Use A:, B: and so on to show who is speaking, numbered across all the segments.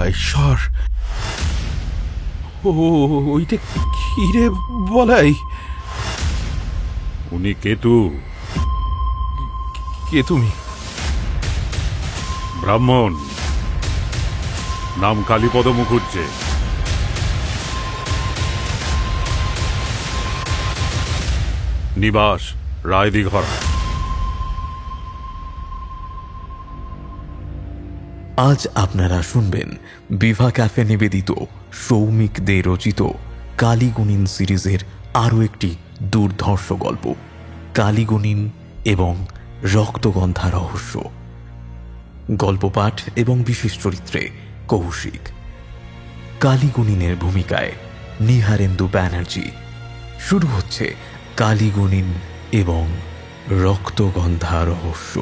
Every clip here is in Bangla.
A: ঈশ্বর, ওইটা কি রে বলাই?
B: উনি কেতু।
A: কে তুমি?
B: ব্রাহ্মণ, নাম কালীপদ মুখুজ্জে। নিবাস রায়দিঘরা।
C: আজ আপনারা শুনবেন বিভা ক্যাফে নিবেদিত সৌমিক দে রচিত কালীগুণিন সিরিজের আরও একটি দুর্ধর্ষ গল্প, কালীগুণিন এবং রক্তগন্ধা রহস্য। গল্প পাঠ এবং বিশেষ চরিত্রে কৌশিক। কালীগুণিনের ভূমিকায় নিহারেন্দু ব্যানার্জি। শুরু হচ্ছে কালীগুণিন এবং রক্তগন্ধা রহস্য।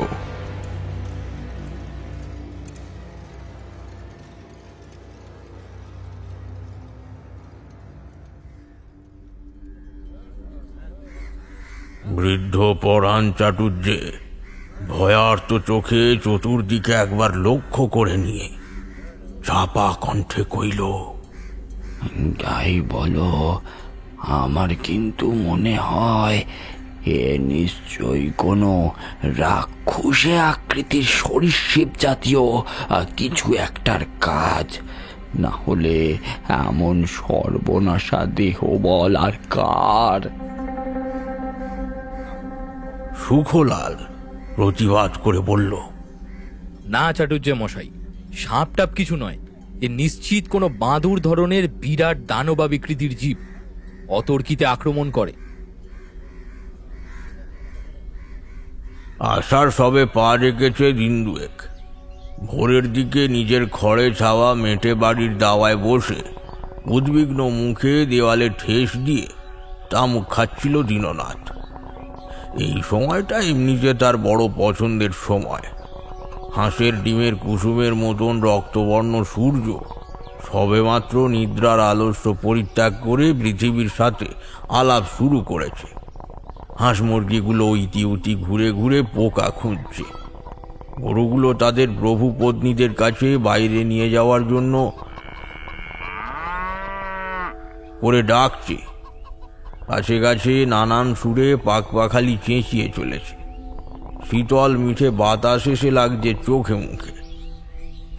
D: বৃদ্ধ পরাণ চাটুর্যে ভয়ার্ত চোখে চতুর্দিকে একবার লক্ষ্য করে নিয়ে চাপা কণ্ঠে কইল,
E: যাই বলো, আমার কিন্তু মনে হয় এ নিশ্চয়ই কোনো রাক্ষসে আকৃতির সরীসৃপ জাতীয় কিছু একটার কাজ, না হলে এমন সর্বনাশা দেহ বল আর কার?
D: সুখলাল প্রতিবাদ করে বলল,
F: না চাটুর্যে মশাই, সাপ টাপ কিছু নয়, এ নিশ্চিত কোনো বাঁদুর ধরনের বিরাট দানবা বিকৃতির জীব, অতর্কিতে আক্রমণ করে।
D: আষাঢ় সবে পা রেখেছে দিন দুয়েক। ভোরের দিকে নিজের খড়ে ছাওয়া মেটে বাড়ির দাওয়ায় বসে উদ্বিগ্ন মুখে দেওয়ালে ঠেস দিয়ে তা মুখ খাচ্ছিল দীননাথ। এই সময়টা এমনিতে তার বড় পছন্দের সময়। হাঁসের ডিমের কুসুমের মতন রক্তবর্ণ সূর্য সবেমাত্র নিদ্রার আলস্য পরিত্যাগ করে পৃথিবীর সাথে আলাপ শুরু করেছে। হাঁস মুরগিগুলো ইতিউতি ঘুরে ঘুরে পোকা খুঁজছে। গরুগুলো তাদের প্রভু পত্নীদের কাছে বাইরে নিয়ে যাওয়ার জন্য করে ডাকছে। কাছে কাছে নানান সুরে পাখপাখালি চেঁচিয়ে চলেছে। শীতল মিঠে বাতাস এসে লাগছে চোখে মুখে।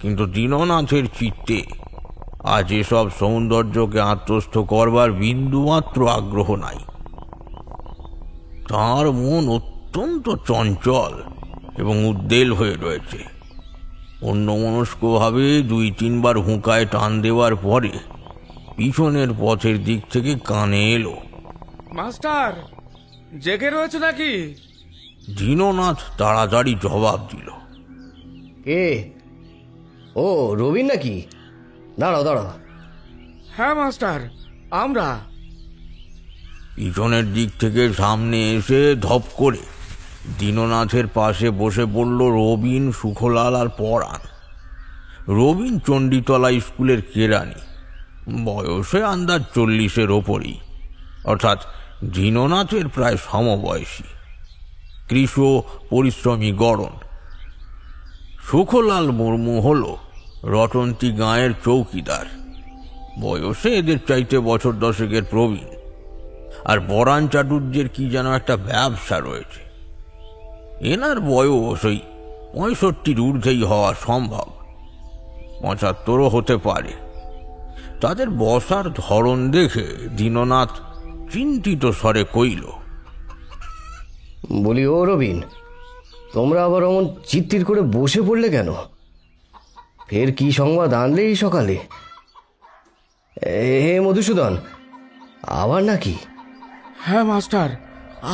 D: কিন্তু দীননাথের চিত্তে আজ এসব সৌন্দর্যকে আত্মস্থ করবার বিন্দুমাত্র আগ্রহ নাই। তাঁর মন অত্যন্ত চঞ্চল এবং উদ্বেল হয়ে রয়েছে। অন্যমনস্কভাবে 2-3 বার হুঁকায় টান দেওয়ার পরে পিছনের পথের দিক থেকে কানে এলো,
G: মাস্টার, জেগে রয়েছে নাকি?
D: দীননাথ তাড়াতাড়ি জবাব দিল,
H: কে? ও রবিন নাকি? দাঁড়াও দাঁড়াও।
G: হ্যাঁ মাস্টার, আমরা।
D: পিছনের দিক থেকে সামনে এসে ধপ করে দীননাথের পাশে বসে পড়ল রবিন, সুখলাল আর পরাণ। রবিন চণ্ডীতলা স্কুলের কেরানি, বয়সে আন্দাজ 40-এর ওপরই, অর্থাৎ দীননাথের প্রায় সমবয়সী, কৃষ পরিশ্রমী গড়ন। সুখলাল মুর্মু হল রটন্তী গাঁয়ের চৌকিদার, বয়সে এদের চাইতে বছর 10-এর প্রবীণ। আর পরাণ চাটুর্যের কি যেন একটা ব্যবসা রয়েছে। এনার বয়স ওই 65-র ঊর্ধ্বেই হওয়া সম্ভব, 75ও হতে পারে। তাদের বসার ধরন দেখে দীননাথ চিন্তিত স্বরে কইল,
H: বলি, ও রবিন, তোমরা আবার অমন চিত্তির করে বসে পড়লে কেন? ফের কি সংবাদ আনলে এই সকালে? হে মধুসূদন, আবার নাকি?
G: হ্যাঁ মাস্টার,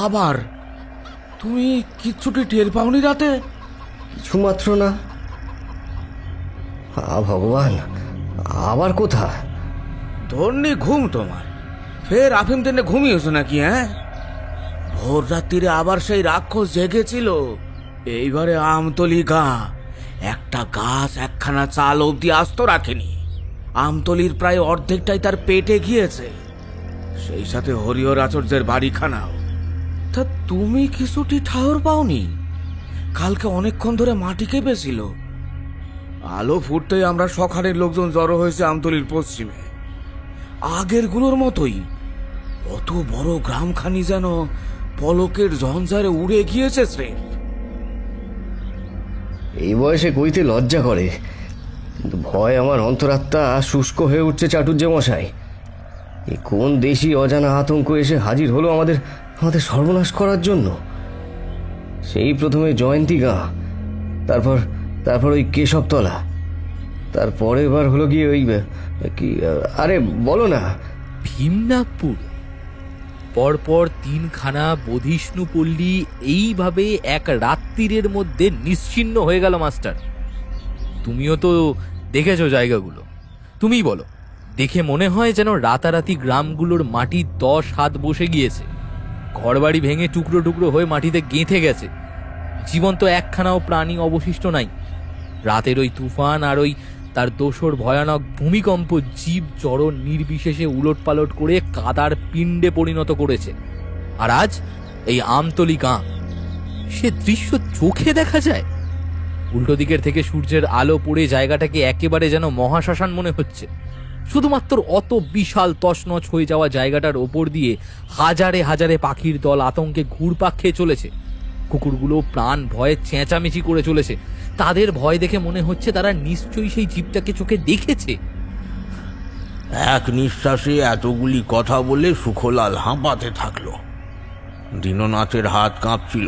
G: আবার। তুমি কিচ্ছুটি টের পাওনি রাতে?
H: কিছুমাত্র না। ভগবান, আবার কোথা?
G: ধন্যি ঘুম তোমার। ফের আফিম টেনে ঘুমিয়েছো নাকি? হ্যাঁ, ভোর রাত্রিরে আবার সেই রাক্ষস জেগেছিল। এইবারে আমতলি গাঁ, একটা গাছ একখানা চাল অব্দি আস্ত রাখেনি। আমতলির প্রায় অর্ধেকটাই তার পেটে গিয়েছে, সেই সাথে হরিহর আচার্যের বাড়িখানাও। তা তুমি কিছুটি ঠাহর পাওনি? কালকে অনেকক্ষণ ধরে মাটি কেঁপেছিল। আলো ফুটতেই আমরা সখানের লোকজন জড়ো হয়েছে আমতলির পশ্চিমে। আগের গুলোর মতোই কত বড় গ্রামখানি যেন পলকের ঝঞ্ঝারে উড়ে গিয়েছে স্রেফ।
H: এই বয়সে কইতে লজ্জা করে, কিন্তু ভয় আমার অন্তরাত্মা শুষ্ক হয়ে উঠছে চাটুর্যে মশাই। এই কোন দেশি অজানা আতঙ্ক এসে হাজির হলো আমাদের আমাদের সর্বনাশ করার জন্য। সেই প্রথমে জয়ন্তী গাঁ, তারপর ওই কেশবতলা, তারপরে এবার হলো গিয়ে ওই কি, আরে বলো না।
F: ভীমনাথপুর। পরপর 3খানা বধিষ্ণু পল্লী এইভাবে এক রাত্রির মধ্যে নিশ্চিহ্ন হয়ে গেল মাস্টার। তুমিও তো দেখেছো জায়গাগুলো, তুমিই বলো। দেখে মনে হয় যেন রাতারাতি গ্রামগুলোর মাটি 10 হাত বসে গিয়েছে, ঘরবাড়ি ভেঙে টুকরো টুকরো হয়ে মাটিতে গেঁথে গেছে। জীবন্ত একখানাও প্রাণী অবশিষ্ট নাই। রাতের ওই তুফান আর ওই তার দোসর ভয়ানক ভূমিকম্প জীব জড় নির্বিশেষে উলটপালট করে কাদার পিণ্ডে পরিণত করেছে। আর আজ এই আমতলি গাঁ, সে দৃশ্য চোখে দেখা যায়। উল্টো দিকের থেকে সূর্যের আলো পড়ে জায়গাটাকে একেবারে যেন মহাশ্মশান মনে হচ্ছে। শুধুমাত্র অত বিশাল তছনছ হয়ে যাওয়া জায়গাটার ওপর দিয়ে হাজারে হাজারে পাখির দল আতঙ্কে ঘুরপাক খেয়ে চলেছে। কুকুরগুলো প্রাণ ভয়ে চেঁচামেচি করে চলেছে। তাদের ভয় দেখে মনে হচ্ছে তারা নিশ্চয়ই সেই জীবটাকে চোখে দেখেছে।
D: এক নিঃশ্বাসে এতগুলি কথা বলে সুখলাল হাঁপাতে থাকলো। দীননাথের হাত কাঁপছিল।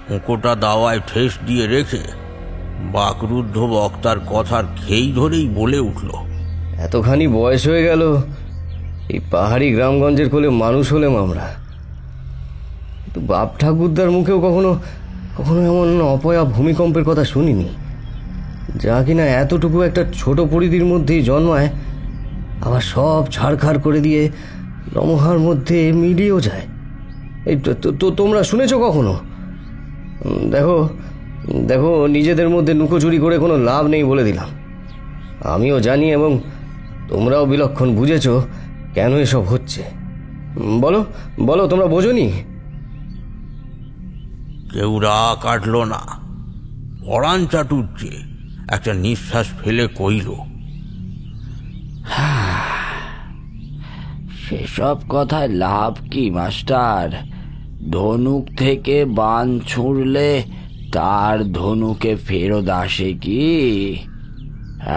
D: মুখোটা দাওয়ায় ঠেস দিয়ে রেখে বাকরুদ্ধ বক্তার কথার খেই ধরেই বলে উঠল,
H: এতখানি বয়স হয়ে গেল, এই পাহাড়ি গ্রামগঞ্জের কোলে মানুষ হলেম আমরা, কিন্তু বাপ ঠাকুরদার মুখেও কখনো কখনো এমন অপয়া ভূমিকম্পের কথা শুনিনি, যা কিনা এতটুকু একটা ছোট পরিধির মধ্যেই জন্মায়, আবার সব ছাড়খাড় করে দিয়ে লমহার মধ্যে মিলিয়েও যায়। এই তো তোমরা শুনেছো কখনো? দেখো দেখো নিজেদের মধ্যে লুকোচুরি করে কোনো লাভ নেই বলে দিলাম। আমিও জানি এবং তোমরাও বিলক্ষণ বুঝেছ কেন এসব হচ্ছে। বলো বলো, তোমরা বোঝোনি?
D: কেউ রাগ কাটল না। পরাণ চাটুর্যে একটা নিঃশ্বাস ফেলে কইল,
E: সেসব কথায় লাভ কি মাস্টার? ধনুক থেকে বান ছুঁড়লে তার ধনুকে ফেরত আসে কি?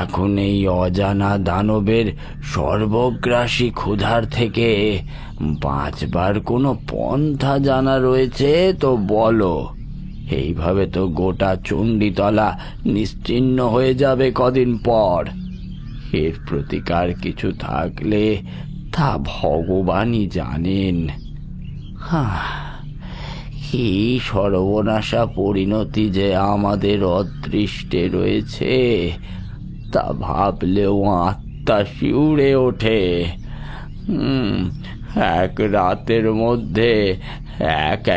E: এখন এই অজানা দানবের সর্বগ্রাসী ক্ষুধার থেকে বাঁচবার কোনো পন্থা জানা রয়েছে তো বলো। এইভাবে তো গোটা চণ্ডীতলা নিশ্চিহ্ন হয়ে যাবে কদিন পর। এর প্রতিকার কিছু থাকলে তা ভগবানই জানেন। কি সর্বনাশা পরিণতি যে আমাদের অদৃষ্টে রয়েছে তা ভাবলেও আত্মা শিউরে ওঠে। এক রাতের মধ্যে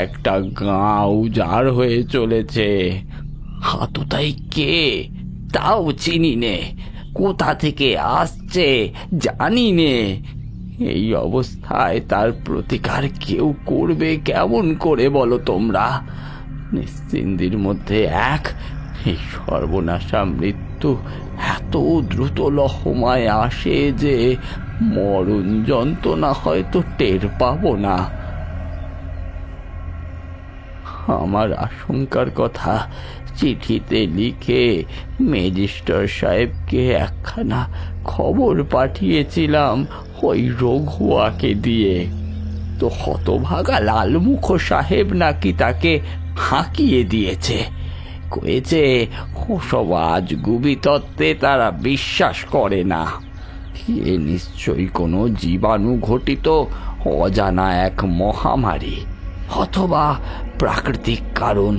E: একটা গাঁ উজাড় হয়ে চলেছে। হাততাই কে তাও চিনি নে, কোথা থেকে আসছে জানি নে। এই অবস্থায় তার প্রতিকার কেউ করবে কেমন করে বলো তোমরা? নিশ্চিন্দির মধ্যে এই সর্বনাশা মৃত্যু এত দ্রুত লহমায় আসে যে মরণ যন্ত্রণা হয়তো টের পাবো না। আমার আশঙ্কার কথা চিঠিতে লিখে ম্যাজিস্ট্রেট সাহেবকে একখানা খবর পাঠিয়েছিলাম ওই রঘুয়াকে দিয়ে। তো হতভাগা লালমুখ সাহেব নাকি তাকে হাঁকিয়ে দিয়েছে। কয়েছে ওসব আজগুবি তত্ত্বে তারা বিশ্বাস করে না। এ নিশ্চয়ই কোনো জীবাণু ঘটিত অজানা এক মহামারী অথবা প্রাকৃতিক কারণ,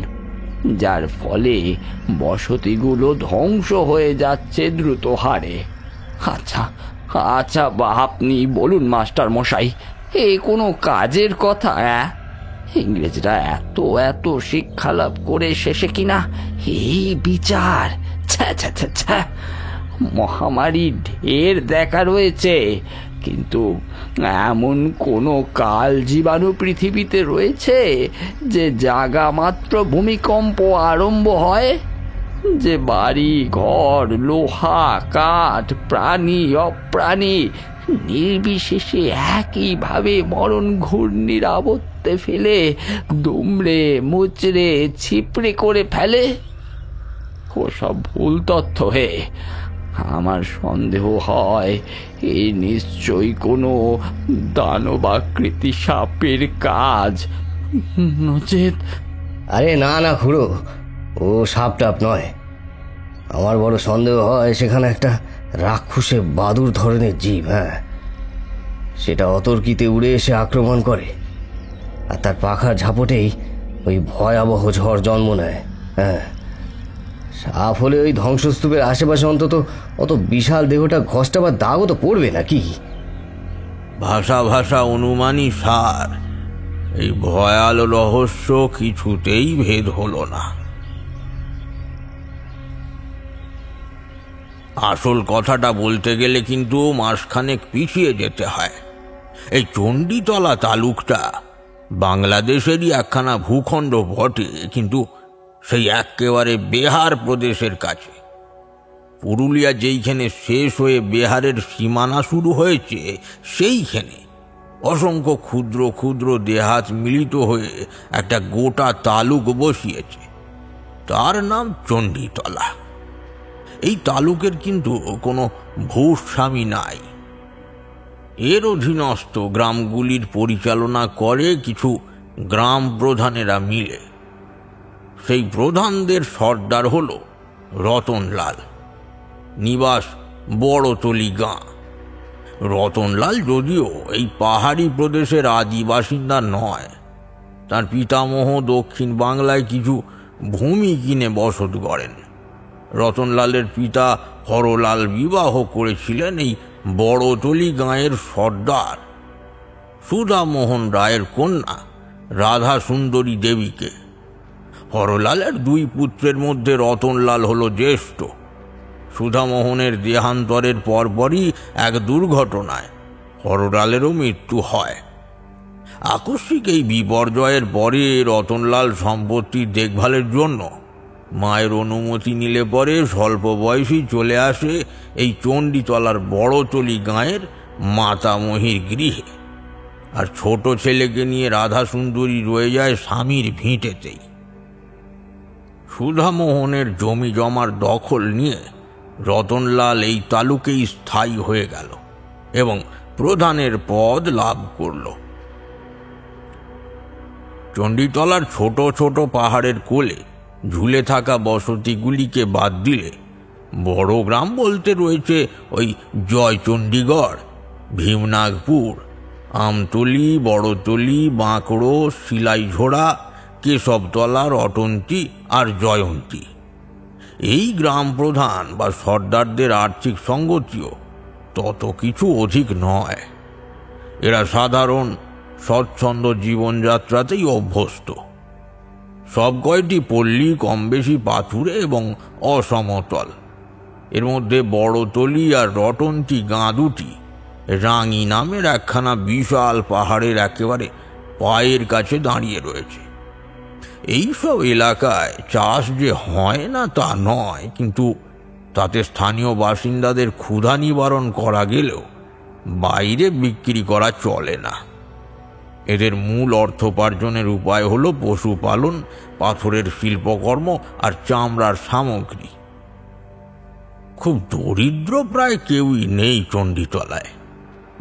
E: যার ফলে বসতিগুলো ধ্বংস হয়ে যাচ্ছে দ্রুত হারে। আচ্ছা আচ্ছা, আপনি বলুন মাস্টার মশাই, এ কোনো কাজের কথা? ইংরেজরা এত এত শিক্ষা লাভ করে শেষে কিনা এই বিচার? মহামারী ঢের দেখা রয়েছে, কিন্তু এমন কোনো কাল জীবাণু পৃথিবীতে রয়েছে যে জাগা মাত্র ভূমিকম্প আরম্ভ হয় যে বাড়ি ঘর, লোহা কাঠ, প্রাণী অপ্রাণী নির্বিশেষে একইভাবে মরণ ঘূর্ণির আবর্তে ফেলে দুমড়ে মুচড়ে ছিপড়ে করে ফেলে? ওসব ভুল তথ্য হে। আমার সন্দেহ হয় এই নিশ্চয়ই কোনো দানবাকৃতি সাপের কাজ, নচেত।
H: আরে না না খুড়ো, ও সাপ টাপ নয়। আমার বড় সন্দেহ হয় সেখানে একটা রাক্ষসে বাদুর ধরনের জীব। হ্যাঁ, সেটা অতর্কিতে উড়ে এসে আক্রমণ করে, আর তার পাখার ঝাপটেই ওই ভয়াবহ ঝড় জন্ম নেয়। হ্যাঁ, সাপ হলে ওই ধ্বংসস্তূপের আশেপাশে অন্তত অত বিশাল দেহটা ঘষটা বা দাগও তো পড়বে নাকি?
D: ভাষা ভাষা অনুমানই সার। এই ভয়াল রহস্য কিছুতেই ভেদ হলো না। আসল কথাটা বলতে গেলে কিন্তু মাসখানেক পিছিয়ে যেতে হয়। এই চণ্ডীতলা তালুকটা বাংলাদেশেরই একখানা ভূখণ্ড বটে, কিন্তু সেই একেবারে বিহার প্রদেশের কাছে। পুরুলিয়া যেইখানে শেষ হয়ে বিহারের সীমানা শুরু হয়েছে, সেইখানে অসংখ্য ক্ষুদ্র ক্ষুদ্র দেহাত মিলিত হয়ে একটা গোটা তালুক বসিয়েছে। তার নাম চণ্ডীতলা। এই তালুকের কিন্তু কোনো ভূস্বামী নাই। এর অধীনস্থ গ্রামগুলির পরিচালনা করে কিছু গ্রাম প্রধানেরা মিলে। সেই প্রধানদের সর্দার হল রতনলাল, নিবাস বড়তলি গাঁ। রতনলাল যদিও এই পাহাড়ি প্রদেশের আদি বাসিন্দা নয়, তার পিতামহ দক্ষিণ বাংলায় কিছু ভূমি কিনে বসত করেন। রতনলালের পিতা হরলাল বিবাহ করেছিলেন এই বড়তলি গাঁয়ের সর্দার সুধামোহন রায়ের কন্যা রাধা সুন্দরী দেবীকে। হরলালের দুই পুত্রের মধ্যে রতনলাল হল জ্যেষ্ঠ। সুধামোহনের দেহান্তরের পরপরই এক দুর্ঘটনায় হরলালেরও মৃত্যু হয়। আকস্মিক এই বিপর্যয়ের পরে রতনলাল সম্পত্তির দেখভালের জন্য মায়ের অনুমতি নিলে পরে স্বল্প বয়সেই চলে আসে এই চণ্ডীতলার বড়তলি গাঁয়ের মাতামহীর গৃহে, আর ছোট ছেলেকে নিয়ে রাধা সুন্দরী রয়ে যায় স্বামীর ভিটেতেই। সুধামোহনের জমি জমার দখল নিয়ে রতনলাল এই তালুকেই স্থায়ী হয়ে গেল এবং প্রধানের পদ লাভ করল। চণ্ডীতলার ছোট ছোট পাহাড়ের কোলে ঝুলে থাকা বসতিগুলিকে বাদ দিলে বড় গ্রাম বলতে রয়েছে ওই জয়চণ্ডীগড়, ভীমনাগপুর, আমতলি, বড়তলি, বাঁকড়ো, শিলাইঝোড়া, কেশবতলা, রটন্তী আর জয়ন্তী। এই গ্রাম প্রধান বা সর্দারদের আর্থিক সঙ্গতিও তত কিছু অধিক নয়। এরা সাধারণ স্বচ্ছন্দ জীবনযাত্রাতেই অভ্যস্ত। সব কয়টি পল্লী কম বেশি পাথুরে এবং অসমতল। এর মধ্যে বড়তলি আর রটন্তী গাঁ দুটি রাঙি নামের একখানা বিশাল পাহাড়ের একেবারে পায়ের কাছে দাঁড়িয়ে রয়েছে। এইসব এলাকায় চাষ যে হয় না তা নয়, কিন্তু তাতে স্থানীয় বাসিন্দাদের ক্ষুধা নিবারণ করা গেলেও বাইরে বিক্রি করা চলে না। এদের মূল অর্থোপার্জনের উপায় হল পশুপালন, পাথরের শিল্পকর্ম আর চামড়ার সামগ্রী। খুব দরিদ্র প্রায় কেউই নেই চণ্ডীতলায়।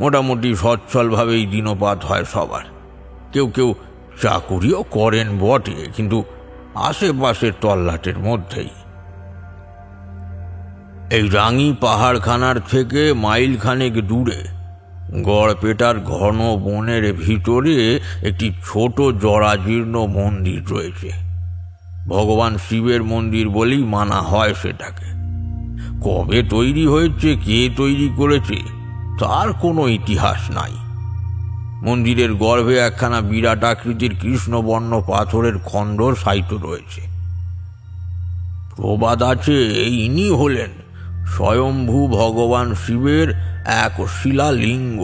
D: মোটামুটি সচ্ছলভাবেই দিনপাত হয় সবার। কেউ কেউ চাকুরিও করেন বটে, কিন্তু আশেপাশের তল্লাটের মধ্যেই। এই রাঙি পাহাড়খানার থেকে মাইলখানেক দূরে গড়পেটার ঘন বনের ভিতরে একটি ছোট জরাজীর্ণ মন্দির রয়েছে। ভগবান শিবের মন্দির বলেই মানা হয় সেটাকে। কবে তৈরি হয়েছে, কে তৈরি করেছে তার কোনো ইতিহাস নাই। মন্দিরের গর্ভে একখানা বিরাট আকৃতির কৃষ্ণবর্ণ পাথরের খণ্ড শায়িত রয়েছে। প্রবাদ আছে ইনি হলেন স্বয়ম্ভু ভগবান শিবের এক শিলালিঙ্গ।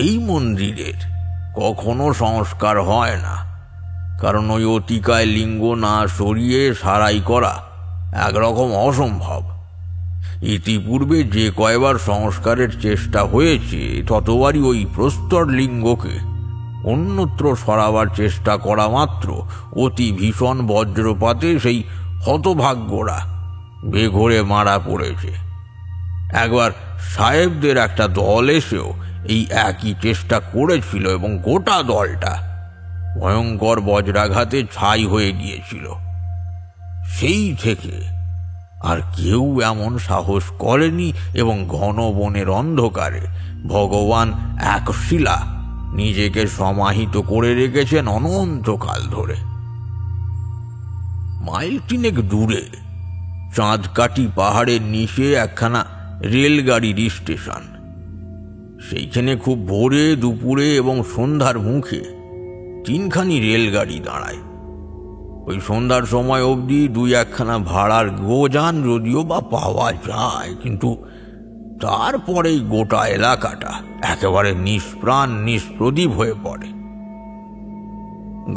D: এই মন্দিরের কখনো সংস্কার হয় না, কারণ ওই অতিকায় লিঙ্গ না সরিয়ে সারাই করা একরকম অসম্ভব। ইতিপূর্বে যে কয়বার সংস্কারের চেষ্টা হয়েছে ততবারই ওই প্রস্তর লিঙ্গকে অন্যত্র সরাবার চেষ্টা করা মাত্র অতি ভীষণ বজ্রপাতে সেই হতভাগ্যরা বেঘরে মারা পড়েছে। একবার সাহেবদের একটা দল এসেও এই একই চেষ্টা করেছিল এবং গোটা দলটা ভয়ঙ্কর বজ্রাঘাতে ছাই হয়ে গিয়েছিল। সেই থেকে আর কেউ এমন সাহস করেনি এবং ঘন বনের অন্ধকারে ভগবান একশিলা নিজেকে সমাহিত করে রেখেছেন অনন্তকাল ধরে। মাইল তিনেক দূরে চাঁদকাঠি পাহাড়ের নিচে একখানা রেলগাড়ির স্টেশন। সেইখানে খুব ভোরে, দুপুরে এবং সন্ধ্যার মুখে তিনখানি রেলগাড়ি দাঁড়ায়। ওই সন্ধ্যার সময় অবধি দুই একখানা ভাড়ার গোযান যদিও বা পাওয়া যায়, কিন্তু তারপরেই গোটা এলাকাটা একেবারে নিষ্প্রাণ নিষ্প্রদীপ হয়ে পড়ে।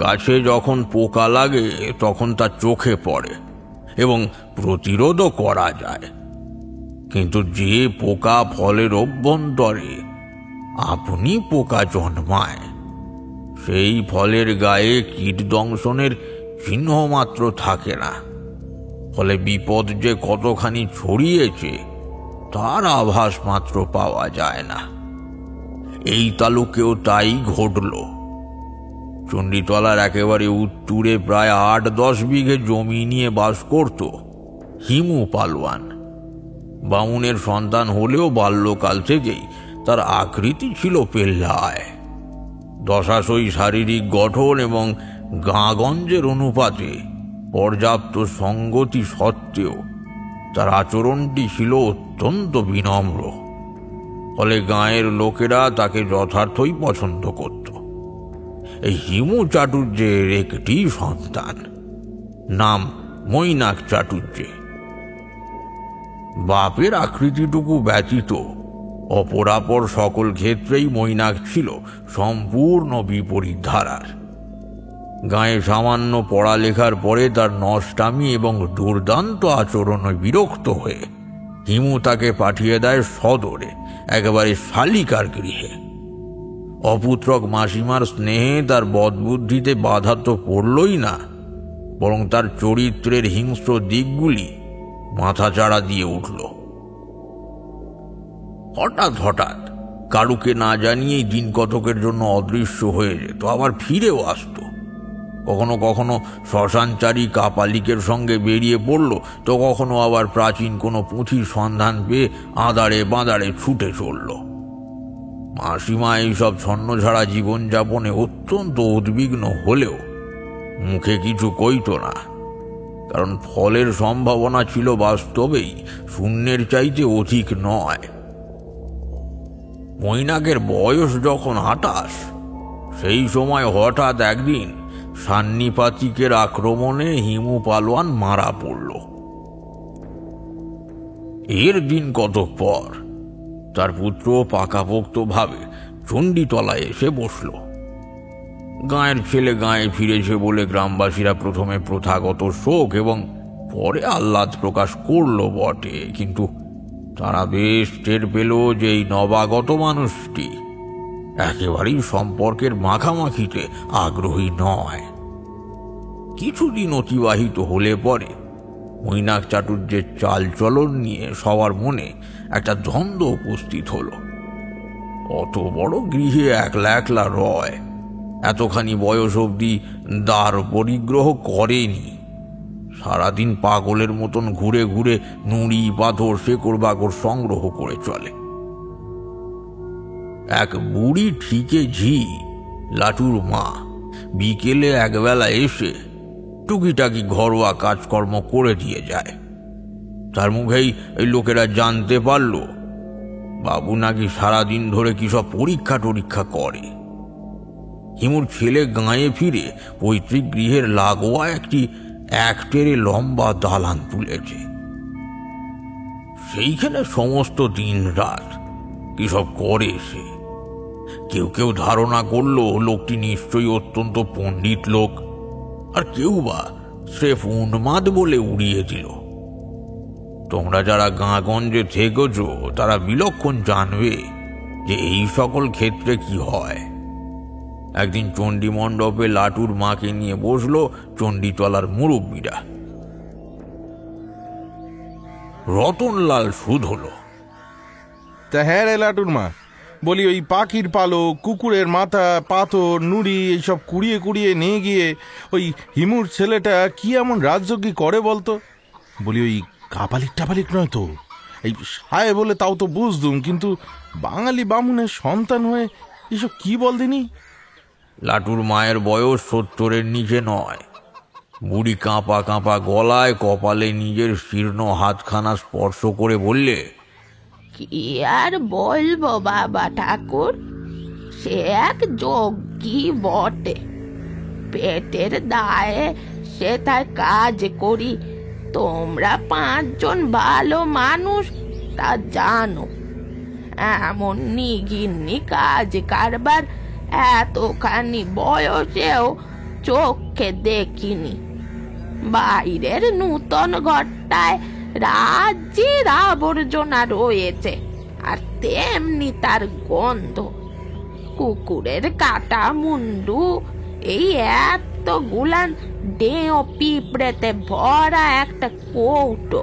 D: গাছে যখন পোকা লাগে তখন তা চোখে পড়ে এবং প্রতিরোধও করা যায়, কিন্তু যে পোকা ফলের অভ্যন্তরে আপনি পোকা জন্মায় সেই ফলের গায়ে কীট দংশনের চিহ্ন মাত্র থাকে না। ফলে বিপদ যে কতখানি ছড়িয়েছে তার আভাস মাত্র পাওয়া যায় না। এই তালুকেও তাই ঘটল। চণ্ডীতলার একেবারে উত্তরে প্রায় ৮-১০ বিঘে জমি নিয়ে বাস করত হিমু পালোয়ান। বামুনের সন্তান হলেও বাল্যকাল থেকেই তার আকৃতি ছিল পেল্লায়। দশাশই শারীরিক গঠন এবং গাঁগঞ্জের অনুপাতে পর্যাপ্ত সঙ্গতি সত্ত্বেও তার আচরণটি ছিল অত্যন্ত বিনম্র। ফলে গাঁয়ের লোকেরা তাকে যথার্থই পছন্দ করত। এই হিমু চাটুর্যের একটি সন্তান, নাম মৈনাক চাটুর্যে। বাপের আকৃতিটুকু ব্যতীত অপরাপর সকল ক্ষেত্রেই মৈনাক ছিল সম্পূর্ণ বিপরীত ধারার। গায়ে সামান্য পড়ালেখার পরে তার নষ্টামি এবং দুর্দান্ত আচরণে বিরক্ত হয়ে হিমু তাকে পাঠিয়ে দেয় সদরে একেবারে শালিকার গৃহে। অপুত্রক মাসিমার স্নেহে তার বদবুদ্ধিতে বাধা তো পড়লই না, বরং তার চরিত্রের হিংস্র দিকগুলি মাথাচাড়া দিয়ে উঠল। হঠাৎ কারুকে না জানিয়েই দিন কতকের জন্য অদৃশ্য হয়ে যেত, আবার ফিরেও আসত। কখনো কখনো শ্মশানচারী কাপালিকের সঙ্গে বেরিয়ে পড়ল, তো কখনো আবার প্রাচীন কোনো পুঁথির সন্ধান পেয়ে আঁদাড়ে বাঁদাড়ে ছুটে চলল। মাসিমা এইসব ছন্নঝাড়া জীবনযাপনে অত্যন্ত উদ্বিগ্ন হলেও মুখে কিছু কইত না, কারণ ফলের সম্ভাবনা ছিল বাস্তবেই শূন্যের চাইতে অধিক নয়। মৈনাকের বয়স যখন ২৮, সেই সময় হঠাৎ একদিন সান্নিপাতিকের আক্রমণে হিমু পালোয়ান মারা পড়ল। এর দিন কতক পর তার পুত্র পাকাপোক্তভাবে চণ্ডীতলায় এসে বসল। গাঁয়ের ছেলে গাঁয়ে ফিরেছে বলে গ্রামবাসীরা প্রথমে প্রথাগত শোক এবং পরে আহ্লাদ প্রকাশ করল বটে, কিন্তু তারা বেশ টের পেল যে এই নবাগত মানুষটি একেবারেই সম্পর্কের মাখামাখিতে আগ্রহী নয়। কিছুদিন অতিবাহিত হলে পরে মৈনাক চাটুর্যের চালচলন নিয়ে সবার মনে একটা দ্বন্দ্ব উপস্থিত হল। অত বড় গৃহে একলা একলা রয়, এতখানি বয়স অবধি দ্বার পরিগ্রহ করেনি। সারাদিন পাগলের মতন ঘুরে ঘুরে নুড়ি পাথর শেকড় বাকড় সংগ্রহ করে চলে। এক বুড়ি ঠিকে ঝি লাটুর মা বিকেলে একবেলা এসে টুকিটাকি ঘরোয়া কাজকর্ম করে দিয়ে যায়। তার মুখেই এই লোকেরা জানতে পারল বাবু নাকি সারাদিন ধরে কি সব পরীক্ষা টরীক্ষা করে। হিমুর ছেলে গাঁয়ে ফিরে পৈতৃক গৃহের লাগোয়া একটি একটেরে লম্বা দালান তুলেছে। সেইখানে সমস্ত দিন রাত কি সব করে সে। কেউ কেউ ধারণা করল লোকটি নিশ্চয়ই অত্যন্ত পণ্ডিত লোক, আর কেউ বা স্রেফ উন্মাদ বলে উড়িয়ে দিল। তোমরা যারা গাঁগঞ্জে থেকেছ তারা বিলক্ষণ জানবে যে এই সকল ক্ষেত্রে কি হয়। একদিন চণ্ডী মণ্ডপে লাটুর মাকে নিয়ে বসলো চণ্ডীতলার মুরব্বীরা। রতনলাল সুদ হলো।
A: তা হ্যাঁ রে লাটুর মা, বলি ওই পাখির পালক, কুকুরের মাথা, পাথর, নুড়ি এইসব কুড়িয়ে কুড়িয়ে নিয়ে গিয়ে ওই হিমুর ছেলেটা কি এমন রাজযোগী করে বলতো? বলি ওই কাপালিক টাপালিক নয় তো, এই সায় বলে তাও তো বুঝতুম, কিন্তু বাঙালি বামুনের সন্তান হয়ে এসব কি বল দিনি?
D: লাটুর মায়ের বয়স 70-এর নিচে নয়। বুড়ি কাঁপা কাঁপা গলায় কপালে নিজের শীর্ণ হাতখানা স্পর্শ করে বললে,
I: কি আর বলবো বাবা ঠাকুর, সে এক যোগ্যী বটে। পেটের দায়ে সে তার কাজ করি। তোমরা 5 জন ভালো মানুষ তা জানো। এমন নিগিন্নি কাজ কারবার এতখানি বয়সেও চোখে দেখিনি। বাইরের নূতন ঘরটায় রাজ্যের আবর্জনা রয়েছে, আর তেমনি তার গন্ধ। কুকুরের কাটা মুন্ডু, এই এতগুলান ডেও পিঁপড়েতে ভরা একটা কৌটো,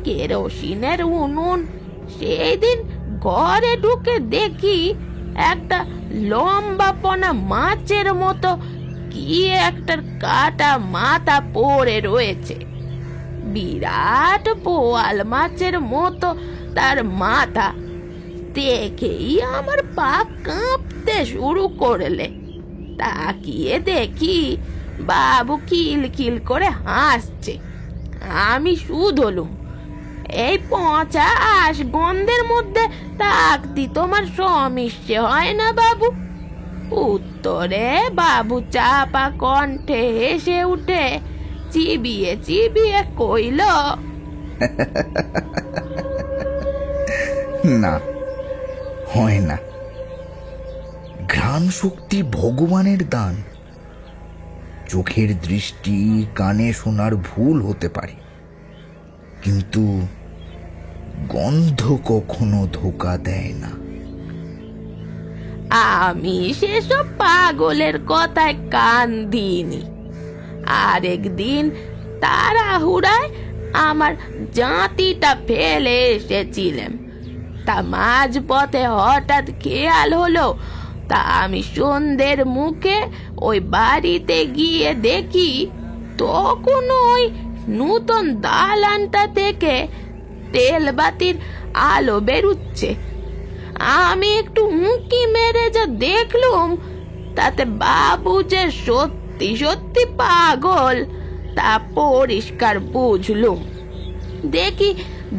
I: কেরোসিনের উনুন। সেই দিন ঘরে ঢুকে দেখি একটা লম্বাপনা মাছের মতো কি একটার কাটা মাথা পড়ে রয়েছে। বিরাট বোয়াল মাছের মতো তার মাথা। দেখেই আমার পা কাঁপতে শুরু করলে। তাকিয়ে দেখি বাবু খিলখিল করে হাসছে। আমি শুধলুম, এই পচা আশ গন্ধের মধ্যে থাকতি তোমার সমস্যা হয় না বাবু? উত্তরে বাবু চাপা কণ্ঠে হেসে উঠে চিবিয়ে চিবিয়ে কইল,
J: না, হয় না। ঘ্রাণ শক্তি ভগবানের দান। চোখের দৃষ্টি, কানে শোনার ভুল হতে পারে, কিন্তু গন্ধ কখনো ধোকা দেয় না।
I: আমি সেসব পাগলের কথায় কান দিইনি। আরেকদিন তাড়াহুড়ায় আমার জাঁতিটা ফেলে এসেছিলাম। তা মাঝপথে হঠাৎ খেয়াল হলো, তা আমি সন্ধ্যের মুখে ওই বাড়িতে গিয়ে দেখি তখন ওই নূতন দালানটা থেকে তেলবাতির আলো বেরুচ্ছে। আমি একটু উঁকি মেরে যা দেখলুম, তাতে বাবু যে সত্যি সত্যি পাগল তা পরিষ্কার বুঝলুম। দেখি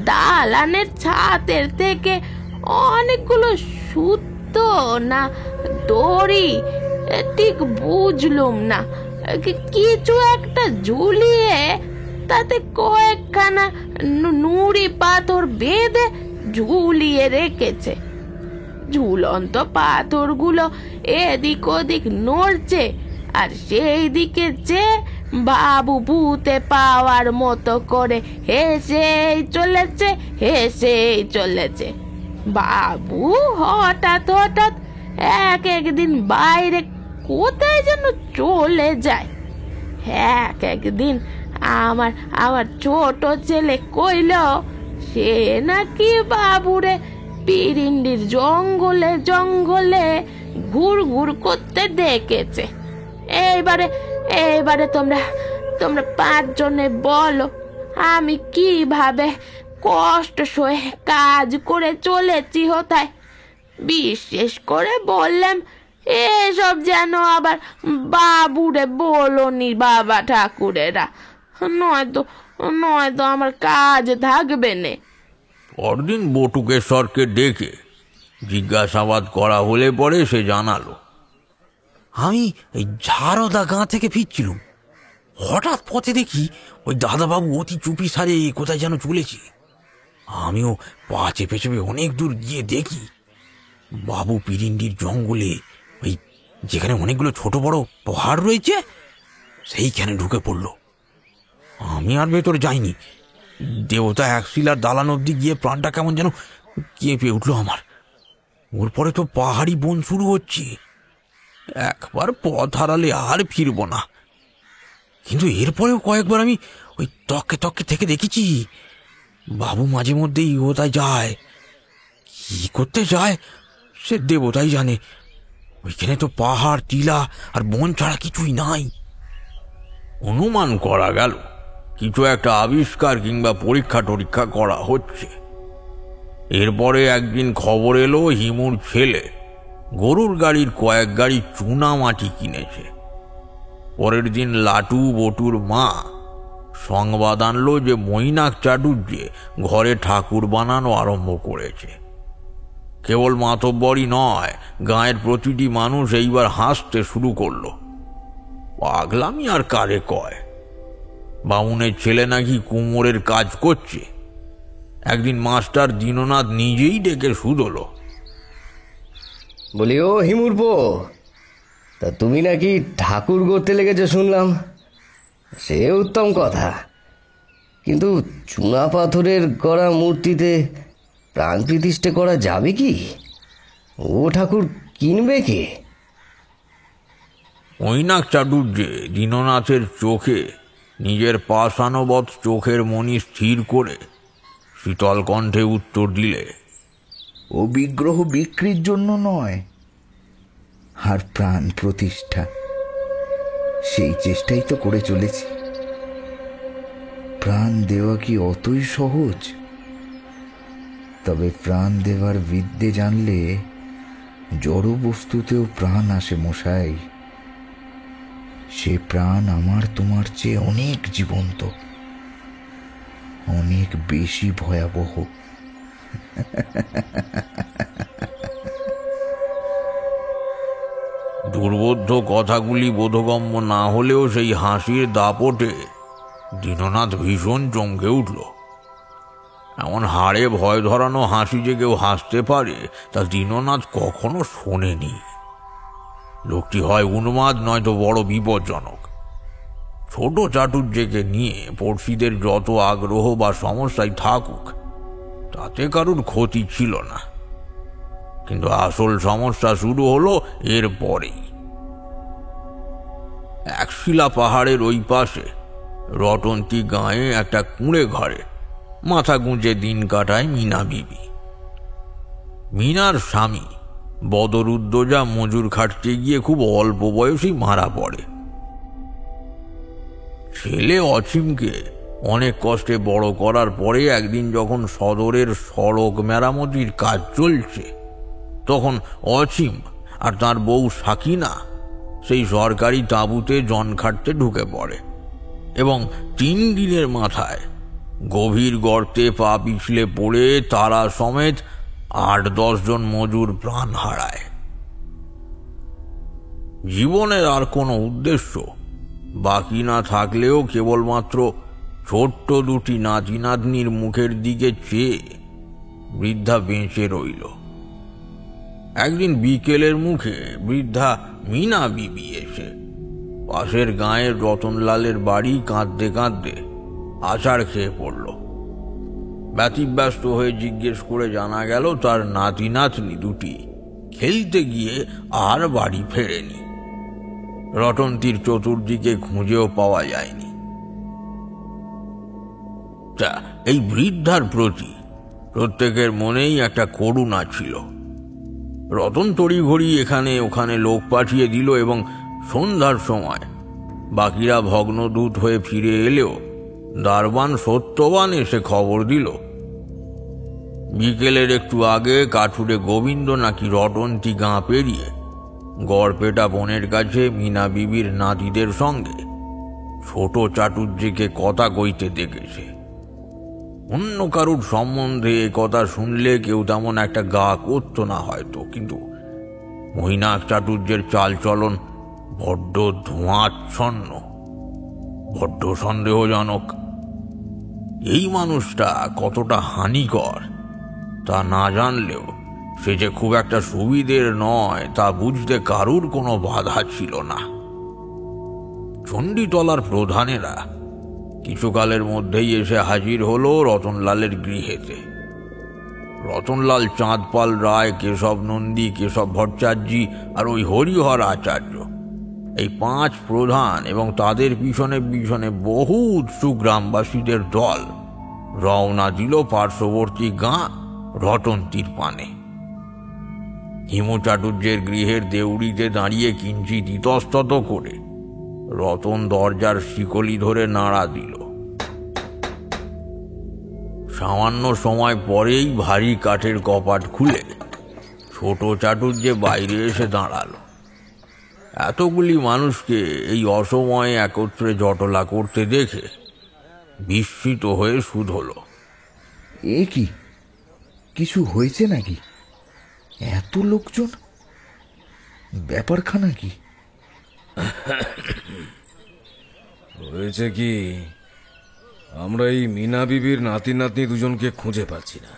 I: দালানের ছাদের থেকে অনেকগুলো সুতো না দড়ি, ঠিক বুঝলুম না, কিছু একটা ঝুলিয়ে তাতে কয়েকখানা নুড়ি পাথর বেঁধে ঝুলিয়ে রেখেছে। ঝুলন্ত পাথরগুলো এদিক ওদিক নড়ছে, আর সেই দিকে যে বাবু ভূতে পাওয়ার মতো করে হেসেই চলেছে। বাবু হঠাৎ হঠাৎ একদিন বাইরে কোথায় যেন চলে যায়। একদিন আমার ছোট ছেলে কইল সে নাকি বাবুরে পিরিন্ডির জঙ্গলে জঙ্গলে ঘুর ঘুর করতে দেখেছে। এইবারে তোমরা 5 জনে বলো আমি কিভাবে কষ্ট সয়ে কাজ করে চলেছি হোতায়। বিশেষ করে বললাম, এসব যেন আবার বাবুরে বলনি বাবা ঠাকুরেরা, নয়তো আমার কাজ থাকবে না।
D: পরদিন বটুকেশ্বরকে ডেকে জিজ্ঞাসাবাদ করা হলে পরে সে জানালো,
K: আমি এই ঝাড়দা গাঁ থেকে ফিরছিলুম, হঠাৎ পথে দেখি ওই দাদাবাবু অতি চুপি সারে কোথায় যেন চলেছে। আমিও পা চেপে চেপে অনেক দূর গিয়ে দেখি বাবু পিরিন্ডির জঙ্গলে, ওই যেখানে অনেকগুলো ছোট বড় পাহাড় রয়েছে, সেইখানে ঢুকে পড়ল। আমি আর ভেতরে যাইনি। দেবতা এক শিলার দালান অব্দি গিয়ে প্রাণটা কেমন যেন কেঁপে উঠলো আমার। ওর পরে তো পাহাড়ি বন শুরু হচ্ছে। একবার পথ হারালে আর ফিরব না। কিন্তু এরপরেও কয়েকবার আমি ওই তককে তককে থেকে দেখেছি বাবু মাঝে মধ্যেই ইহোতায় যায়। কি করতে যায় সে দেবতাই জানে। ওইখানে তো পাহাড়, টিলা আর বন ছাড়া কিছুই নাই।
D: অনুমান করা গেল কিছু একটা আবিষ্কার কিংবা পরীক্ষা টরীক্ষা করা হচ্ছে। এরপরে একদিন খবর এলো হিমুর ছেলে গরুর গাড়ির কয়েক গাড়ি চুনা মাটি কিনেছে। পরের দিন লাটু বটুর মা সংবাদ আনলো যে মৈনাক চাটুর্যে ঘরে ঠাকুর বানানো আরম্ভ করেছে। কেবল মাতব্বরই নয়, গাঁয়ের প্রতিটি মানুষ এইবার হাসতে শুরু করলো। পাগলামি আর কারে কয়। বামুনের ছেলে নাকি কুমোরের কাজ করছে। একদিন মাস্টার দীননাথ নিজেই ডেকে শুধলো।
H: বলি, ও হিমুরপো, তা তুমি নাকি ঠাকুর গড়তে লেগেছো শুনলাম। সে উত্তম কথা, কিন্তু চুনা পাথরের গড়া মূর্তিতে প্রাণ প্রতিষ্ঠা করা যাবে কি? ও ঠাকুর কিনবে কে?
D: মৈনাক চাটুর্যে দীননাথের চোখে নিজের পাষাণবৎ চোখের মণি স্থির করে শীতল কণ্ঠে উত্তর দিলে,
J: ও বিগ্রহ বিক্রির জন্য নয়, আর প্রাণ প্রতিষ্ঠা সেই চেষ্টাই তো করে চলেছি। প্রাণ দেওয়া কি অতই সহজ? তবে প্রাণ দেওয়ার বিদ্যে জানলে জড় বস্তুতেও প্রাণ আসে মশাই। সে প্রাণ আমার তোমার চেয়ে অনেক জীবন্ত, অনেক বেশি ভয়াবহ।
D: দুর্বোধ্য কথাগুলি বোধগম্য না হলেও সেই হাসির দাপটে দীননাথ ভীষণ চমকে উঠল। এমন হাড়ে ভয় ধরানো হাসি যে কেউ হাসতে পারে তা দীননাথ কখনো শোনেনি। লোকটি হয় উন্মাদ, নয়তো বড় বিপজ্জনক। ছোট চাটুর্যেকে নিয়ে পড়শিদের যত আগ্রহ বা সমস্যায় থাকুক তাতে কারুর ক্ষতি ছিল না, কিন্তু আসল সমস্যা শুরু হলো এর পরেই। একশিলা পাহাড়ের ওই পাশে রটন্তী গাঁয়ে একটা কুঁড়ে ঘরে মাথা গুঁজে দিন কাটায় মিনা বিবি। মিনার স্বামী বদরুদ্দোজা মজুর খাটতে গিয়ে খুব অল্প বয়সেই মারা পড়ে। ছেলে অসীমকে অনেক কষ্টে বড় করার পরে একদিন যখন সদরের সড়ক মেরামতির কাজ চলছে, তখন অসীম আর তার বউ সাকিনা সেই সরকারি তাঁবুতে জন খাটতে ঢুকে পড়ে এবং 3 দিনের মাথায় গভীর গর্তে পা পিছলে পড়ে তারা সমেত 8-10 জন মজুর প্রাণ হারায়। জীবনের আর কোনো উদ্দেশ্য বাকি না থাকলেও কেবলমাত্র ছোট্ট 2টি নাতি নাতনির মুখের দিকে চেয়ে বৃদ্ধা বেঁচে রইল। একদিন বিকেলের মুখে বৃদ্ধা মিনা বিবি এসে পাশের গাঁয়ের রতনলালের বাড়ি কাঁদতে কাঁদতে আছাড় খেয়ে পড়ল। ব্যতিব্যস্ত হয়ে জিজ্ঞেস করে জানা গেল তার নাতি নাতনি 2টি খেলতে গিয়ে আর বাড়ি ফেরেনি। রটন্তীর চতুর্দিকে খুঁজেও পাওয়া যায়নি। তা এই বৃদ্ধার প্রতি প্রত্যেকের মনেই একটা করুণা ছিল। রতন তড়িঘড়ি এখানে ওখানে লোক পাঠিয়ে দিল এবং সন্ধ্যার সময় বাকিরা ভগ্নদূত হয়ে ফিরে এলেও দারবান সত্যবান এসে খবর দিল বিকেলের একটু আগে কাঠুরে গোবিন্দ নাকি রটন্তী গাঁ পেরিয়ে গড়পেটা বনের কাছে মিনা বিবির নাতিদের সঙ্গে ছোট চাটুর্যেকে কথা কইতে দেখেছে। অন্য কারুর সম্বন্ধে এ কথা শুনলে কেউ তেমন একটা গা করত না হয়তো, কিন্তু মৈনাক চাটুর্যের চালচলন বড্ড ধোঁয়াচ্ছন্ন, বড্ড সন্দেহজনক। এই মানুষটা কতটা হানিকর তা না জানলেও সে যে খুব একটা সুবিধের নয় তা বুঝতে কারুর কোনো বাধা ছিল না। চণ্ডীতলার প্রধানেরা কিছুকালের মধ্যেই এসে হাজির হলো রতনলালের গৃহেতে। রতনলাল, চাঁদপাল রায়, কেশব নন্দী, কেশব ভট্টাচার্যী আর ওই হরিহর আচার্য, এই 5 প্রধান এবং তাদের পিছনে পিছনে বহু উৎসুক গ্রামবাসীদের দল রওনা দিল পার্শ্ববর্তী গাঁ রতন্তীর পানে। হিমু চাটুর্যের গৃহের দেউড়িতে দাঁড়িয়ে কিঞ্চিত ইতস্তত করে রতন দরজার শিকলি ধরে নাড়া দিল। সামান্য সময় পরেই ভারী কাঠের কপাট খুলে ছোট চাটুর্যে বাইরে এসে দাঁড়ালো। এতগুলি মানুষকে এই অসময়ে একত্রে জটলা করতে দেখে বিস্মিত হয়ে শুধল।
J: এ কি, কিছু হয়েছে নাকি? এত লোকজন, ব্যাপারখানা কি?
L: হয়েছে কি, আমরা এই মিনা বিবির নাতি নাতনি দুজনকে খুঁজে পাচ্ছি না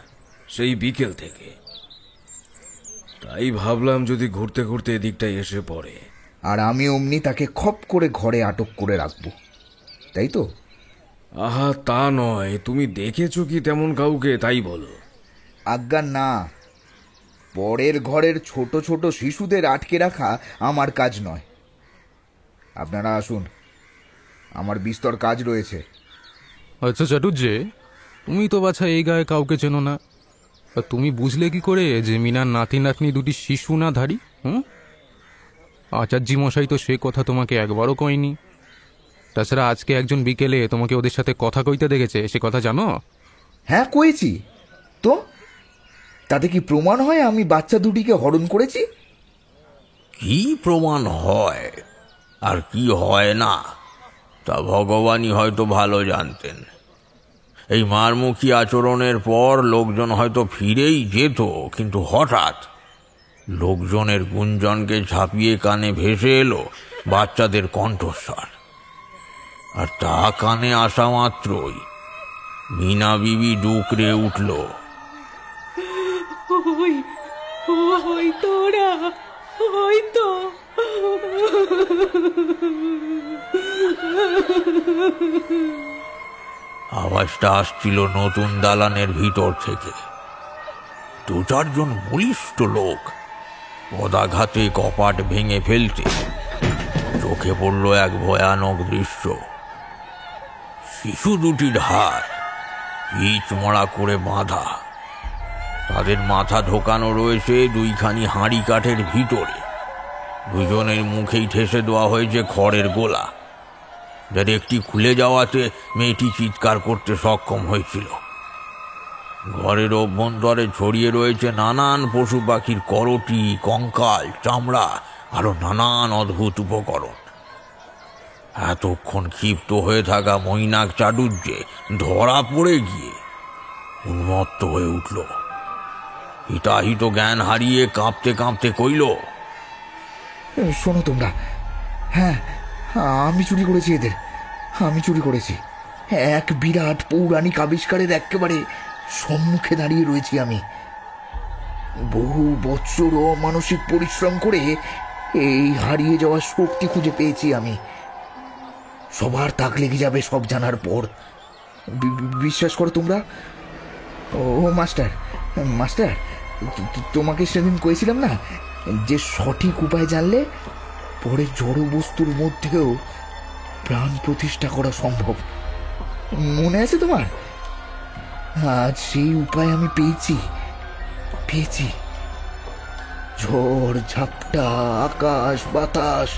L: সেই বিকেল থেকে। তাই ভাবলাম যদি ঘুরতে ঘুরতে এদিকটাই এসে পড়ে।
J: আর আমি অমনি তাকে খপ করে ঘরে আটক করে রাখবো, তাই তো?
L: আহা, তা নয়। তুমি দেখেছো কি তেমন কাউকে, তাই বলো।
J: আজ্ঞা না, পরের ঘরের ছোট ছোট শিশুদের আটকে রাখা আমার কাজ নয়। আপনারা আসুন, আমার বিস্তর কাজ রয়েছে।
M: আচ্ছা চাটুর্যে, তুমি তো বাছা এই গায়ে কাউকে চেনো না, তুমি বুঝলে কি করে যে মিনার নাতি নাতনি দুটি শিশু না ধারী? আচার্যি মশাই তো সে কথা তোমাকে একবারও কয়নি। তাছাড়া আজকে একজন বিকেলে তোমাকে ওদের সাথে কথা কইতে দেখেছে, সে কথা জানো?
J: হ্যাঁ, কয়েছি তো। তাতে কি প্রমাণ হয় আমি বাচ্চা দুটিকে হরণ করেছি?
D: কি প্রমাণ হয় আর কি হয় না তা ভগবানই হয়তো ভালো জানতেন। এই মারমুখী আচরণের পর লোকজন হয়তো ফিরেই যেত, কিন্তু হঠাৎ লোকজনের গুঞ্জনকে ছাপিয়ে কানে ভেসে এলো বাচ্চাদের কণ্ঠস্বর। আর তা কানে আসা মাত্রই মিনা বিবি ডুকরে উঠল।
I: তোরা হয়তো
D: আওয়াজটা আসছিল নতুন দালানের ভিতর থেকে। 2-4 জন বলিষ্ঠ লোক পদাঘাতে কপাট ভেঙে ফেলতে চোখে পড়ল এক ভয়ানক দৃশ্য। শিশু দুটির হাত পিচ মরা করে বাঁধা, তাদের মাথা ঢোকানো রয়েছে 2খানি হাঁড়ি কাঠের ভিতরে। দুজনের মুখেই ঠেসে দেওয়া হয়েছে খড়ের গোলা, যার একটি খুলে যাওয়াতে মেয়েটি চিৎকার করতে সক্ষম হয়েছিল। ঘরের অভ্যন্তরে ছড়িয়ে রয়েছে নানান পশু পাখির করটি, কঙ্কাল, চামড়া, আরো নানান অদ্ভুত উপকরণ। এতক্ষণ ক্ষিপ্ত হয়ে থাকা মৈনাক চাটুর্যে ধরা পড়ে গিয়ে উন্মত্ত হয়ে উঠল। হিতাহিত জ্ঞান হারিয়ে কাঁপতে কাঁপতে কইল,
J: শোনো তোমরা, হ্যাঁ, আমি চুরি করেছি এদের, আমি চুরি করেছি। এক বিরাট পৌরাণিক আবিষ্কারের একেবারে সম্মুখে দাঁড়িয়ে রয়েছি আমি। বহু বছর অমানসিক পরিশ্রম করে এই হারিয়ে যাওয়ার শক্তি খুঁজে পেয়েছি আমি। সবার তাক লেগে যাবে সব জানার পর। বিশ্বাস করো তোমরা। ও মাস্টার, মাস্টার, তোমাকে সেদিন কয়েছিলাম না যে সঠিক উপায় জানলে পরে জড় বস্তুর মধ্যেও প্রাণ প্রতিষ্ঠা করা সম্ভব। মনে আছে তোমার? আজ সেই উপায় আমি পেয়েছি। ঝড় ঝাপটা, আকাশ বাতাস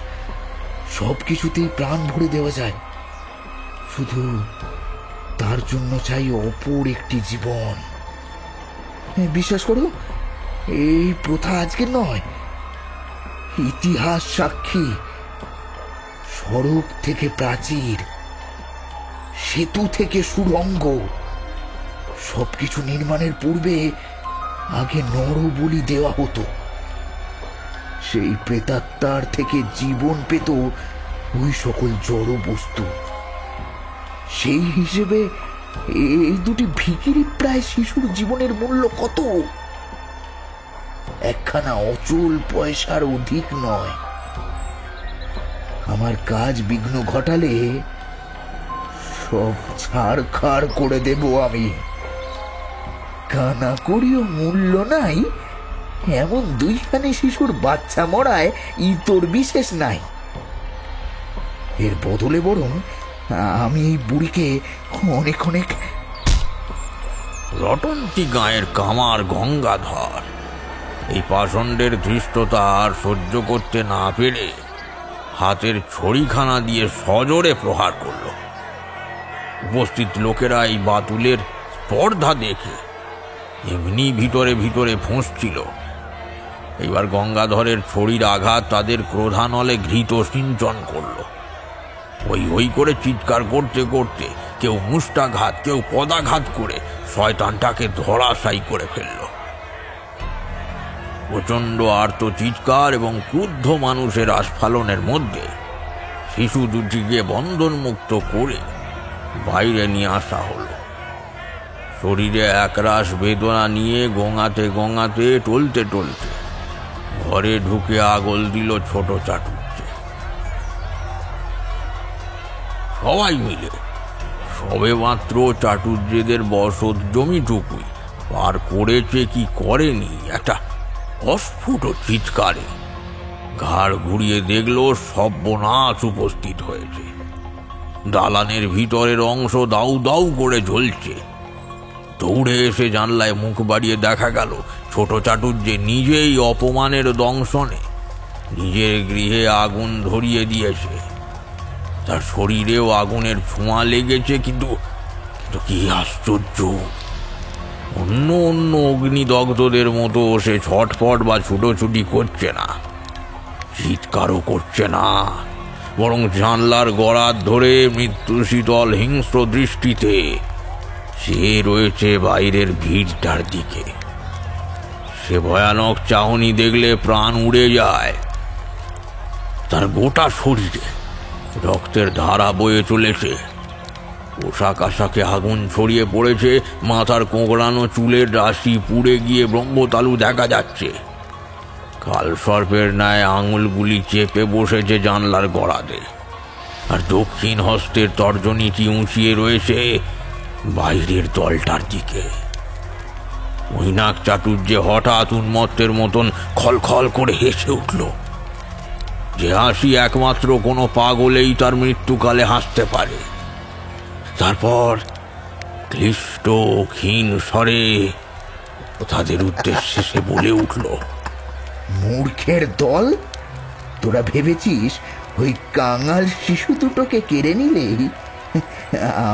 J: সবকিছুতেই প্রাণ ভরে দেওয়া যায়। শুধু তার জন্য চাই অপর একটি জীবন। বিশ্বাস করো, এই প্রথা আজকের নয়, ইতিহাস সাক্ষী। সড়ক থেকে প্রাচীর, সেতু থেকে সুড়ঙ্গ, সবকিছু নির্মাণের পূর্বে আগে নরবলি দেওয়া হতো। সেই প্রেতাত্মার থেকে জীবন পেত ওই সকল জড় বস্তু। সেই হিসেবে এই দুটি ভিখিরি প্রায় শিশুর জীবনের মূল্য কত? একখানা অচল পয়সার অধিক নয়। আমার কাজ বিঘ্ন ঘটালে সব ছাড়খাড় করে দেব আমি। কানা করিও মূল্য নাই এমন দুইখানি শিশুর বাচ্চা মরায় ইতর বিশেষ নাই। এর বদলে বরং আমি এই বুড়িকে অনেক অনেক।
D: রটন্তি গাঁয়ের কামার গঙ্গাধর এই পাষণ্ডের ধৃষ্টতা আর সহ্য করতে না পেরে হাতের ছড়িখানা দিয়ে সজোরে প্রহার করল। উপস্থিত লোকেরা এই বাতুলের স্পর্ধা দেখে এমনি ভিতরে ভিতরে ফুঁসছিল। এইবার গঙ্গাধরের ছড়ির আঘাত তাদের ক্রোধানলে ঘৃত সিঞ্চন করল। ওই করে চিৎকার করতে করতে কেউ মুষ্টাঘাত, কেউ পদাঘাত করে শয়তানটাকে ধরাশায়ী করে ফেলল। প্রচণ্ড আর্ত চিৎকার এবং ক্রুদ্ধ মানুষের আস্ফালনের মধ্যে শিশু দুটিকে বন্ধনমুক্ত করে বাইরে নিয়ে আসা হলো। শরীরে একরাশ বেদনা নিয়ে গোঙাতে গোঙাতে টলতে টলতে ঘরে ঢুকে আগল দিল ছোট চাটুজ্জে। সবাই মিলে সবে মাত্র চাটুজ্জেদের বসত জমিটুকুই পার করেছে কি করেনি একটা অস্ফুট চিৎকারে ঘাড় ঘুরিয়ে দেখল সর্বনাশ উপস্থিত হয়েছে। দালানের ভিতরের অংশ দাউ দাউ করে জ্বলছে। দৌড়ে এসে জানলায় মুখ বাড়িয়ে দেখা গেল ছোট চাটুজ্জে নিজেই অপমানের দংশনে নিজের গৃহে আগুন ধরিয়ে দিয়েছে। তার শরীরেও আগুনের ছোঁয়া লেগেছে, কিন্তু কি আশ্চর্য, অন্য অন্য অগ্নিদগ্ধদের মতো সে ছটফট বা ছুটোছুটি করছে না, চিৎকারও করছে না, বরং জানলার গড়াত ধরে মৃত্যু শীতল হিংস্র দৃষ্টিতে সে রয়েছে বাইরের ভিড়টার দিকে। সে ভয়ানক চাহনি দেখলে প্রাণ উড়ে যায়। তার গোটা শরীরে রক্তের ধারা বয়ে চলেছে, পোশাক আশাকে আগুন ছড়িয়ে পড়েছে, মাথার কোঁকড়ানো চুলের রাশি পুড়ে গিয়ে ব্রহ্মতালু দেখা যাচ্ছে। কাল সর্পের ন্যায় আঙুলগুলি চেপে বসেছে জানলার গড়াতে, আর দক্ষিণ হস্তের তর্জনীটি উঁচিয়ে রয়েছে বাইরের দলটার দিকে। মৈনাক চাটুজ্জে হঠাৎ উন্মত্তের মতন খলখল করে হেসে উঠল, যে হাসি একমাত্র কোনো পাগলেই তার মৃত্যুকালে হাসতে পারে। তারপর ক্লিষ্ট ক্ষীণ স্বরে তাদের উদ্দেশ্যে সে বলে উঠল,
J: মূর্খের দল, তোরা ভেবেছিস ওই কাঙাল শিশু দুটোকে কেড়ে নিলেই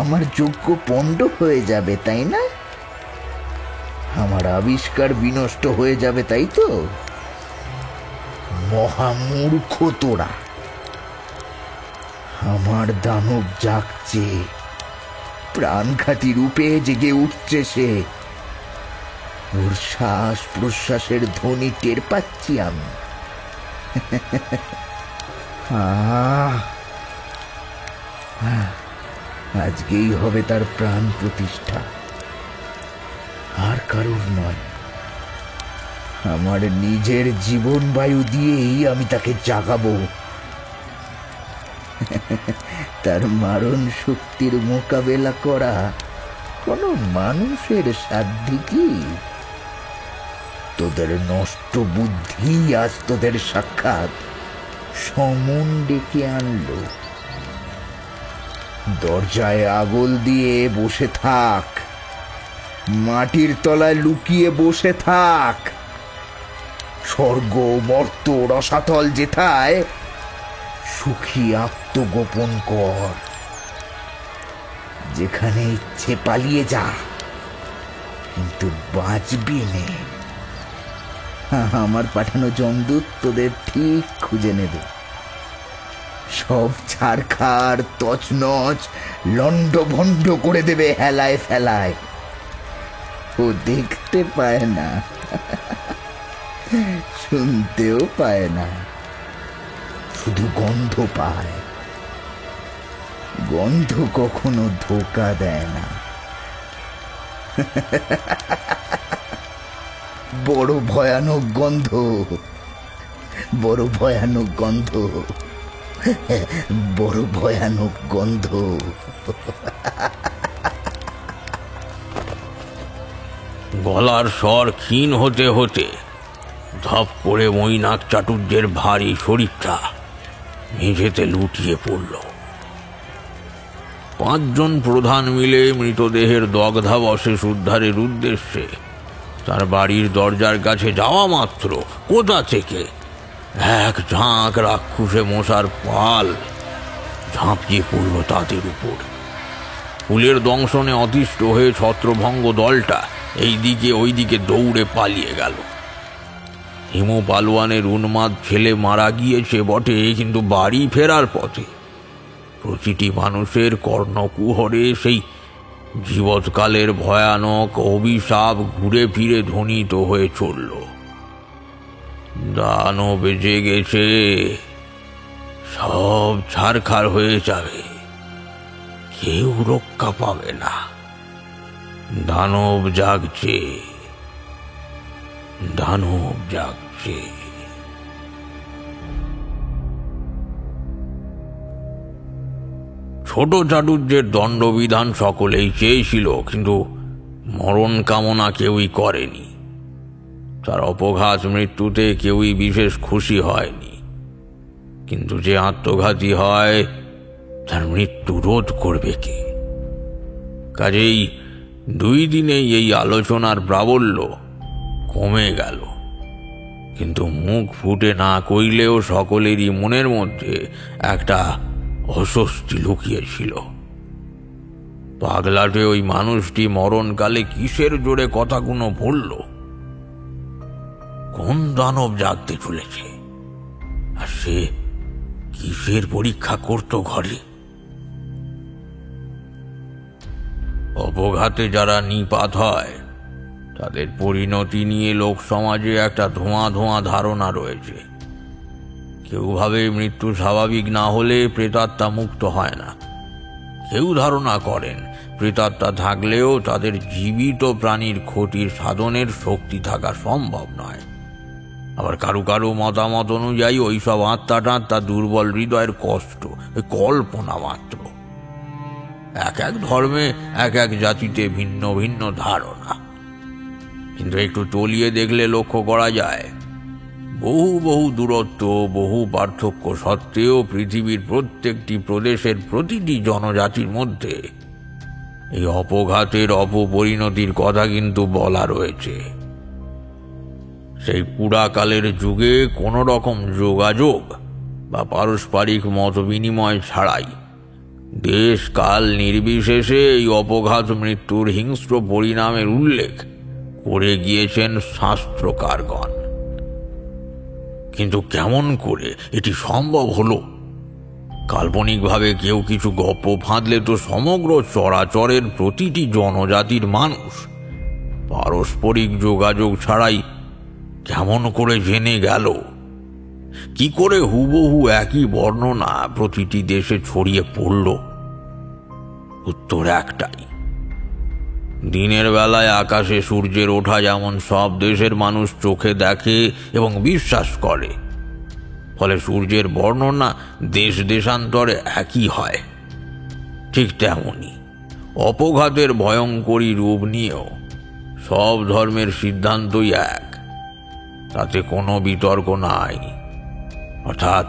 J: আমার যোগ্য পণ্ড হয়ে যাবে, তাই না? আমার আবিষ্কার বিনষ্ট হয়ে যাবে, তাই তো? মহামূর্খ তোরা! আমার দানব জাগছে, প্রাণঘাতী রূপে জেগে উঠছে সে। ওর শ্বাস প্রশ্বাসের ধ্বনি টের পাচ্ছি আমি। আজকেই হবে তার প্রাণ প্রতিষ্ঠা, আর কারোর নয়। আমার নিজের জীবন বায়ু দিয়েই আমি তাকে জাগাবো। তার মারণ শক্তির মোকাবেলা করা কোনো মানুষের সাধ্য কি? তোদের নষ্ট বুদ্ধি আজ তোদের সাক্ষাৎ সমন ডেকে আনলো। দরজায় আগল দিয়ে বসে থাক, মাটির তলায় লুকিয়ে বসে থাক, স্বর্গ মর্ত রসাতল যেথায় সুখী আত্মগোপন কর। যেখানে ইচ্ছে পালিয়ে যা, কিন্তু বাঁচবি নে। আমার পাঠানো জমদূত তোদের ঠিক খুঁজে নেবে, সব ছাড়খাড় তছনছ লন্ডভন্ড করে দেবে হেলায় ফেলায়। ও দেখতে পায় না, শুনতেও পায় না, শুধু গন্ধ পায়। গন্ধ কখনো ধোকা দেয় না। বড় ভয়ানক গন্ধ, বড় ভয়ানক গন্ধ। বড় ভয়ানক গন্ধ।
D: গলার স্বর ক্ষীণ হতে হতে ধপ করে মৈনাক চাটুর্যের ভারী শরীরটা মেঝেতে লুটিয়ে পড়ল। 5 জন প্রধান মিলে মৃতদেহের দগ্ধাবশেষ উদ্ধারের উদ্দেশ্যে তার বাড়ির দরজার কাছে যাওয়া মাত্র কোথা থেকে এক ঝাঁক রাক্ষসে মশার পাল ঝাঁপিয়ে পড়ল তাদের উপর। ফুলের দংশনে অতিষ্ঠ হয়ে ছত্রভঙ্গ দলটা এইদিকে ওইদিকে দৌড়ে পালিয়ে গেল। হিমু পালোয়ানের উন্মাদ ছেলে মারা গিয়েছে বটে, কিন্তু বাড়ি ফেরার পথে প্রতিটি মানুষের কর্ণকুহরে সেই জীবৎকালের ভয়ানক অভিশাপ ঘুরে ফিরে ধ্বনিত হয়ে চলল। দানব বেজে গেছে, সব ছারখার হয়ে যাবে, কেউ রক্ষা পাবে না। দানব জাগছে, দানব জাগছে। ছোট চাটুর্যের দণ্ডবিধান সকলেই চেয়েছিল, কিন্তু মরণ কামনা কেউই করেনি। তার অপঘাত মৃত্যুতে কেউই বিশেষ খুশি হয়নি, কিন্তু যে আত্মঘাতী হয় তার মৃত্যু রোধ করবে কে? কাজেই 2 দিনেই এই আলোচনার প্রাবল্য কমে গেল, কিন্তু মুখ ফুটে না কইলেও সকলেরই মনের মধ্যে একটা অস্বস্তি লুকিয়েছিল। পাগলাটে ওই মানুষটি মরণকালে কিসের জোরে কথাগুলো বলল? কোন দানব জাগতে চলেছে? আর সে কিসের পরীক্ষা করত ঘরে? অপঘাতে যারা নিপাত হয় তাদের পরিণতি নিয়ে লোক সমাজে একটা ধোঁয়া ধোঁয়া ধারণা রয়েছে। কেউ ভাবে মৃত্যু স্বাভাবিক না হলে প্রেতাত্মা মুক্ত হয় না। কেউ ধারণা করেন প্রেতাত্মা থাকলেও তাদের জীবিত প্রাণীর ক্ষতির সাধনের শক্তি থাকা সম্ভব নয়। আবার কারু কারু মতামত অনুযায়ী ওইসব আত্মা টাত্মা দুর্বল হৃদয়ের কষ্ট, কল্পনা মাত্র। এক এক ধর্মে এক এক জাতিতে ভিন্ন ভিন্ন ধারণা, কিন্তু একটু তলিয়ে দেখলে লক্ষ্য করা যায় বহু বহু দূরত্ব, বহু পার্থক্য সত্ত্বেও পৃথিবীর প্রত্যেকটি প্রদেশের প্রতিটি জনজাতির মধ্যে এই অপঘাতের অপপরিণতির কথা কিন্তু বলা রয়েছে। সেই পুরাকালের যুগে কোনো রকম যোগাযোগ বা পারস্পরিক মত বিনিময় ছাড়াই দেশ কাল নির্বিশেষে এই অপঘাত মৃত্যুর হিংস্র পরিণামের উল্লেখ করে গিয়েছেন শাস্ত্রকারগণ। কিন্তু কেমন করে এটি সম্ভব হলো? কাল্পনিকভাবে কেউ কিছু গপ্প ফাঁদলে তো সমগ্র চরাচরের প্রতিটি জনজাতির মানুষ পারস্পরিক যোগাযোগ ছাড়াই কেমন করে জেনে গেল? কি করে হুবহু একই বর্ণনা প্রতিটি দেশে ছড়িয়ে পড়ল? উত্তর একটাই, দিনের বেলায় আকাশে সূর্যের ওঠা যেমন সব দেশের মানুষ চোখে দেখে এবং বিশ্বাস করে, ফলে সূর্যের বর্ণনা দেশ দেশান্তরে একই হয়। ঠিক তেমনি অপঘাতের ভয়ঙ্করী রূপ নিয়েও সব ধর্মের সিদ্ধান্তই এক, তাতে কোনো বিতর্ক নাই। অর্থাৎ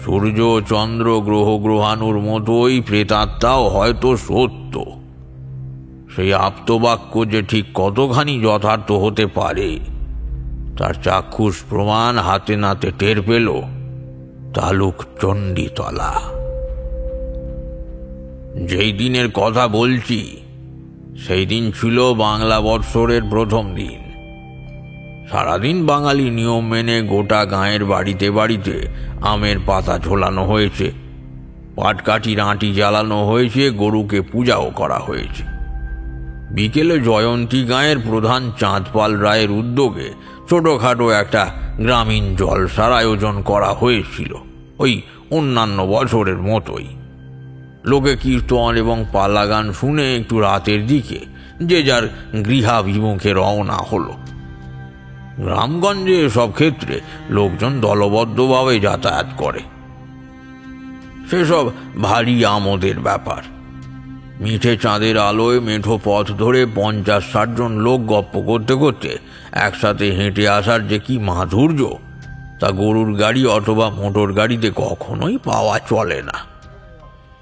D: সূর্য, চন্দ্র, গ্রহ গ্রহাণুর মতোই প্রেতাত্মাও হয়তো সত্য। সেই আপ্তবাক্য যে ঠিক কতখানি যথার্থ হতে পারে তার চাক্ষুষ প্রমাণ হাতে নাতে টের পেল তালুক চণ্ডীতলা। যেই দিনের কথা বলছি সেই দিন ছিল বাংলা বৎসরের প্রথম দিন। সারাদিন বাঙালি নিয়ম মেনে গোটা গাঁয়ের বাড়িতে বাড়িতে আমের পাতা ঝোলানো হয়েছে, পাটকাঠির আঁটি জ্বালানো হয়েছে, গরুকে পূজাও করা হয়েছে। বিকেলে জয়ন্তী গাঁয়ের প্রধান চাঁদপাল রায়ের উদ্যোগে ছোটখাটো একটা গ্রামীণ জলসার আয়োজন করা হয়েছিল, ওই অন্যান্য বছরের মতোই। লোকে কীর্তন এবং পালা গান শুনে একটু রাতের দিকে যে যার গৃহাভিমুখে রওনা হলো। গ্রামগঞ্জে সব ক্ষেত্রে লোকজন দলবদ্ধভাবে যাতায়াত করে। সেসব ভারী আমোদের ব্যাপার। মিঠে চাঁদের আলোয় মেঠো পথ ধরে 50-60 জন লোক গপ্প করতে করতে একসাথে হেঁটে আসার যে কি মাধুর্য, তা গরুর গাড়ি অথবা মোটর গাড়িতে কখনোই পাওয়া চলে না।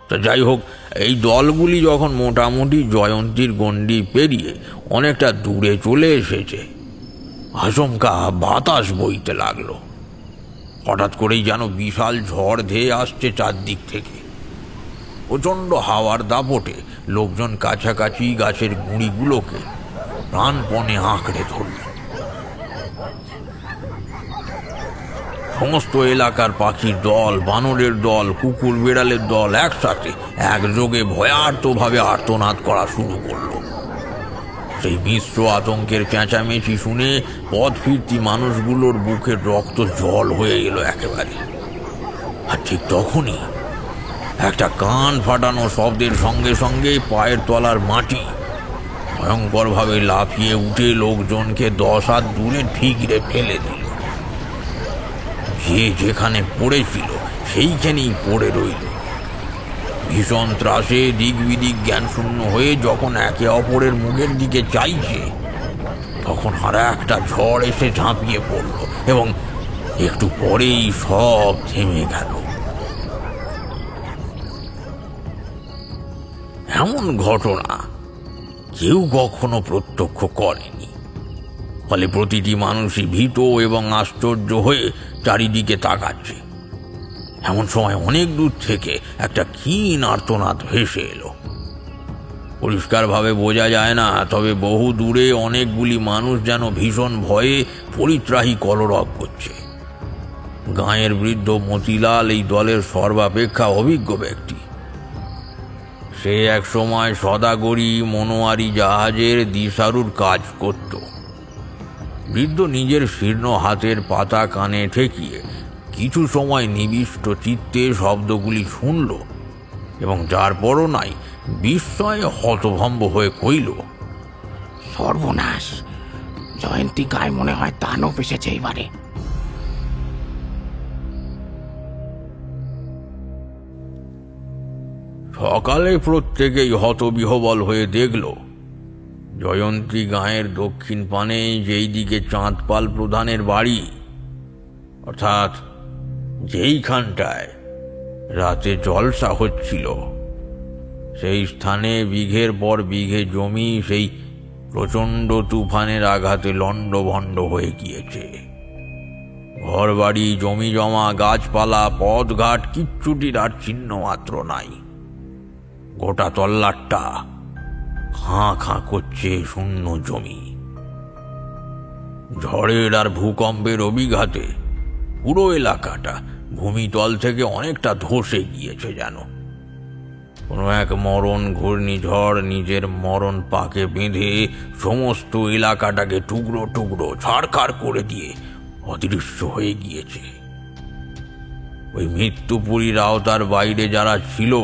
D: তা যাই হোক, এই দলগুলি যখন মোটামুটি জয়ন্তীর গণ্ডি পেরিয়ে অনেকটা দূরে চলে এসেছে, আচমকা বাতাস বইতে লাগলো। হঠাৎ করেই যেন বিশাল ঝড় ধেয়ে আসছে চারদিক থেকে। প্রচণ্ড হাওয়ার দাপটে লোকজন কাছাকাছি গাছের গুঁড়িগুলোকে প্রাণপণে আঁকড়ে ধরল। সমস্ত এলাকার পাখির দল, বানরের দল, কুকুর বিড়ালের দল একসাথে একযোগে ভয়ার্তভাবে আর্তনাদ করা শুরু করল। সেই মিশ্র আতঙ্কের চেঁচামেচি শুনে পথ ফিরতি মানুষগুলোর বুকের রক্ত জল হয়ে এলো একেবারে। আর ঠিক তখনই একটা কান ফাটানো শব্দের সঙ্গে সঙ্গে পায়ের তলার মাটি ভয়ঙ্করভাবে লাফিয়ে উঠে লোকজনকে 10 হাত দূরে ঠিকরে ফেলে দিল। যে যেখানে পড়েছিল সেইখানেই পড়ে রইল। ভীষণ ত্রাসে দিক বিদিক জ্ঞানশূন্য হয়ে যখন একে অপরের মুখের দিকে চাইছে, তখন আর একটা ঝড় এসে ঝাঁপিয়ে পড়ল এবং একটু পরেই সব থেমে গেল। এমন ঘটনা কেউ কখনো প্রত্যক্ষ করেনি। ফলে প্রতিটি মানুষই ভীত এবং আশ্চর্য হয়ে চারিদিকে তাকাচ্ছে। এমন সময় অনেক দূর থেকে একটা ক্ষীণ আর্তনাদ ভেসে এলো। পরিষ্কারভাবে বোঝা যায় না, তবে বহু দূরে অনেকগুলি মানুষ যেন ভীষণ ভয়ে পরিত্রাহী কলরব করছে। গাঁয়ের বৃদ্ধ মতিলাল এই দলের সর্বাপেক্ষা অভিজ্ঞ ব্যক্তি। সে এক সময় সদাগরি মনোয়ারি জাহাজের দিশারুর কাজ করত। বৃদ্ধ নিজের শীর্ণ হাতের পাতা কানে ঠেকিয়ে কিছু সময় নিবিষ্ট চিত্তে শব্দগুলি শুনল এবং যার পরও নাই বিস্ময়ে হতভম্ব হয়ে কইল,
E: সর্বনাশ! জয়ন্তী গায়ে মনে হয় দানব এসেছে এবারে।
D: সকালে প্রত্যেকেই হতবিহবল হয়ে দেখল জয়ন্তী গাঁয়ের দক্ষিণ পানে যেই দিকে চাঁদপাল প্রধানের বাড়ি, অর্থাৎ যেইখানটায় রাতে জলসা হচ্ছিল, সেই স্থানে বিঘের পর বিঘে জমি সেই প্রচণ্ড তুফানের আঘাতে লণ্ডভণ্ড হয়ে গিয়েছে। ঘরবাড়ি, জমি জমা, গাছপালা, পথঘাট কিচ্ছুটির আর চিহ্ন মাত্র নাই। গোটা তল্লাটটা খাঁ খাঁ করছে শূন্য জমি। ঝড়ের আর ভূকম্পের অভিঘাতে পুরো এলাকাটা ভূমিতল থেকে অনেকটা ধসে গিয়েছে। যেন কোনো এক মরণ ঘূর্ণিঝড় নিজের মরণ পাকে বেঁধে সমস্ত এলাকাটাকে টুকরো টুকরো ছাড়খাড় করে দিয়ে অদৃশ্য হয়ে গিয়েছে। ওই মৃত্যুপুরীর আওতার বাইরে যারা ছিল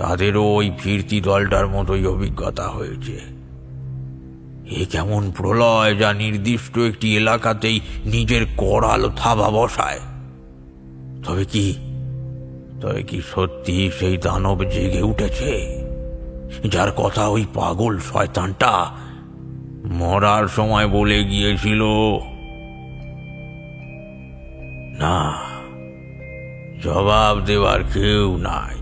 D: তাদেরও ওই ফিরতি দলটার মতোই অভিজ্ঞতা হয়েছে। এ কেমন প্রলয় যা নির্দিষ্ট একটি এলাকাতেই নিজের করাল থাবা বসায়। তবে কি সত্যি সেই দানব জেগে উঠেছে, যার কথা ওই পাগল শয়তানটা মরার সময় বলে গিয়েছিল? না, জবাব দেওয়ার কেউ নাই।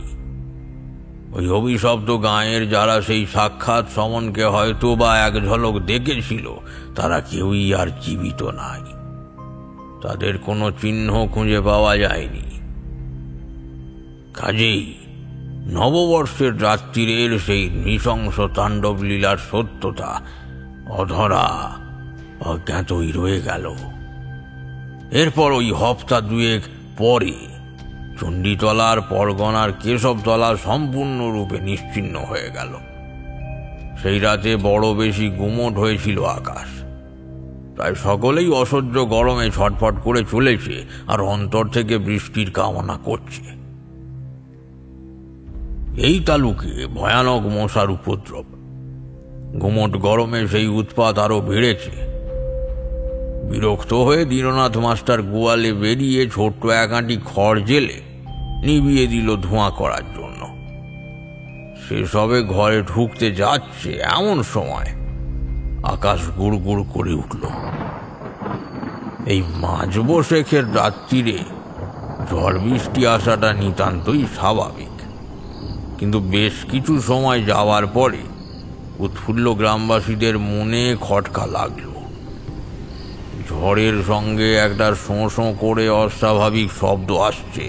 D: ওই অভিশপ্ত গাঁয়ের যারা সেই সাক্ষাৎ সমনকে হয়তো বা এক ঝলক দেখেছিল, তারা কেউই আর জীবিত নাই। তাদের কোনো চিহ্ন খুঁজে পাওয়া যায়নি। কাজেই নববর্ষের রাত্রিরের সেই নৃশংস তাণ্ডব লীলার সত্যতা অধরা, অজ্ঞাতই রয়ে গেল। এরপর ওই হপ্তা দুয়েক পরে চণ্ডীতলার, পরগনার কেশবতলা সম্পূর্ণরূপে নিশ্চিহ্ন হয়ে গেল। সেই রাতে বড় বেশি গুমোট হয়েছিল আকাশ। প্রায় সকলেই অসহ্য গরমে ছটফট করে চলেছে আর অন্তর থেকে বৃষ্টির কামনা করছে। এই তালুকে ভয়ানক মশার উপদ্রব। গুমোট গরমে সেই উৎপাত আরো বেড়েছে। বিরক্ত হয়ে দীননাথ মাস্টার গোয়ালে বেরিয়ে ছোট্ট এক আঁটি খড় জেলে নিভিয়ে দিল ধোঁয়া করার জন্য। সে সবে ঘরে ঢুকতে যাচ্ছে এমন সময় আকাশ গুড়গুড় করে উঠল। এই মাঝ বৈশাখের রাত্রিরে ঝড় বৃষ্টি আসাটা নিতান্তই স্বাভাবিক, কিন্তু বেশ কিছু সময় যাওয়ার পরে উৎফুল্ল গ্রামবাসীদের মনে খটকা লাগলো। ঝড়ের সঙ্গে একটা শোঁ শোঁ করে অস্বাভাবিক শব্দ আসছে,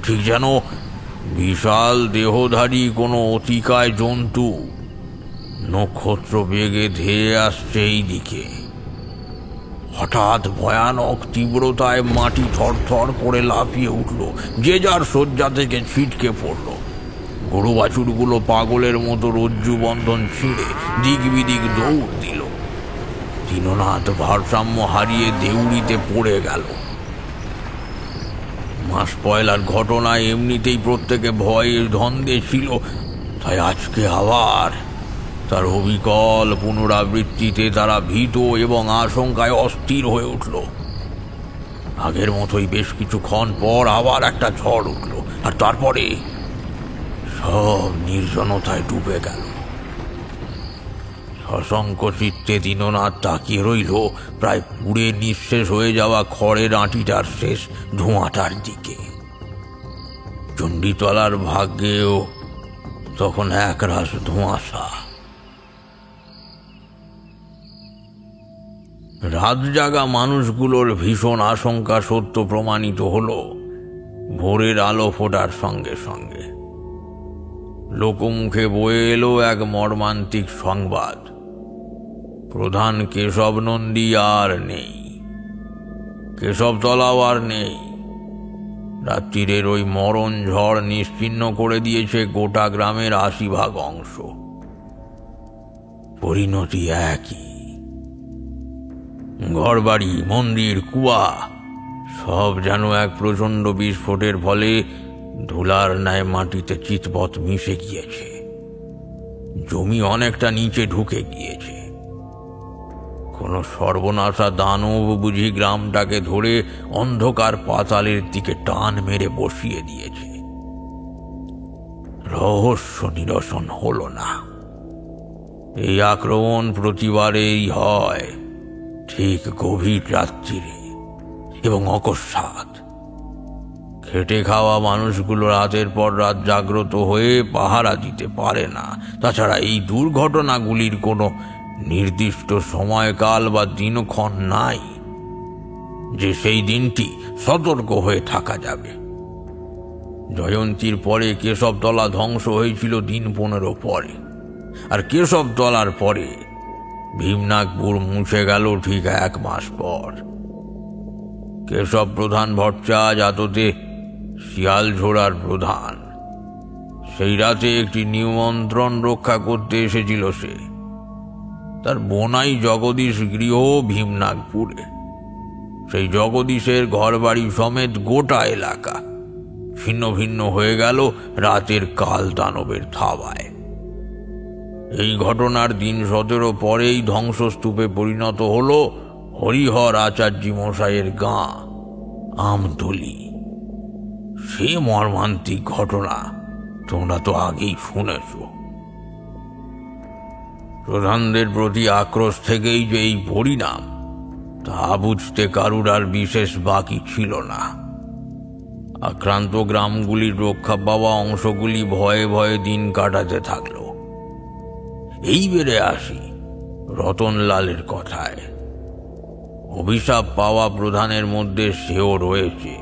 D: ঠিক যেন বিশাল দেহধারী কোনো অতিকায় জন্তু নক্ষত্র বেগে ধেয়ে আসছে এই দিকে। হঠাৎ ভয়ানক তীব্রতায় মাটি থরথর করে লাফিয়ে উঠল, যে যার শয্যা থেকে ছিটকে পড়ল। গরু বাছুরগুলো পাগলের মতো রজ্জু বন্ধন ছিঁড়ে দিক বিদিক দৌড় দিল। দীননাথ ভারসাম্য হারিয়ে দেউড়িতে পড়ে গেল। মাস পয়লার ঘটনায় এমনিতেই প্রত্যেকে ভয়ে ধন্দে ছিল, তাই আজকে আবার তার অবিকল পুনরাবৃত্তিতে তারা ভীত এবং আশঙ্কায় অস্থির হয়ে উঠল। আগের মতোই বেশ কিছুক্ষণ পর আবার একটা ঝড় উঠল, আর তারপরে সব নির্জনতায় ডুবে গেল। সশঙ্ক চিত্তে দীননাথ তাকিয়ে রইল প্রায় পুড়ে নিঃশেষ হয়ে যাওয়া খড়ের আঁটিটার শেষ ধোঁয়াটার দিকে। চণ্ডীতলার ভাগ্যেও তখন একরাশ ধোঁয়াশা। রাত জাগা মানুষগুলোর ভীষণ আশঙ্কা সত্য প্রমাণিত হল ভোরের আলো ফোটার সঙ্গে সঙ্গে। লোকমুখে বয়ে এলো এক মর্মান্তিক সংবাদ, প্রধান কেশব নন্দী আর নেই, কেশবতলাও আর নেই। রাত্রিরের ওই মরণ ঝড় নিশ্চিহ্ন করে দিয়েছে গোটা গ্রামের ৮০ অংশ। পরিণতি একই, ঘরবাড়ি, মন্দির, কুয়া সব যেন এক প্রচণ্ড বিস্ফোটের ফলে ধুলার ন্যায় মাটিতে চিতপথ মিশে গিয়েছে। জমি অনেকটা নিচে ঢুকে গিয়েছে। কোন সর্বনাশা দানব বুঝি গ্রামটাকে ধরে অন্ধকার পাতালের দিকে টান মেরে বসিয়ে দিয়েছে। রহস্য নিরসন হলো না। এই আক্রমণ প্রতিবারেই হয়, ঠিক গভীর রাত্রিরে এবং অকস্মাৎ। খেটে খাওয়া মানুষগুলো রাতের পর রাত জাগ্রত হয়ে পাহারা দিতে পারে না। তাছাড়া এই দুর্ঘটনাগুলির কোনো নির্দিষ্ট সময়কাল বা দিনক্ষণ নাই যে সেই দিনটি সতর্ক হয়ে থাকা যাবে। জয়ন্তীর পরে কেশবতলা ধ্বংস হয়েছিল দিন 15 পরে, আর কেশবতলার পরে ভীমনাগপুর মুছে গেল ঠিক 1 মাস পর। কেশব প্রধান ভট্টাচার্য আদতে শিয়ালঝোড়ার প্রধান। সেই রাতে একটি নিমন্ত্রণ রক্ষা করতে এসেছিল সে। তার বোনাই জগদীশ গৃহ ভীমনাগপুরে। সেই জগদীশের ঘরবাড়ি সমেত গোটা এলাকা ছিন্ন ভিন্ন হয়ে গেল রাতের কাল দানবের থাবায়। এই ঘটনার দিন 17 পরেই ধ্বংসস্তূপে পরিণত হল হরিহর আচার্য মশাইয়ের গাঁ আমতলি। সে মর্মান্তিক ঘটনা তোমরা তো আগেই শুনেছ। প্রধানদের প্রতি আক্রোশ থেকেই যে এই পরিণাম, তা বুঝতে কারুর আর বিশেষ বাকি ছিল না। আক্রান্ত গ্রামগুলির রক্ষা পাওয়া অংশগুলি ভয়ে ভয়ে দিন কাটাতে থাকল। এইবারে আসি রতনলালের কথায়। অভিশাপ পাওয়া প্রধানের মধ্যে সেও রয়েছে,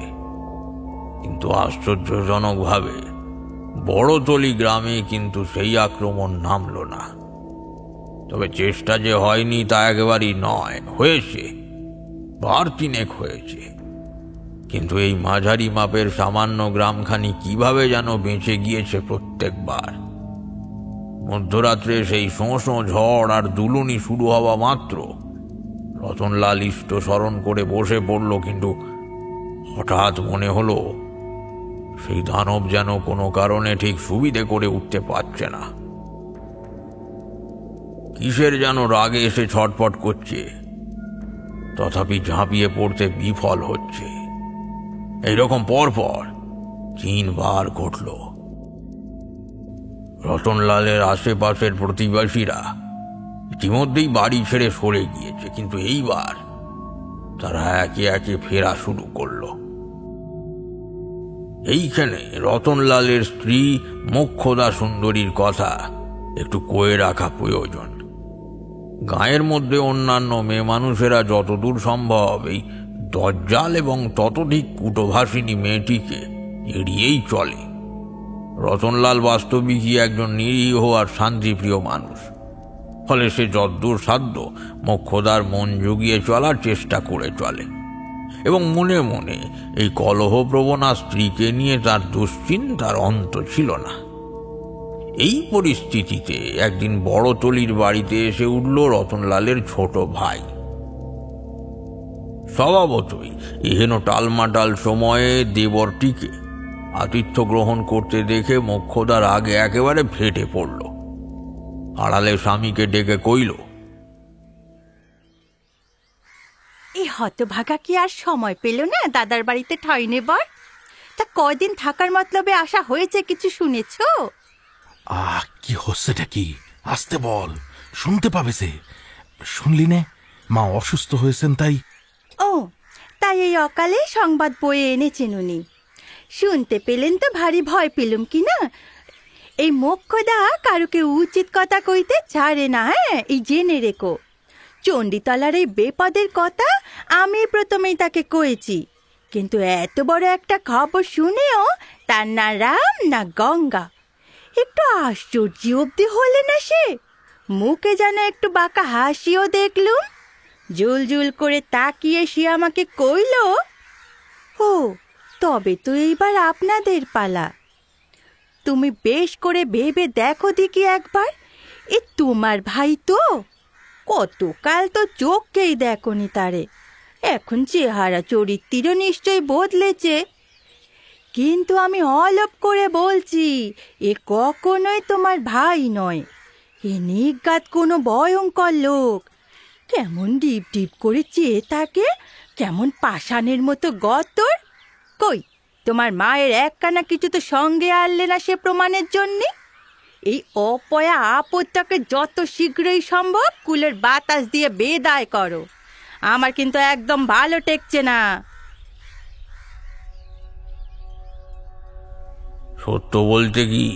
D: কিন্তু আশ্চর্যজনকভাবে বড়তলি গ্রামে কিন্তু সেই আক্রমণ নামল না। তবে চেষ্টা যে হয়নি তা একেবারেই নয়, হয়েছে, 2-3 হয়েছে। কিন্তু এই মাঝারি মাপের সামান্য গ্রামখানি কিভাবে যেন বেঁচে গিয়েছে প্রত্যেকবার। মধ্যরাত্রে সেই শোঁ শোঁ ঝড় আর দুলুনি শুরু হওয়া মাত্র রতনলাল ইষ্ট স্মরণ করে বসে পড়ল, কিন্তু হঠাৎ মনে হলো সেই দানব যেন কোনো কারণে ঠিক সুবিধে করে উঠতে পারছে না। কিসের যেন রাগে এসে ছটপট করছে, তথাপি ঝাঁপিয়ে পড়তে বিফল হচ্ছে। এইরকম পরপর 3 বার ঘটল। রতনলালের আশেপাশের প্রতিবেশীরা ইতিমধ্যেই বাড়ি ছেড়ে সরে গিয়েছে, কিন্তু এইবার তারা একে একে ফেরা শুরু করল। এইখানে রতনলালের স্ত্রী মোক্ষদা সুন্দরীর কথা একটু কয়ে রাখা প্রয়োজন। গাঁয়ের মধ্যে অন্যান্য মেয়ে মানুষেরা যতদূর সম্ভব এই দজ্জাল এবং ততোধিক কুটভাষিনী মেয়েটিকে এড়িয়েই চলে। রতনলাল বাস্তবিকই একজন নিরীহ আর শান্তিপ্রিয় মানুষ, ফলে সে যদ্দূর সাধ্য মোক্ষদার মন জুগিয়ে চলার চেষ্টা করে চলে এবং মনে মনে এই কলহপ্রবণা স্ত্রীকে নিয়ে তার দুশ্চিন্তার অন্ত ছিল না। এই পরিস্থিতিতে একদিন বড়তলির বাড়িতে এসে উঠল রতনলালের ছোট ভাই। স্বভাবতই এহেন টালমাটাল সময়ে দেবরটিকে আতিথ্য গ্রহণ করতে দেখে মোক্ষদার আগে একেবারে ফেটে পড়ল। আড়ালে স্বামীকে ডেকে কইল,
N: এই হতভাগা কি আর সময় পেল না দাদার বাড়িতে ঠাঁই নেবার? তা কয়দিন থাকার মতলবে আসা হয়েছে কিছু শুনেছ?
A: কি হচ্ছেটা কি? আসতে বল, শুনতে পাবে সে। শুনলি নে মা অসুস্থ হয়েছেন তাই?
N: ও, তাই এই অকালে সংবাদ বয়ে এনেছেন উনি। শুনতে পেলেন তো ভারী ভয় পেলুম কি না। এই মোক্ষদা কারুকে উচিত কথা কইতে ছাড়ে না, হ্যাঁ, এই জেনে রেখো। চণ্ডীতলার এই বেপদের কথা আমি প্রথমেই তাকে কয়েছি, কিন্তু এত বড় একটা খবর শুনেও তার না রাম না গঙ্গা। একটু আশ্চর্য অব্দি হলে না সে, মুখে যেন একটু বাঁকা হাসিও দেখলুম। জুল জুল করে তাকিয়ে সে আমাকে কইল, ও তবে তো এইবার আপনাদের পালা। তুমি বেশ করে ভেবে দেখো দেখি একবার, এ তোমার ভাই তো, কতকাল তো চোখকেই দেখনি তারে। এখন চেহারা চরিত্রও নিশ্চয় বদলেছে, কিন্তু আমি অলপ করে বলছি এ কখনোই তোমার ভাই নয়। এ নিজ্ঞাত কোনো ভয়ঙ্কর লোক। কেমন ডিপ ডিপ করে চেয়ে থাকে, কেমন পাষাণের মতো গতর। কই তোমার মায়ের একখানা কিছু তো সঙ্গে আনলে না সে প্রমাণের জন্যে? এই অপয়া আপদটাকে যত শীঘ্রই সম্ভব কুলের বাতাস দিয়ে বেদায় করো। আমার কিন্তু একদম ভালো টেকছে না।
D: সত্য বলতে কি,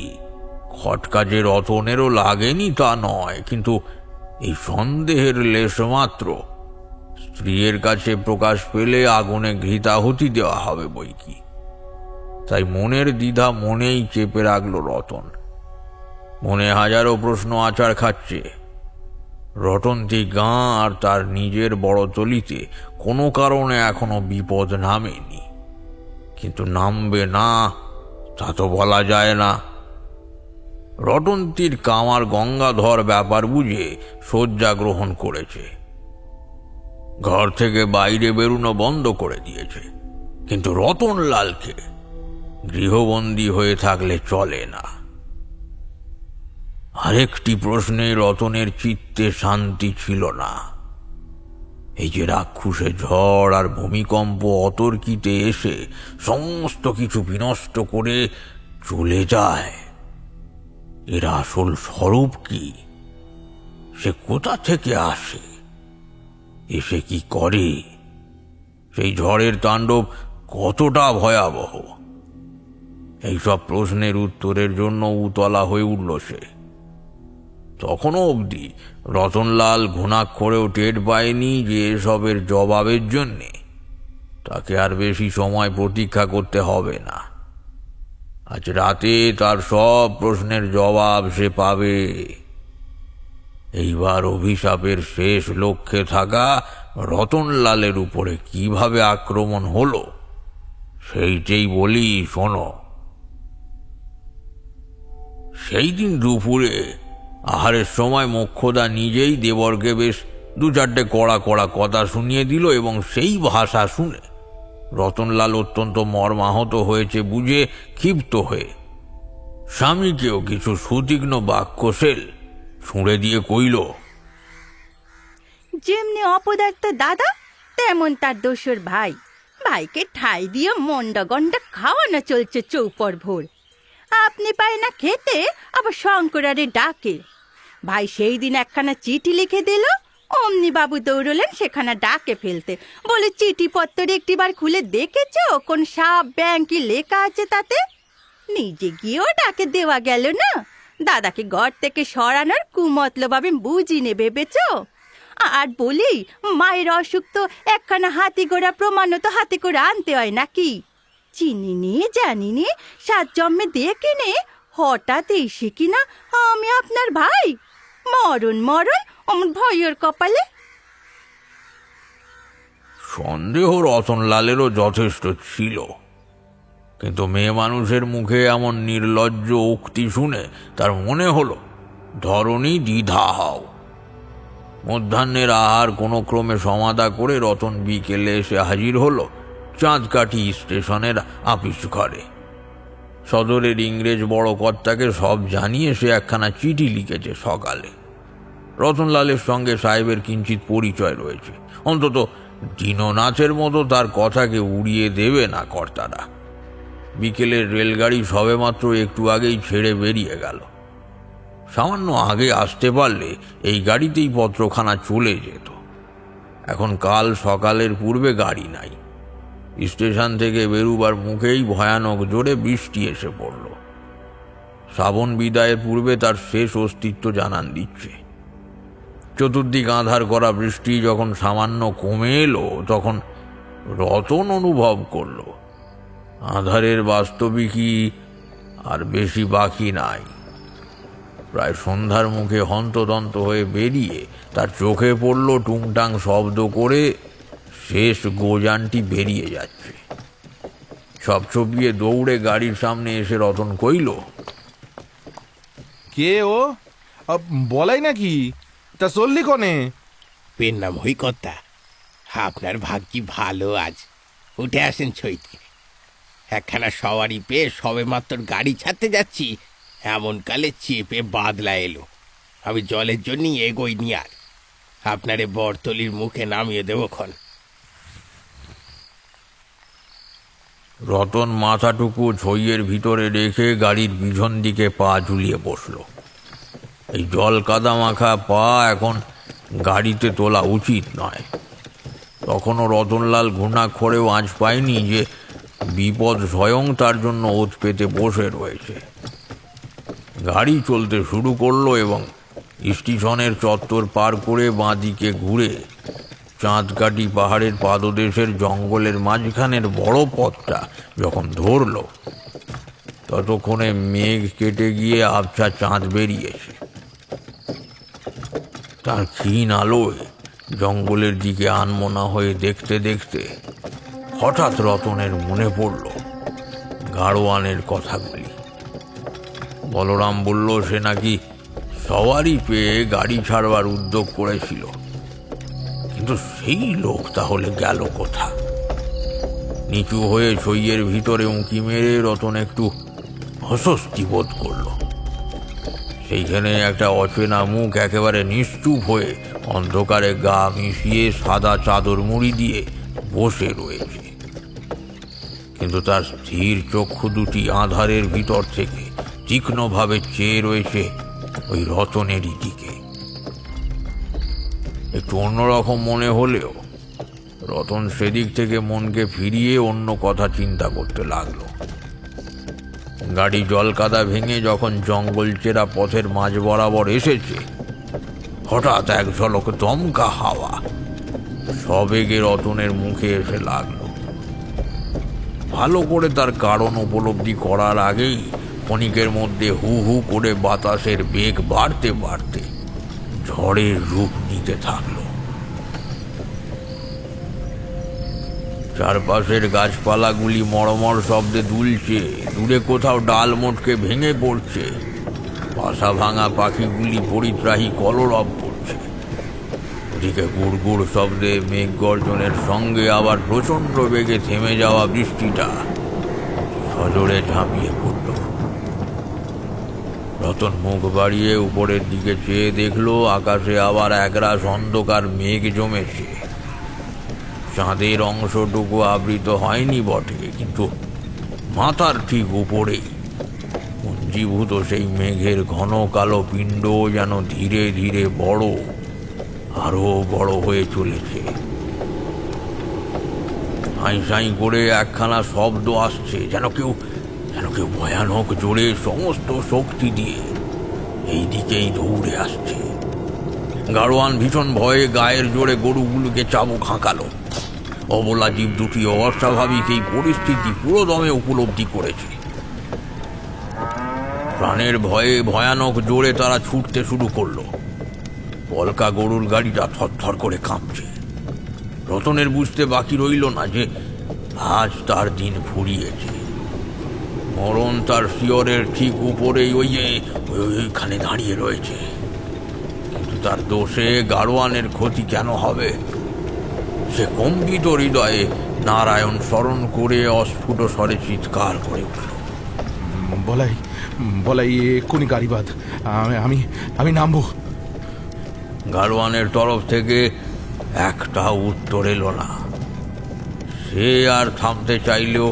D: খটকা যে রতনেরও লাগেনি তা নয়, কিন্তু এই সন্দেহের লেশ মাত্র স্ত্রীর কাছে প্রকাশ পেলে আগুনে ঘৃতাহুতি দেওয়া হবে বই কি। তাই মনের দ্বিধা মনেই চেপে রাখল রতন। মনে হাজারো প্রশ্ন আছাড় খাচ্ছে। রটন্তী গাঁ আর তার নিজের বড়তলিতে কোনো কারণে এখনো বিপদ নামেনি, কিন্তু নামবে না তা তো বলা যায় না। রটন্তীর কামার গঙ্গাধর ব্যাপার বুঝে শয্যা গ্রহণ করেছে, ঘর থেকে বাইরে বেরুনো বন্ধ করে দিয়েছে, কিন্তু রতনলালকে গৃহবন্দী হয়ে থাকলে চলে না। আরেকটি প্রশ্নে রতনের চিত্তে শান্তি ছিল না। এই যে রাক্ষুসে ঝড় আর ভূমিকম্প অতর্কিতে এসে সমস্ত কিছু বিনষ্ট করে চলে যায়, এর আসল স্বরূপ কি? সে কোথা থেকে আসে, এসে কি করে? সেই ঝড়ের তাণ্ডব কতটা ভয়াবহ? এইসব প্রশ্নের উত্তরের জন্য উতলা হয়ে উঠল সে। তখনও অবধি রতনলাল ঘুণাক্ষরেও টের পায়নি যে এসবের জবাবের জন্যে তাকে আর বেশি সময় প্রতীক্ষা করতে হবে না। আজ রাতে তার সব প্রশ্নের জবাব সে পাবে। এইবার অভিশাপের শেষ লক্ষ্যে থাকা রতনলালের উপরে কিভাবে আক্রমণ হলো সেইটাই বলি, শোনো। সেই দিন দুপুরে আহারের সময় মোক্ষদা নিজেই দেবরকে বেশ 2-4টে কড়া কড়া কথা শুনিয়ে দিল, এবং সেই ভাষা শুনে রতনলাল অত্যন্ত মর্মাহত হয়েছে বুঝে ক্ষিপ্ত হয়ে স্বামীকেও কিছু সুতীক্ষ্ণ বাক্যশেল ছুঁড়ে দিয়ে কইল,
N: যেমনি অপদার্থ দাদা তেমন তার দোসর ভাই। ভাইকে ঠাই দিয়ে মন্ডা গন্ডা খাওয়ানো চলছে চৌপর ভোর। আপনি পায় না খেতে, আবার শঙ্করারে ডাকে। ভাই সেই দিন একখানা চিঠি লিখে দিল, অমনি বাবু দৌড়লেন সেখানে ডাকে ফেলতে। বলে চিঠিপত্র একটিবার খুলে দেখেছ কোন সাপ ব্যাং কি লেখা আছে তাতে? নিজে গিয়েও ডাকে দেওয়া গেল না। দাদাকে ঘর থেকে সরানোর কুমতলব আমি বুঝিনে ভেবেছ। আর বলি, মায়ের অসুখ তো একখানা হাতি ঘোড়া প্রমাণও তো হাতে করে আনতে হয় নাকি? চিনিনি জানিনি, সাত জন্মে দেখিনি, হঠাৎ এসে কিনা আমি আপনার ভাই। মরণ মরণ আমার ভয়ের কপালে।
D: সন্দেহ রতনলালেরও যথেষ্ট ছিল, কিন্তু মেয়ে মানুষের মুখে এমন নির্লজ্জ উক্তি শুনে তার মনে হলো ধরনী দ্বিধা হও। মধ্যাহ্নের আহার কোনো ক্রমে সমাধা করে রতন বিকেলে এসে হাজির হলো চাঁদকাঠি স্টেশনের আপিস ঘরে। সদরের ইংরেজ বড় কর্তাকে সব জানিয়ে সে একখানা চিঠি লিখেছে সকালে। রতনলালের সঙ্গে সাহেবের কিঞ্চিত পরিচয় রয়েছে, অন্তত দীননাথের মতো তার কথাকে উড়িয়ে দেবে না কর্তারা। বিকেলের রেলগাড়ি সবেমাত্র একটু আগেই ছেড়ে বেরিয়ে গেল। সামান্য আগে আসতে পারলে এই গাড়িতেই পত্রখানা চলে যেত। এখন কাল সকালের পূর্বে গাড়ি নাই। স্টেশন থেকে বেরুবার মুখেই ভয়ানক জোরে বৃষ্টি এসে পড়ল। শ্রাবণ বিদায়ের পূর্বে তার শেষ অস্তিত্ব জানান দিচ্ছে। চতুর্দিক আঁধার করা বৃষ্টি যখন সামান্য কমে এলো, তখন রতন অনুভব করল আঁধারের বাস্তবিকই আর বেশি বাকি নাই। প্রায় সন্ধ্যার মুখে হন্তদন্ত হয়ে বেরিয়ে তার চোখে পড়ল টুংটাং শব্দ করে শেষ গোজানটি বেরিয়ে যাচ্ছে। সব ছপিয়ে দৌড়ে গাড়ির সামনে এসে রতন কইল,
A: কে ও? বলাই নাকি? তা চললি কনে?
E: পেন নাম হই কর্তা, আপনার ভাগ্যি ভালো, আজ উঠে আসেন ছইতে। একখানা সওয়ারি পেয়ে সবে মাত্র গাড়ি ছাড়তে যাচ্ছি, এমন কালে চেপে বাদলা এলো। আমি জলের জন্য এগোইনি, আর আপনারে বরতলির মুখে নামিয়ে দেবক্ষণ।
D: রতন মাথাটুকু ছইয়ের ভিতরে রেখে গাড়ির পিছন দিকে পা ঝুলিয়ে বসল। এই জল কাদা মাখা পা এখন গাড়িতে তোলা উচিত নয়। তখনও রতনলাল ঘুণাক্ষরেও আঁচ পায়নি যে বিপদ স্বয়ং তার জন্য ওত পেতে বসে রয়েছে। গাড়ি চলতে শুরু করলো এবং স্টেশনের চত্বর পার করে বাঁদিকে ঘুরে চাঁদকাঠি পাহাড়ের পাদদেশের জঙ্গলের মাঝখানের বড় পথটা যখন ধরল, ততক্ষণে মেঘ কেটে গিয়ে আবছা চাঁদ বেরিয়েছে। তার ক্ষীণ আলোয় জঙ্গলের দিকে আনমনা হয়ে দেখতে দেখতে হঠাৎ রতনের মনে পড়ল গাড়োয়ানের কথাগুলি। বলরাম বলল সে নাকি সওয়ারি পেয়ে গাড়ি ছাড়বার উদ্যোগ করেছিল, কিন্তু সেই লোক তাহলে গেল কোথা? নিচু হয়ে ছইয়ের ভিতরে উঁকি মেরে রতন একটু অস্বস্তি বোধ করল। সেইখানে একটা অচেনা মুখ একেবারে নিশ্চুপ হয়ে অন্ধকারে গা মিশিয়ে সাদা চাদর মুড়ি দিয়ে বসে রয়েছে, কিন্তু তার স্থির চক্ষু দুটি আঁধারের ভিতর থেকে তীক্ষ্ণভাবে চেয়ে রয়েছে ওই রতনেরই দিকে। একটু অন্যরকম মনে হলেও রতন সেদিক থেকে মনকে ফিরিয়ে অন্য কথা চিন্তা করতে লাগলো। গাড়ি জলকাদা ভেঙে যখন জঙ্গল চেরা পথের মাঝ বরাবর এসেছে, হঠাৎ এক ঝলক দমকা হাওয়া সবেগে রতনের মুখে এসে লাগলো। ভালো করে তার কারণ উপলব্ধি করার আগেই ক্ষণিকের মধ্যে হু হু করে বাতাসের বেগ বাড়তে বাড়তে ঝড়ের রূপ নিতে থাকলো। চারপাশের গাছপালাগুলি মড়মড় শব্দে দুলছে, দূরে কোথাও ডাল মোটকে ভেঙে পড়ছে, বাসা ভাঙা পাখিগুলি পরিত্রাহী কলরব করছে। ওদিকে গুড়গুড় শব্দে মেঘ গর্জনের সঙ্গে আবার প্রচণ্ড বেগে থেমে যাওয়া বৃষ্টিটা সজোরে ঝাঁপিয়ে পড়ল। রতন মুখ বাড়িয়ে উপরের দিকে চেয়ে দেখল আকাশে আবার একরাশ অন্ধকার মেঘ জমেছে। চাঁদের অংশটুকু আবৃত হয়নি বটে, কিন্তু মাথার ঠিক উপরেই পুঞ্জীভূত সেই মেঘের ঘন কালো পিণ্ড যেন ধীরে ধীরে বড়, আরো বড় হয়ে চলেছে। সাঁই সাঁই করে একখানা শব্দ আসছে, যেন কেউ ভয়ানক জোরে সমস্ত শক্তি দিয়ে এই দিকেই দৌড়ে আসছে। গাড়োয়ান ভীষণ ভয়ে গায়ের জোরে গরুগুলোকে চাবুক হাঁকালো। অবলা জীব দুটি অস্বাভাবিক এই পরিস্থিতি পুরোদমে উপলব্ধি করেছে। প্রাণের ভয়ে ভয়ানক জোরে তারা ছুটতে শুরু করলো। পলকা গরুর গাড়িটা থরথর করে কাঁপছে। রতনের বুঝতে বাকি রইল না যে আজ তার দিন ফুরিয়েছে। মরণ তার শিয়রের ঠিক উপরেই ওইখানে দাঁড়িয়ে রয়েছে, কিন্তু তার দোষে গাড়োয়ানের ক্ষতি কেন হবে? সে কম্পিত হৃদয়ে নারায়ণ স্মরণ করে অস্ফুট স্বরে চিৎকার করে উঠল,
A: বলাই এক্ষুনি গাড়ি বাঁধ, আমি নামবো।
D: গাড়োয়ানের তরফ থেকে একটা উত্তর এলো না। সে আর থামতে চাইলেও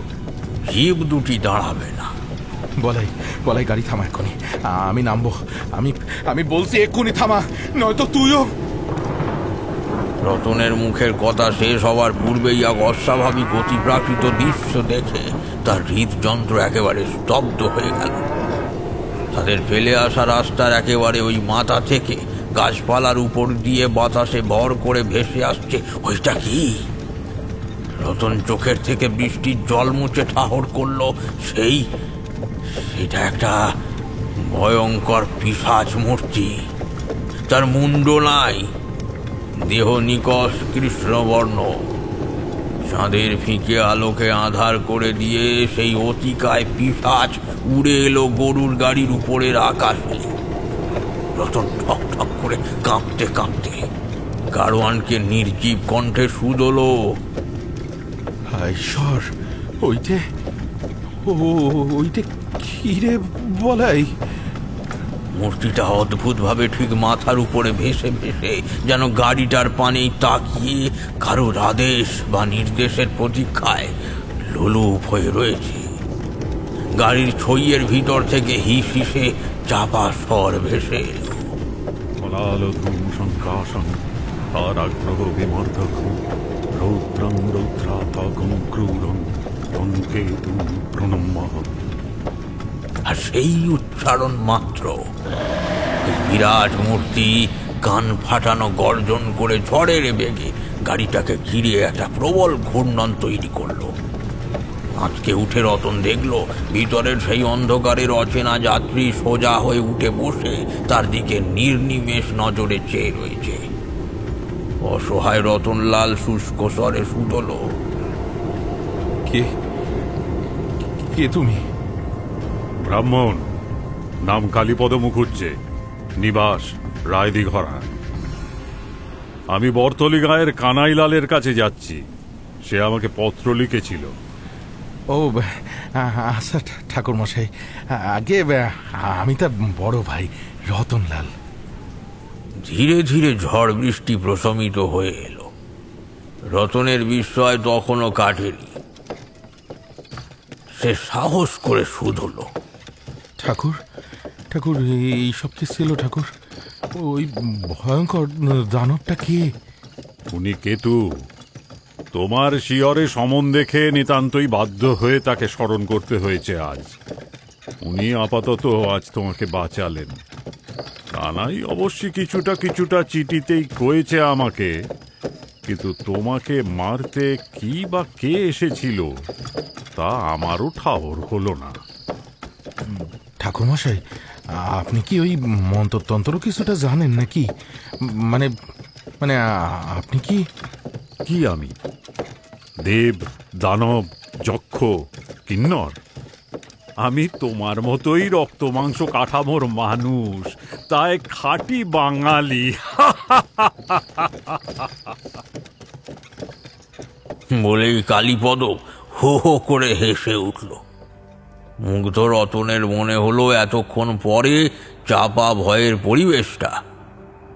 D: জীব দুটি দাঁড়াবে না।
A: বলাই গাড়ি থামা এক্ষুনি, আমি নামবো। আমি বলছি এক্ষুনি থামা, নয়তো তুইও।
D: রতনের মুখের কথা শেষ হওয়ার পূর্বেই এক অস্বাভাবিক অতিপ্রাকৃত দৃশ্য দেখে তার হৃদযন্ত্র একেবারে স্তব্ধ হয়ে গেল। তাদের ফেলে আসা রাস্তার একেবারে ওই মাথা থেকে গাছপালার উপর দিয়ে বাতাসে ভর করে ভেসে আসছে ওইটা কি? রতন চোখের থেকে বৃষ্টির জল মুছে ঠাহর করলো, সেটা একটা ভয়ঙ্কর পিশাচ মূর্তি। তার মুন্ড নাই, দেহ নিকষ কৃষ্ণবর্ণ। চাঁদের ফিকে আলোকে আঁধার করে দিয়ে সেই অতিকায় পিশাচ উড়ে এলো গরুর গাড়ির উপরের আকাশে। রতন ঠক ঠক করে কাঁপতে কাঁপতে গাড়োয়ানকে নির্জীব কণ্ঠে শুধলো,
A: ঈশ্বর, ওইটে কি রে বলাই?
D: মূর্তিটা অদ্ভুতভাবে ঠিক মাথার উপরে ভেসে ভেসে যেন গাড়িটার পানেই তাকিয়ে কারোর আদেশ বা নির্দেশের প্রতীক্ষায় লোলুপ হয়ে রয়েছে। গাড়ির ছইয়ের ভিতর থেকে হিস হিসে চাপা স্বর ভেসে এলো,
B: তারাগ্রহ বিমর্দকম রৌদ্রং রৌদ্রাতকম ক্রূরং কেতুম প্রণম্যহ।
D: আর সেই উচ্চারণ মাত্র বিরাট মূর্তি কান ফাটানো গর্জন করে ঝড়ের বেগে গাড়িটাকে ঘিরে একটা প্রবল ঘূর্ণন তৈরি করলো। আজকে উঠে রতন দেখলো ভিতরের সেই অন্ধকারের অচেনা যাত্রী সোজা হয়ে উঠে বসে তার দিকে নির্নিমেষ নজরে চেয়ে রয়েছে। অসহায় রতনলাল শুষ্ক স্বরে শুধলো,
A: কে তুমি?
B: ব্রাহ্মণ, নাম কালীপদ মুখুজ্জে, নিবাস রায়দিঘরা। আমি বর্তলি গাঁয়ের কানাইলালের কাছে যাচ্ছি, সে আমাকে পত্র লিখেছিল।
A: ও আচ্ছা ঠাকুর মশাই, আগে আমি তার বড় ভাই রতনলাল।
D: ধীরে ধীরে ঝড় বৃষ্টি প্রশমিত হয়ে এলো। রতনের বিস্ময় তখনও কাটেনি। সে সাহস করে শুধল,
A: ঠাকুর এইসব কি ছিল ঠাকুর? ওই ভয়ঙ্কর দানবটা কে?
B: উনি কেতু। তোমার শিয়রে সমন দেখে নিতান্তই বাধ্য হয়ে তাকে স্মরণ করতে হয়েছে আজ। উনি আপাতত আজ তোমাকে বাঁচালেন। কানাই অবশ্যই কিছুটা চিঠিতেই কয়েছে আমাকে, কিন্তু তোমাকে মারতে কি বা কে এসেছিল তা আমারও ঠাওর হলো না।
A: ঠাকুর মশাই, আপনি কি ওই মন্ত্রতন্ত্র কিছুটা জানেন নাকি? মানে আপনি
B: কি আমি দেব, দানব, যক্ষ, কিন্নর? আমি তোমার মতোই রক্ত মাংস কাঠামোর মানুষ, তাই খাঁটি বাঙালি।
D: বলেই কালীপদ হো হো করে হেসে উঠল। মুগ্ধ রতনের মনে হলো এতক্ষণ পরে চাপা ভয়ের পরিবেশটা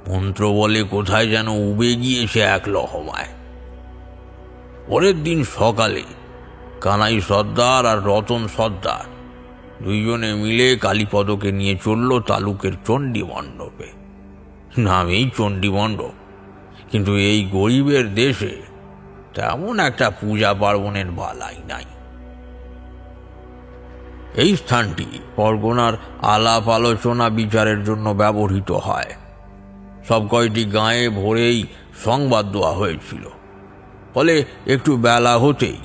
D: মন্ত্র বলে কোথায় যেন উবে গিয়েছে এক লহমায়। পরের দিন সকালে কানাই সর্দার আর রতন সর্দার দুইজনে মিলে কালীপদকে নিয়ে চলল তালুকের চণ্ডী মণ্ডপে। নামেই চণ্ডী মণ্ডপ, কিন্তু এই গরিবের দেশে তেমন একটা পূজা পার্বণের বালাই নাই। এই স্থানটি পরগনার আলাপ আলোচনা বিচারের জন্য ব্যবহৃত হয়। সব কয়টি গাঁয়ে ভোরেই সংবাদ দেওয়া হয়েছিল, ফলে একটু বেলা হতেই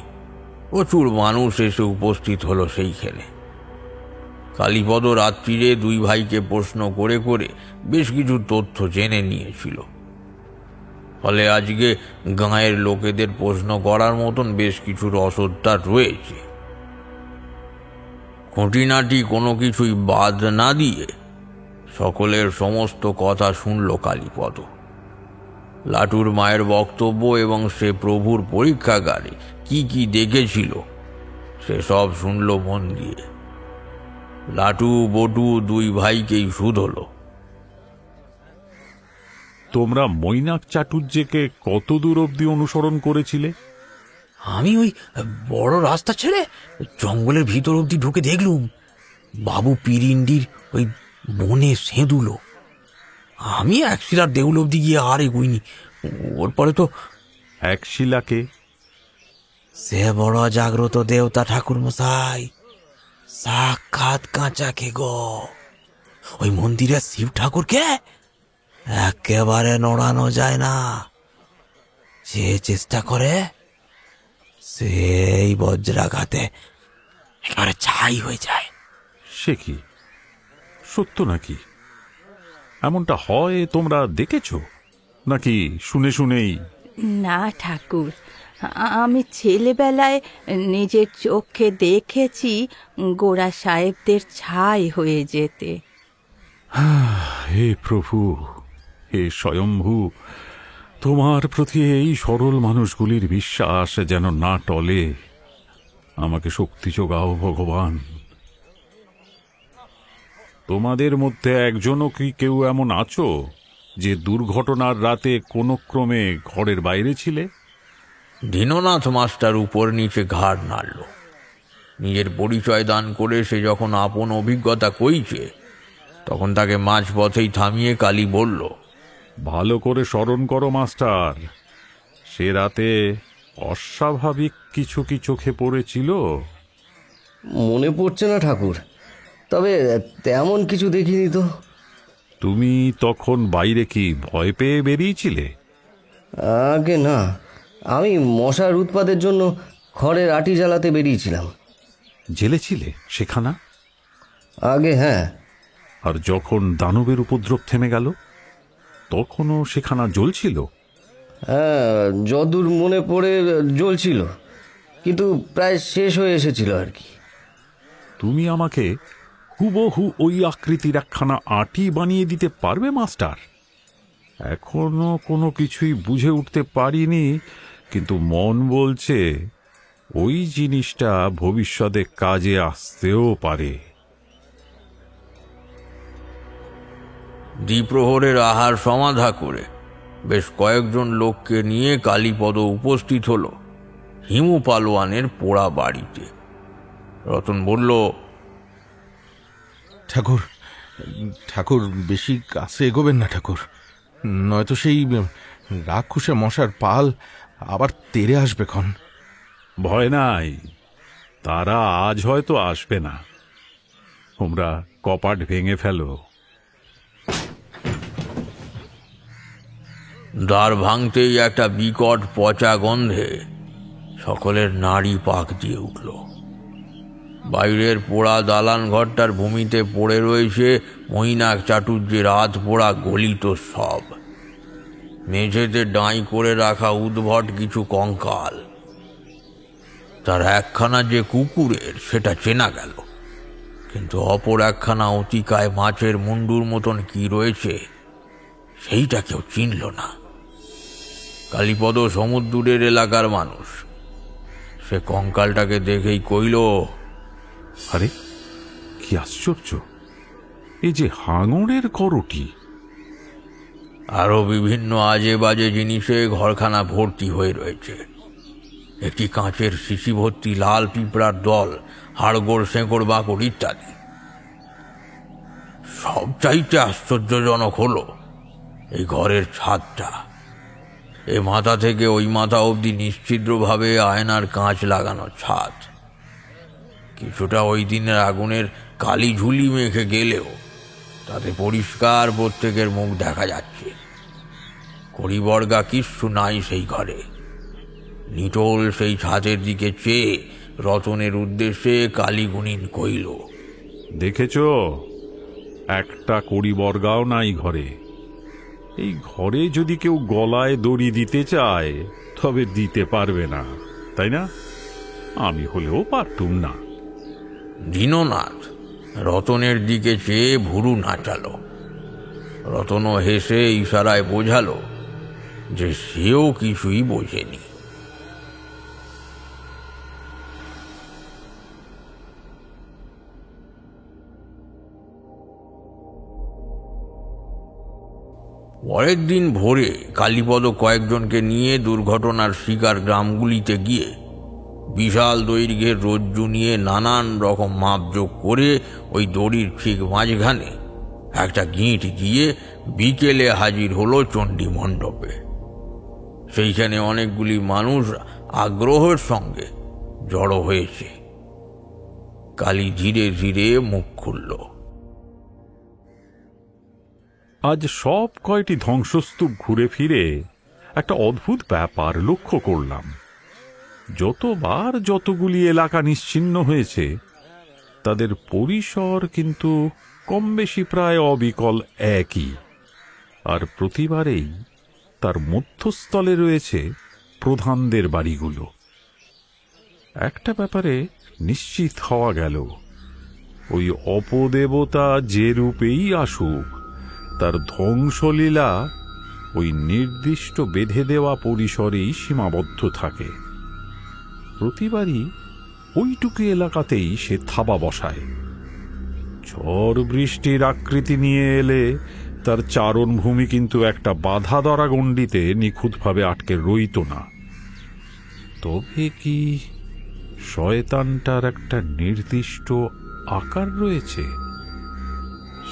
D: প্রচুর মানুষ এসে উপস্থিত হলো সেইখানে। কালীপদ রাত্রিরে দুই ভাইকে প্রশ্ন করে করে বেশ কিছু তথ্য জেনে নিয়েছিল, ফলে আজকে গাঁয়ের লোকেদের প্রশ্ন করার মতন বেশ কিছু রসদ রয়েছে। খুঁটিনাটি কোনো কিছুই বাদ না দিয়ে সকলের সমস্ত কথা শুনল কালীপদ। লাটুর মায়ের বক্তব্য এবং সে প্রভুর পরীক্ষাগারে কি কি দেখেছিল সেসব শুনল মন দিয়ে। লাটু বটু দুই ভাইকেই শুধল।
B: তোমরা মৈনাক চাটুর্যেকে কত দূর অব্দি অনুসরণ করেছিলে?
K: আমি ওই বড় রাস্তা ছেড়ে জঙ্গলের ভিতর অব্দি ঢুকে দেখলুম বাবু পিরিন্ডির ওই বনে সেঁদুলো। আমি এক শিলার দেউল অব্দি গিয়ে আর এগুইনি। ওর পরে তো
B: এক শিলাকে?
K: সে বড় জাগ্রত দেবতা ঠাকুর মশাই, সাক্ষাৎ কাঁচাকে গো। ওই মন্দিরের শিব ঠাকুরকে একেবারে নড়ানো যায় না। যে চেষ্টা করে সেই বজ্রাঘাতে একেবারে ছাই হয়ে যায়।
B: সে কি সত্য নাকি? এমনটা হয় তোমরা দেখেছ নাকি শুনে শুনেই?
N: না ঠাকুর, আমি ছেলেবেলায় নিজের চোখে দেখেছি গোড়া সাহেবদের ছাই হয়ে যেতে।
B: হে প্রভু, হে স্বয়ম্ভু, তোমার প্রতি এই সরল মানুষগুলির বিশ্বাস যেন না টলে। আমাকে শক্তি যোগাও ভগবান। তোমাদের মধ্যে একজনও কি কেউ এমন আছো যে দুর্ঘটনার রাতে কোনো ক্রমে ঘরের বাইরে ছিলে?
D: দীননাথ মাস্টার উপর নিচে ঘাড় নাড়ল। নিজের পরিচয় দান করে সে যখন আপন অভিজ্ঞতা কইছে, তখন তাকে মাঝপথেই থামিয়ে কালী বলল,
B: ভালো করে স্মরণ করো মাস্টার, সে রাতে অস্বাভাবিক কিছু কি চোখে পড়েছিল?
H: মনে পড়ছে না ঠাকুর, তবে তেমন কিছু দেখিনি তো।
B: তুমি তখন বাইরে কি ভয় পেয়ে বেরিয়েছিলে?
H: আগে না, আমি মশার উৎপাদের জন্য খড়ের আটি জ্বালাতে বেরিয়েছিলাম।
B: জেলেছিলে সেখানা?
H: আগে হ্যাঁ।
B: আর যখন দানবের উপদ্রব থেমে গেল তখনও সেখানা জ্বলছিল?
H: হ্যাঁ, যদূর মনে পড়ে জ্বলছিল, কিন্তু প্রায় শেষ হয়ে এসেছিল আর কি।
B: তুমি আমাকে হুবহু ওই আকৃতির একখানা আটি বানিয়ে দিতে পারবে মাস্টার? এখনো কোনো কিছুই বুঝে উঠতে পারিনি, কিন্তু মন বলছে ওই জিনিসটা ভবিষ্যতে কাজে আসতেও পারে।
D: দ্বিপ্রহরের আহার সমাধা করে বেশ কয়েকজন লোককে নিয়ে কালীপদ উপস্থিত হল হিমু পালোয়ানের পোড়া বাড়িতে। রতন বলল,
A: ঠাকুর ঠাকুর বেশি কাছে এগোবেন না ঠাকুর, নয়তো সেই রাক্ষসে মশার পাল আবার তেড়ে আসবে ক্ষণ।
B: ভয় নাই, তারা আজ হয়তো আসবে না। তোমরা কপাট ভেঙে ফেলো।
D: দ্বার ভাঙতেই একটা বিকট পচা গন্ধে সকলের নাড়ি পাক দিয়ে উঠল। বাইরের পোড়া দালান ঘরটার ভূমিতে পড়ে রয়েছে মৈনাক চাটুর্যের রাত পোড়া গলিত সব। মেঝেতে ডাঁই করে রাখা উদ্ভট কিছু কঙ্কাল। তার একখানা যে কুকুরের সেটা চেনা গেল, কিন্তু অপর একখানা অতিকায় মাছের মুন্ডুর মতন কি রয়েছে সেইটা কেউ চিনল না। কালীপদ সমুদ্রের এলাকার মানুষ, সে কঙ্কালটাকে দেখেই কইল,
B: আরে কি আশ্চর্য, এই যে হাঙরের করটি।
D: আরো বিভিন্ন আজে বাজে জিনিসে ঘরখানা ভর্তি হয়ে রয়েছে। একটি কাঁচের শিশি ভর্তি লাল পিঁপড়ার দল, হাড়গোড় শেঁকড় বাঁকড় ইত্যাদি। সবচাইতে আশ্চর্যজনক হলো এই ঘরের ছাদটা। এ মাথা থেকে ওই মাথা অবধি নিশ্চিদ্রভাবে আয়নার কাঁচ লাগানো ছাদ। কিছুটা ওই দিনের আগুনের কালি ঝুলি মেখে গেলেও তাতে পরিষ্কার প্রত্যেকের মুখ দেখা যাচ্ছে। কড়িবর্গা কিচ্ছু নাই সেই ঘরে। নিটোল সেই ছাদের দিকে চেয়ে রতনের উদ্দেশ্যে কালীগুণিন কইল,
B: দেখেছ, একটা কড়িবর্গাও নাই ঘরে। এই ঘরে যদি কেউ গলায় দড়ি দিতে চায় তবে দিতে পারবে না, তাই না? আমি হলেও পারতুম না।
D: দীননাথ রতনের দিকে চেয়ে ভুরু নাচালো। রতনও হেসে ইশারায় বোঝালো যে সেও কিছুই বোঝেনি। পরের দিন ভোরে কালীপদ কয়েকজনকে নিয়ে দুর্ঘটনার শিকার গ্রামগুলিতে গিয়ে বিশাল দৈর্ঘ্যের রজ্জু নিয়ে নানান রকম মাপযোগ করে ওই দড়ির ঠিক মাঝখানে একটা গিঁট দিয়ে বিকেলে হাজির হলো চণ্ডী মণ্ডপে। সেইখানে অনেকগুলি মানুষ আগ্রহের সঙ্গে জড়ো হয়েছে। কালী ধীরে ধীরে মুখ খুলল।
B: আজ সব কয়টি ধ্বংসস্তূপ ঘুরে ফিরে একটা অদ্ভুত ব্যাপার লক্ষ্য করলাম। যতবার যতগুলি এলাকা নিশ্চিহ্ন হয়েছে তাদের পরিসর কিন্তু কম বেশি প্রায় অবিকল একই, আর প্রতিবারেই তার মধ্যস্থলে রয়েছে প্রধানদের বাড়িগুলো। একটা ব্যাপারে নিশ্চিত হওয়া গেল, ওই অপদেবতা যে রূপেই আসুক তার ধ্বংসলীলা ওই নির্দিষ্ট বেঁধে দেওয়া পরিসরেই সীমাবদ্ধ থাকে। প্রতিবারই ওইটুকু এলাকাতেই সে থাবা বসায়। ঝড় বৃষ্টির আকৃতি নিয়ে এলে তার চারণভূমি কিন্তু একটা বাধা ধরা গণ্ডিতে নিখুঁতভাবে আটকে রইত না। তবে কি শয়তানটার একটা নির্দিষ্ট আকার রয়েছে?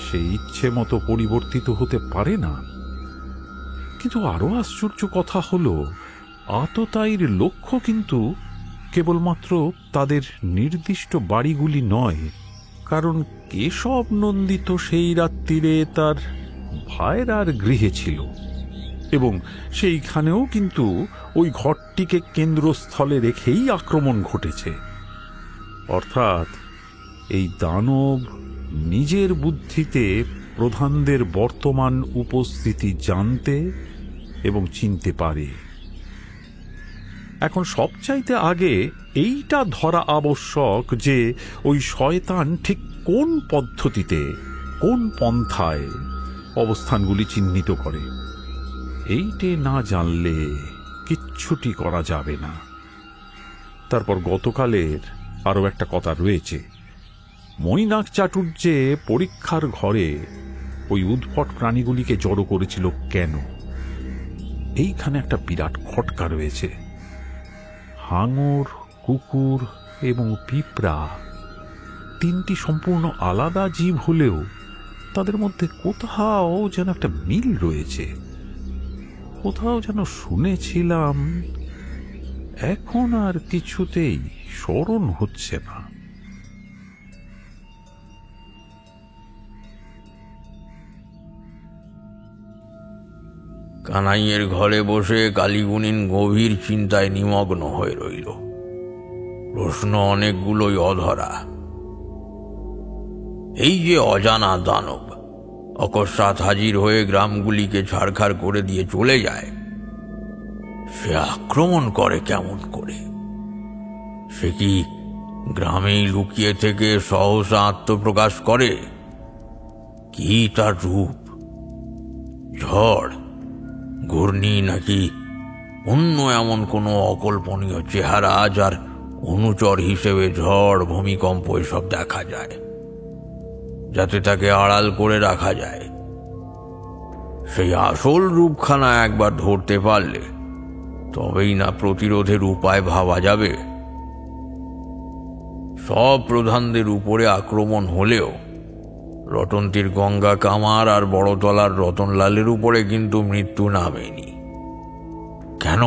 B: সে ইচ্ছে মতো পরিবর্তিত হতে পারে না। কিন্তু আরো আশ্চর্য কথা হলো, আততায়ীর লক্ষ্য কিন্তু কেবলমাত্র তাদের নির্দিষ্ট বাড়িগুলি নয়, কারণ কেশব নন্দিত সেই রাত্রিরে তার ভাইরার গৃহে ছিল এবং সেইখানেও কিন্তু ওই ঘরটিকে কেন্দ্রস্থলে রেখেই আক্রমণ ঘটেছে। অর্থাৎ এই দানব নিজের বুদ্ধিতে প্রধানদের বর্তমান উপস্থিতি জানতে এবং চিনতে পারে। এখন সবচাইতে আগে এইটা ধরা আবশ্যক যে ওই শয়তান ঠিক কোন পদ্ধতিতে, কোন পন্থায় অবস্থানগুলি চিহ্নিত করে। এইটে না জানলে কিচ্ছুটি করা যাবে না। তারপর গতকালের আরও একটা কথা রয়েছে। মৈনাক চাটুর্যে পরীক্ষার ঘরে ওই উদ্ভট প্রাণীগুলিকে জড়ো করেছিল কেন? এইখানে একটা বিরাট খটকা রয়েছে। হাঙর, কুকুর এবং পিঁপড়া তিনটি সম্পূর্ণ আলাদা জীব হলেও তাদের মধ্যে কোথাও যেন একটা মিল রয়েছে। কোথাও যেন শুনেছিলাম, এখন আর কিছুতেই স্মরণ হচ্ছে না।
D: কানাইয়ের ঘরে বসে কালীগুণিন গভীর চিন্তায় নিমগ্ন হয়ে রইল। প্রশ্ন অনেকগুলোই অধরা। এই যে অজানা দানব অকস্মাৎ হাজির হয়ে গ্রামগুলিকে ছাড়খাড় করে দিয়ে চলে যায়, সে আক্রমণ করে কেমন করে? সে কি গ্রামেই লুকিয়ে থেকে সহসা আত্মপ্রকাশ করে? কি তার রূপ? ঝড়, ঘূর্ণি নাকি অন্য এমন কোনো অকল্পনীয় চেহারা যার অনুচর হিসেবে ঝড়, ভূমিকম্প এসব দেখা যায়, যাতে তাকে আড়াল করে রাখা যায়? সেই আসল রূপখানা একবার ধরতে পারলে তবেই না প্রতিরোধের উপায় ভাবা যাবে। সব প্রধানদের উপরে আক্রমণ হলেও রতন্তীর গঙ্গা কামার আর বড়তলার রতনলালের উপরে কিন্তু মৃত্যু নামেনি। কেন?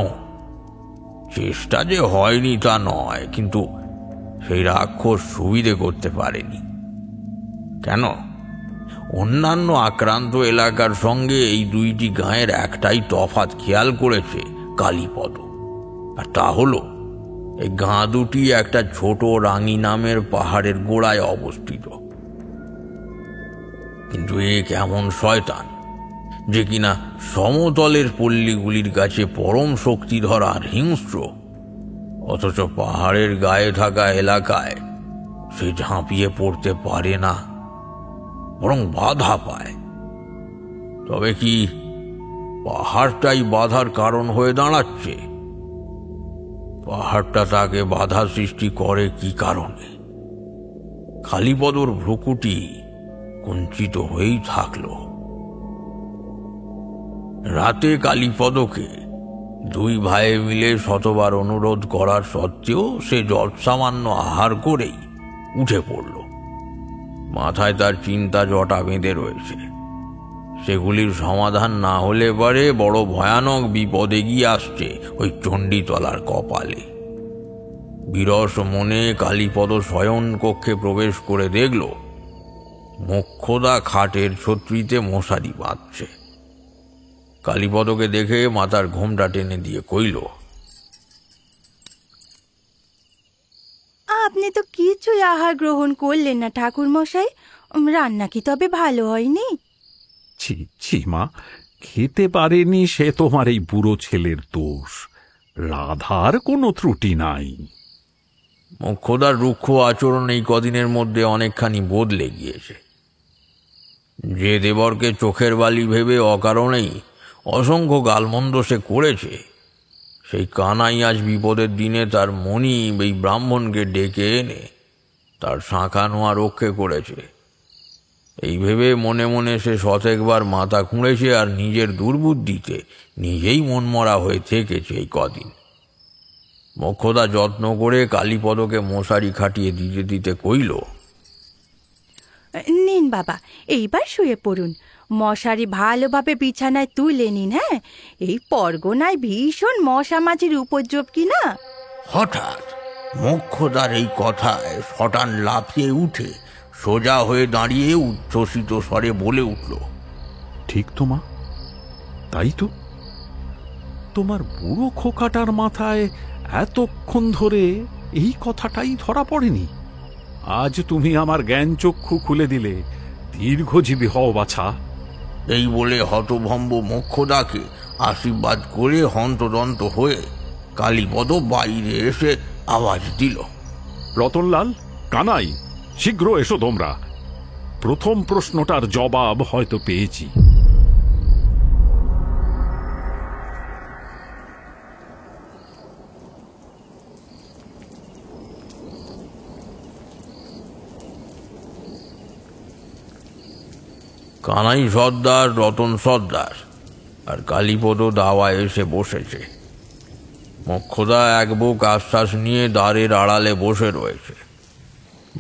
D: চেষ্টা যে হয়নি তা নয়, কিন্তু সেই রাক্ষস সুবিধে করতে পারেনি। কেন? অন্যান্য আক্রান্ত এলাকার সঙ্গে এই দুইটি গাঁয়ের একটাই তফাৎ খেয়াল করেছে কালীপদ, আর তা হলো এই গাঁ দুটি একটা ছোট রাঙি নামের পাহাড়ের গোড়ায় অবস্থিত। কিন্তু এ কেমন শয়তান যে কিনা সমতলের পল্লীগুলির কাছে পরম শক্তিধর আর হিংস্র, অথচ পাহাড়ের গায়ে থাকা এলাকায় সে ঝাঁপিয়ে পড়তে পারে না, বরং বাধা পায়। তবে কি পাহাড়টাই বাধার কারণ হয়ে দাঁড়াচ্ছে? পাহাড়টা তাকে বাধা সৃষ্টি করে কি কারণে? কালীপদর ভ্রুকুটি কুঞ্চিত হয়েই থাকল। রাতে কালীপদকে দুই ভাইয়ে মিলে শতবার অনুরোধ করার সত্ত্বেও সে যৎসামান্য আহার করেই উঠে পড়ল। মাথায় তার চিন্তা জটা বেঁধে রয়েছে। সেগুলির সমাধান না হলে পারে বড় ভয়ানক বিপদে গিয়ে আসছে ওই চণ্ডীতলার কপালে। বিরস মনে কালীপদ শয়ন কক্ষে প্রবেশ করে দেখল মোক্ষদা খাটের ছত্রিতে মশারি বাঁধছে। কালীপদকে দেখে মাথার ঘোমটা টেনে দিয়ে কইল,
N: আপনি তো কিছুই আহার গ্রহণ করলেন না ঠাকুর মশাই। রান্না কি তবে ভালো হয়নি?
B: ছি ছি মা, খেতে পারেনি সে তোমার এই বুড়ো ছেলের দোষ, রাধার কোনো ত্রুটি নাই।
D: মোক্ষদার রুক্ষ আচরণ এই কদিনের মধ্যে অনেকখানি বদলে গিয়েছে। যে দেবরকে চোখের বালি ভেবে অকারণেই অসংখ্য গালমন্দ সে করেছে, সেই কানাই আজ বিপদের দিনে তার মনিব এই ব্রাহ্মণকে ডেকে এনে তার শাঁখা নোয়া রক্ষে করেছে। এই ভেবে মনে মনে সে শতেকবার মাথা খুঁড়েছে আর নিজের দুর্বুদ্ধিতে নিজেই মনমরা হয়ে থেকেছে এই কদিন। মোক্ষদা যত্ন করে কালীপদকে মশারি খাটিয়ে দিতে দিতে কইল,
N: নিন বাবা, এইবার শুয়ে পড়ুন। মশারি ভালোভাবে বিছানায় তুলে নিন। হ্যাঁ, এই পরগনায় ভীষণ মশা মাছির উপদ্রব কিনা।
D: হঠাৎ মোক্ষদার এই কথায় শটান লাফিয়ে উঠে সোজা হয়ে দাঁড়িয়ে উচ্ছ্বসিত স্বরে বলে উঠল,
B: ঠিক তো মা, তাই তো। তোমার বুড়ো খোকাটার মাথায় এতক্ষণ ধরে এই কথাটাই ধরা পড়েনি। আজ তুমি আমার জ্ঞান চক্ষু খুলে দিলে। দীর্ঘজীবী হও বাছা।
D: এই বলে হতভম্ব মোক্ষদাকে আশীর্বাদ করে হন্তদন্ত হয়ে কালীপদ বাইরে এসে আওয়াজ দিল,
B: রতনলাল, কানাই, শীঘ্র এসো তোমরা। প্রথম প্রশ্নটার জবাব হয়তো পেয়েছি।
D: কানাই সর্দার, রতন সর্দার আর কালীপদ দাওয়ায় এসে বসেছে। মোক্ষদা এক বুক আশ্বাস নিয়ে দ্বারের আড়ালে বসে রয়েছে।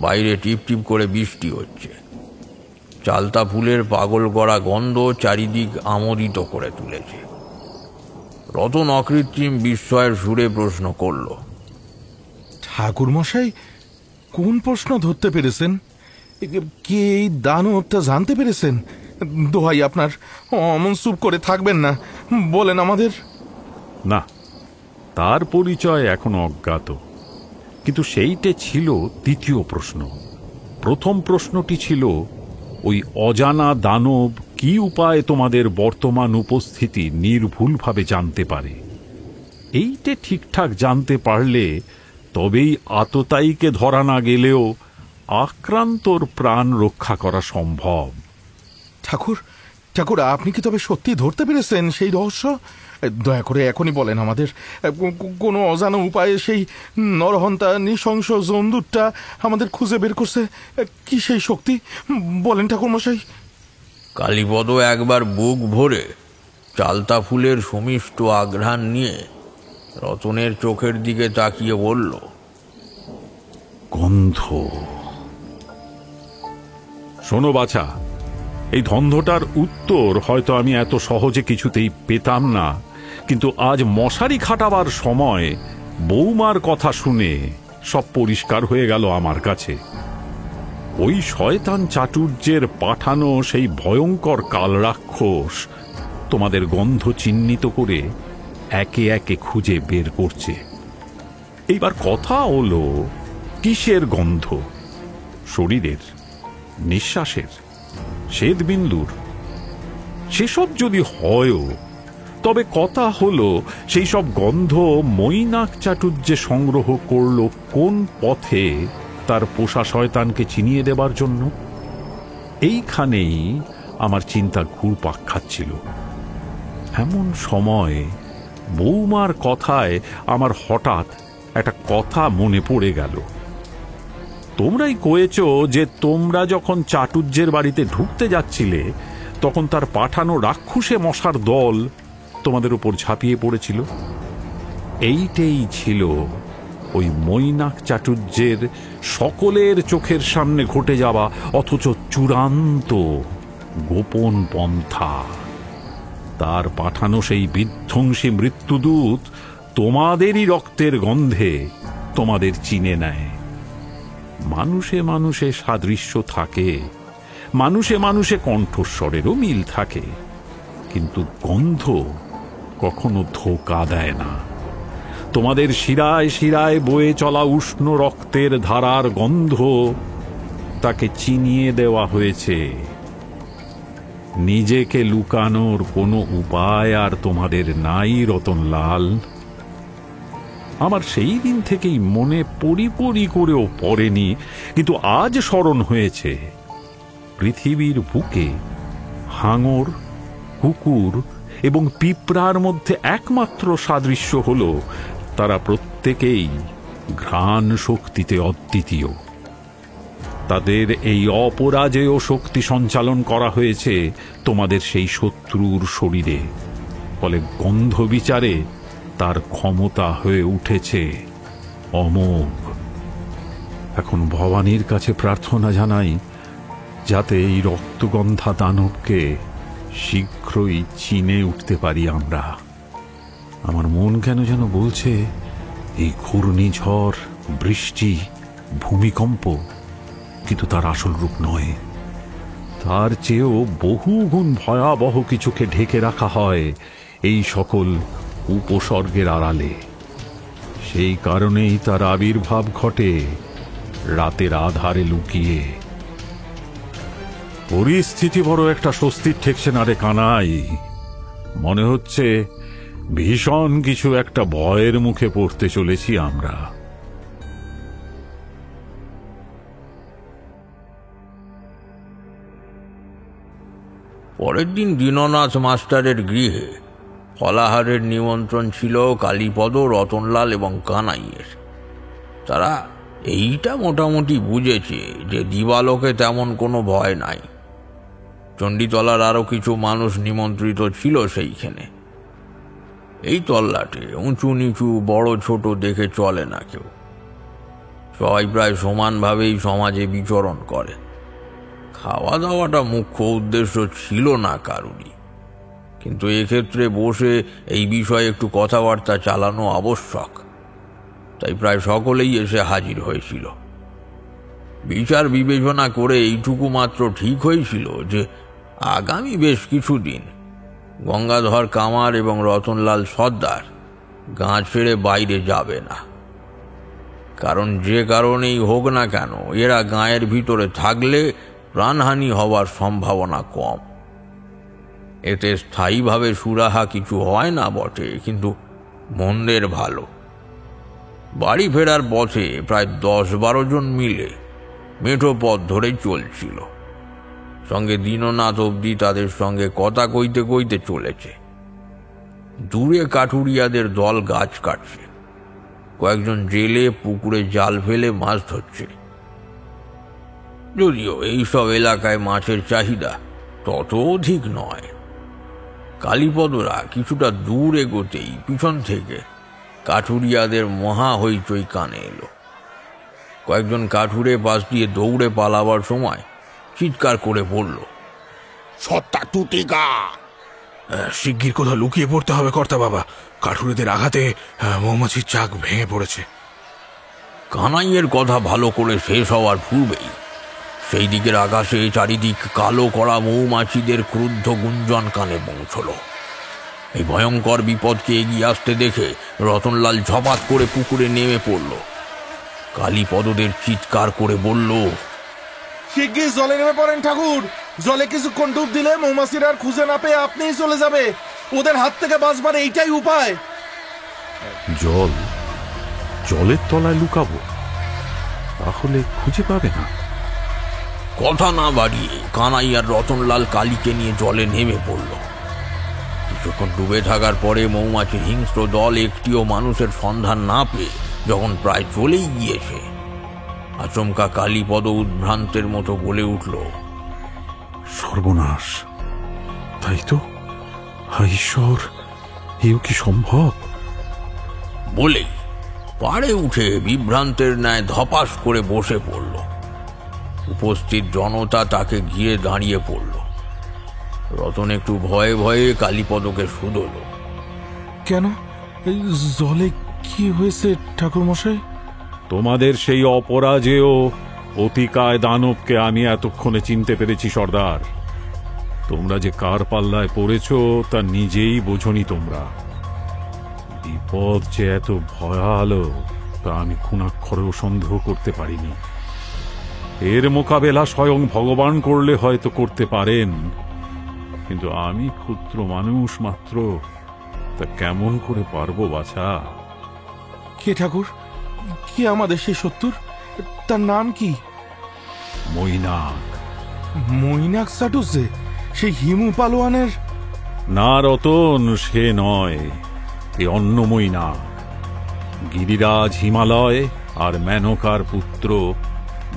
D: বাইরে টিপ টিপ করে বৃষ্টি হচ্ছে। চালতা ফুলের পাগল করা গন্ধ চারিদিক আমোদিত করে তুলেছে। রতন অকৃত্রিম বিস্ময়ের সুরে প্রশ্ন করল,
A: ঠাকুর মশাই কোন প্রশ্ন ধরতে পেরেছেন? কে এই দানবটা জানতে পেরেছেন? দোহাই আপনার, অমন চুপ করে থাকবেন না, বলেন আমাদের।
B: না, তার পরিচয় এখনো অজ্ঞাত, কিন্তু সেইটে ছিল দ্বিতীয় প্রশ্ন। প্রথম প্রশ্নটি ছিল ওই অজানা দানব কি উপায়ে তোমাদের বর্তমান উপস্থিতি নির্ভুলভাবে জানতে পারে। এইটে ঠিকঠাক জানতে পারলে তবেই আততায়ীকে ধরা না গেলেও আক্রান্তর প্রাণ রক্ষা করা সম্ভব।
A: ঠাকুর ঠাকুর, আপনি কি তবে সত্যি ধরতে পেরেছেন সেই রহস্য? দয়া করে এখনই বলেন আমাদের। কোনো অজানা উপায়ে সেই নরহন্তা নৃশংস জন্দুরটা আমাদের খুঁজে বের করছে কি সেই শক্তি? বলেন ঠাকুর মশাই।
D: কালীপদ একবার বুক ভরে চালতা ফুলের সুমিষ্ট আঘ্রাণ নিয়ে রতনের চোখের দিকে তাকিয়ে বলল,
B: গন্ধ। শোনো বাছা, এই ধন্ধটার উত্তর হয়তো আমি এত সহজে কিছুতেই পেতাম না, কিন্তু আজ মশারি খাটাবার সময় বৌমার কথা শুনে সব পরিষ্কার হয়ে গেল আমার কাছে। ওই শয়তান চাটুর্যের পাঠানো সেই ভয়ঙ্কর কাল রাক্ষস তোমাদের গন্ধ চিহ্নিত করে একে একে খুঁজে বের করছে। এইবার কথা হলো, কিসের গন্ধ? শরীরের, নিঃশ্বাসের, শ্বেতবিন্দুর? সেসব যদি হয়ও, তবে কথা হলো সেই সব গন্ধ মৈনাক চাটুর্যে সংগ্রহ করল কোন পথে তার পোষা শয়তানকে চিনিয়ে দেবার জন্য? এইখানেই আমার চিন্তা ঘুরপাক খাচ্ছিল। এমন সময় বৌমার কথায় আমার হঠাৎ একটা কথা মনে পড়ে গেল। তোমরাই কয়েছ যে তোমরা যখন চাটুর্যের বাড়িতে ঢুকতে যাচ্ছিলে, তখন তার পাঠানো রাক্ষসে মশার দল তোমাদের উপর ঝাঁপিয়ে পড়েছিল। এইটাই ছিল ওই মৈনাক চাটুর্যের সকলের চোখের সামনে ঘটে যাওয়া অথচ চূড়ান্ত গোপন পন্থা। তার পাঠানো সেই বিধ্বংসী মৃত্যুদূত তোমাদেরই রক্তের গন্ধে তোমাদের চিনে নেয়। মানুষে মানুষে সাদৃশ্য থাকে, মানুষে মানুষে কণ্ঠস্বরেরও মিল থাকে, কিন্তু গন্ধ কখনো ধোঁকা দেয় না। তোমাদের শিরায় শিরায় বয়ে চলা উষ্ণ রক্তের ধারার গন্ধ তাকে চিনিয়ে দেওয়া হয়েছে। নিজেকে লুকানোর কোনো উপায় আর তোমাদের নাই রতনলাল। আমার সেই দিন থেকেই মনে পরি করেও পড়েনি, কিন্তু আজ স্মরণ হয়েছে। পৃথিবীর বুকে হাঙর, কুকুর এবং পিঁপড়ার মধ্যে একমাত্র সাদৃশ্য হল তারা প্রত্যেকেই ঘ্রাণ শক্তিতে অদ্বিতীয়। তাদের এই অপরাজেয় শক্তি সঞ্চালন করা হয়েছে তোমাদের সেই শত্রুর শরীরে, ফলে গন্ধ বিচারে তার ক্ষমতা হয়ে উঠেছে অমোঘ। এখন ভবানীর কাছে প্রার্থনা জানাই, যাতে এই রক্তগন্ধা দানবকে শীঘ্রই চিনে উঠতে পারি আমরা। আমার মন কেন যেন বলছে, এই ঘূর্ণিঝড়, বৃষ্টি, ভূমিকম্প কিন্তু তার আসল রূপ নয়। তার চেয়েও বহুগুণ ভয়াবহ কিছুকে ঢেকে রাখা হয় এই সকল উপসর্গের আড়ালে। সেই কারণেই তার আবির্ভাব ঘটে রাতের আধারে লুকিয়ে। পরিস্থিতি বড় একটা স্বস্তির ঠেকছে না রে কানাই। মনে হচ্ছে ভীষণ কিছু একটা ভয়ের মুখে পড়তে চলেছি আমরা।
D: পরের দিন দীননাথ মাস্টারের গৃহে ফলাহারের নিমন্ত্রণ ছিল কালীপদ, রতনলাল এবং কানাইয়ের। তারা এইটা মোটামুটি বুঝেছে যে দিবালোকে তেমন কোনো ভয় নাই। চণ্ডীতলার আরো কিছু মানুষ নিমন্ত্রিত ছিল সেইখানে। এই তল্লাটে উঁচু নিচু, বড় ছোট দেখে চলে না কেউ। সবাই প্রায় সমানভাবেই সমাজে বিচরণ করে। খাওয়া দাওয়াটা মুখ্য উদ্দেশ্য ছিল না কারুরই, কিন্তু এক্ষেত্রে বসে এই বিষয়ে একটু কথাবার্তা চালানো আবশ্যক। তাই প্রায় সকলেই এসে হাজির হয়েছিল। বিচার বিবেচনা করে এইটুকু মাত্র ঠিক হয়েছিল যে আগামী বেশ কিছুদিন গঙ্গাধর কামার এবং রতনলাল সর্দার গাঁ ছেড়ে বাইরে যাবে না। কারণ যে কারণেই হোক না কেন, এরা গাঁয়ের ভিতরে থাকলে প্রাণহানি হওয়ার সম্ভাবনা কম। এতে স্থায়ীভাবে সুরাহা কিছু হয় না বটে, কিন্তু মন্দের ভালো। বাড়ি ফেরার পথে প্রায় 10-12 জন মিলে মেঠো পথ ধরেই চলছিল। সঙ্গে দীননাথ অবধি তাদের সঙ্গে কথা কইতে কইতে চলেছে। দূরে কাঠুরিয়াদের দল গাছ কাটছে, কয়েকজন জেলে পুকুরে জাল ফেলে মাছ ধরছে। যদিও এইসব এলাকায় মাছের চাহিদা তত অধিক নয়। কালীপদরা কিছুটা দূর এগোতেই পিছন থেকে কাঠুরিয়াদের মহা হইচই কানে এলো। কয়েকজন কাঠুরে পাশ দিয়ে দৌড়ে পালাবার সময় চিৎকার করে পড়ল,
E: সত্তা টুটিকা!
O: শিগগির কোথাও লুকিয়ে পড়তে হবে কর্তা বাবা, কাঠুরেদের আঘাতে মৌমাছির চাক ভেঙে পড়েছে।
D: কানাইয়ের কথা ভালো করে শেষ হওয়ার পূর্বেই সেই দিকের আকাশে চারিদিক কালো করা মৌমাছিদের ক্রুদ্ধ গুঞ্জন কানে পৌঁছল। এই ভয়ঙ্কর বিপদকে এগিয়ে আসতে দেখে রতনলাল ঝপাত করে পুকুরে নেমে পড়ল। কালীপদদের চিৎকার করে বলল,
A: শিগগির জলে নেমে পড়েন ঠাকুর, জলে কিছুক্ষণ ডুব দিলে মৌমাছিরা আর খুঁজে না পেয়ে আপনিই চলে যাবে। ওদের হাত থেকে বাঁচবার এইটাই উপায়।
B: জলের তলায় লুকাবো, তাহলে খুঁজে পাবে না।
D: কথা না বাড়িয়ে কানাই আর রতনলাল কালীকে নিয়ে জলে নেমে পড়ল। কিছুক্ষণ ডুবে থাকার পরে মৌমাছির হিংস্র দল একটিও মানুষের সন্ধান না পেয়ে যখন প্রায় চলেই গিয়েছে, আচমকা কালীপদ উদ্ভ্রান্তের মতো বলে উঠল,
B: সর্বনাশ! তাই তো, ঈশ্বর, এও কি সম্ভব?
D: বলেই পাড়ে উঠে বিভ্রান্তের ন্যায় ধপাস করে বসে পড়ল। উপস্থিত জনতা তাকে ঘিরে দাঁড়িয়ে পড়ল। রতন একটু ভয়ে ভয়ে কালীপদকে শুধল।
A: কেন, এই জলে কি হয়েছে ঠাকুর মশাই?
B: তোমাদের সেই অপরাজেয় অতিকায় দানবকে আমি এতক্ষণে চিনতে পেরেছি সর্দার। তোমরা যে কার পাল্লায় পড়েছ তা নিজেই বোঝনি তোমরা। বিপদ যে এত ভয়ালো তা আমি খুনাক্ষরেও সন্দেহ করতে পারিনি। এর মোকাবেলা স্বয়ং ভগবান করলে হয়তো করতে পারেন, কিন্তু আমি ক্ষুদ্র মানুষ মাত্র, তা কেমন করে পারবো বাছা?
A: কে ঠাকুর, কি আমাদের সেই শত্রুর? তার নাম কি?
B: মৈনাক।
A: মৈনাক সাটুসে, সেই হিমু পালোয়ানের?
B: না রতন, সে নয়, এ অন্য মৈনাক। গিরিরাজ হিমালয় আর মেনকার পুত্র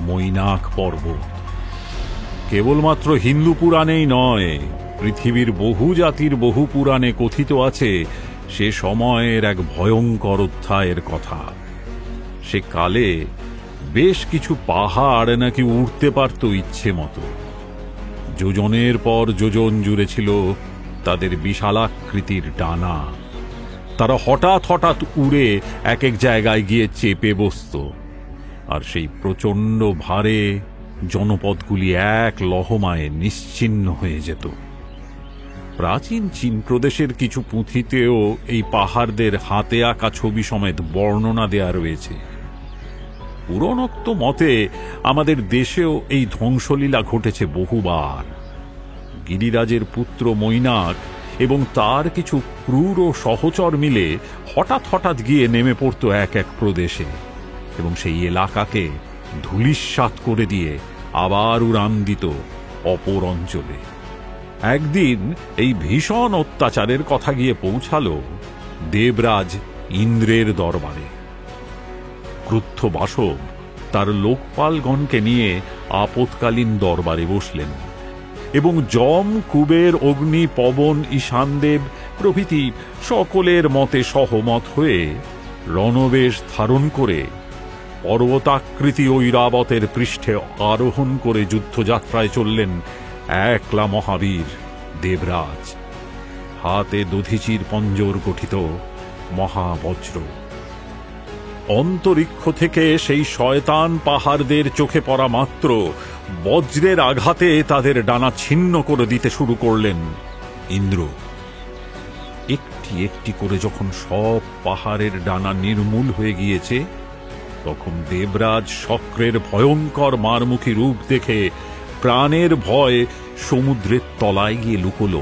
B: মৈনাক পর্বত। কেবলমাত্র হিন্দু পুরাণেই নয়, পৃথিবীর বহু জাতির বহু পুরাণে কথিত আছে সে সময়ের এক ভয়ঙ্কর অধ্যায়ের কথা। সে কালে বেশ কিছু পাহাড় নাকি উড়তে পারত ইচ্ছে মতো। যোজনের পর যোজন জুড়ে ছিল তাদের বিশালাকৃতির ডানা। তারা হঠাৎ হঠাৎ উড়ে এক এক জায়গায় গিয়ে চেপে বসত, আর সেই প্রচণ্ড ভারে জনপদগুলি এক লহমায় নিশ্চিহ্ন হয়ে যেত। প্রাচীন চীন প্রদেশের কিছু পুঁথিতেও এই পাহাড়দের হাতে আঁকা ছবি সমেত বর্ণনা দেয়া রয়েছে। পুরনোক্ত মতে আমাদের দেশেও এই ধ্বংসলীলা ঘটেছে বহুবার। গিরিরাজের পুত্র মৈনাক এবং তার কিছু ক্রূর ও সহচর মিলে হঠাৎ হঠাৎ গিয়ে নেমে পড়ত এক এক প্রদেশে, এবং সেই এলাকাকে ধূলিসাৎ করে দিয়ে আবার উড়ান দিত অপর অঞ্চলে। একদিন এই ভীষণ অত্যাচারের কথা গিয়ে পৌঁছাল দেবরাজ ইন্দ্রের দরবারে। ক্রুদ্ধ বাসব তার লোকপালগণকে নিয়ে আপৎকালীন দরবারে বসলেন, এবং যম, কুবের, অগ্নি, পবন, ঈশানদেব প্রভৃতি সকলের মতে সহমত হয়ে রণবেশ ধারণ করে পর্বতাকৃতি ঐরাবতের পৃষ্ঠে আরোহণ করে যুদ্ধযাত্রায় চললেন একলা মহাবীর দেবরাজ। হাতে দধিচির পঞ্জর গঠিত মহাবজ্র। অন্তরিক্ষ থেকে সেই শয়তান পাহাড়দের চোখে পড়া মাত্র বজ্রের আঘাতে তাদের ডানা ছিন্ন করে দিতে শুরু করলেন ইন্দ্র। একটি একটি করে যখন সব পাহাড়ের ডানা নির্মূল হয়ে গিয়েছে, তখন দেবরাজ শক্রের ভয়ঙ্কর মারমুখী রূপ দেখে প্রাণের ভয় সমুদ্রের তলায় গিয়ে লুকল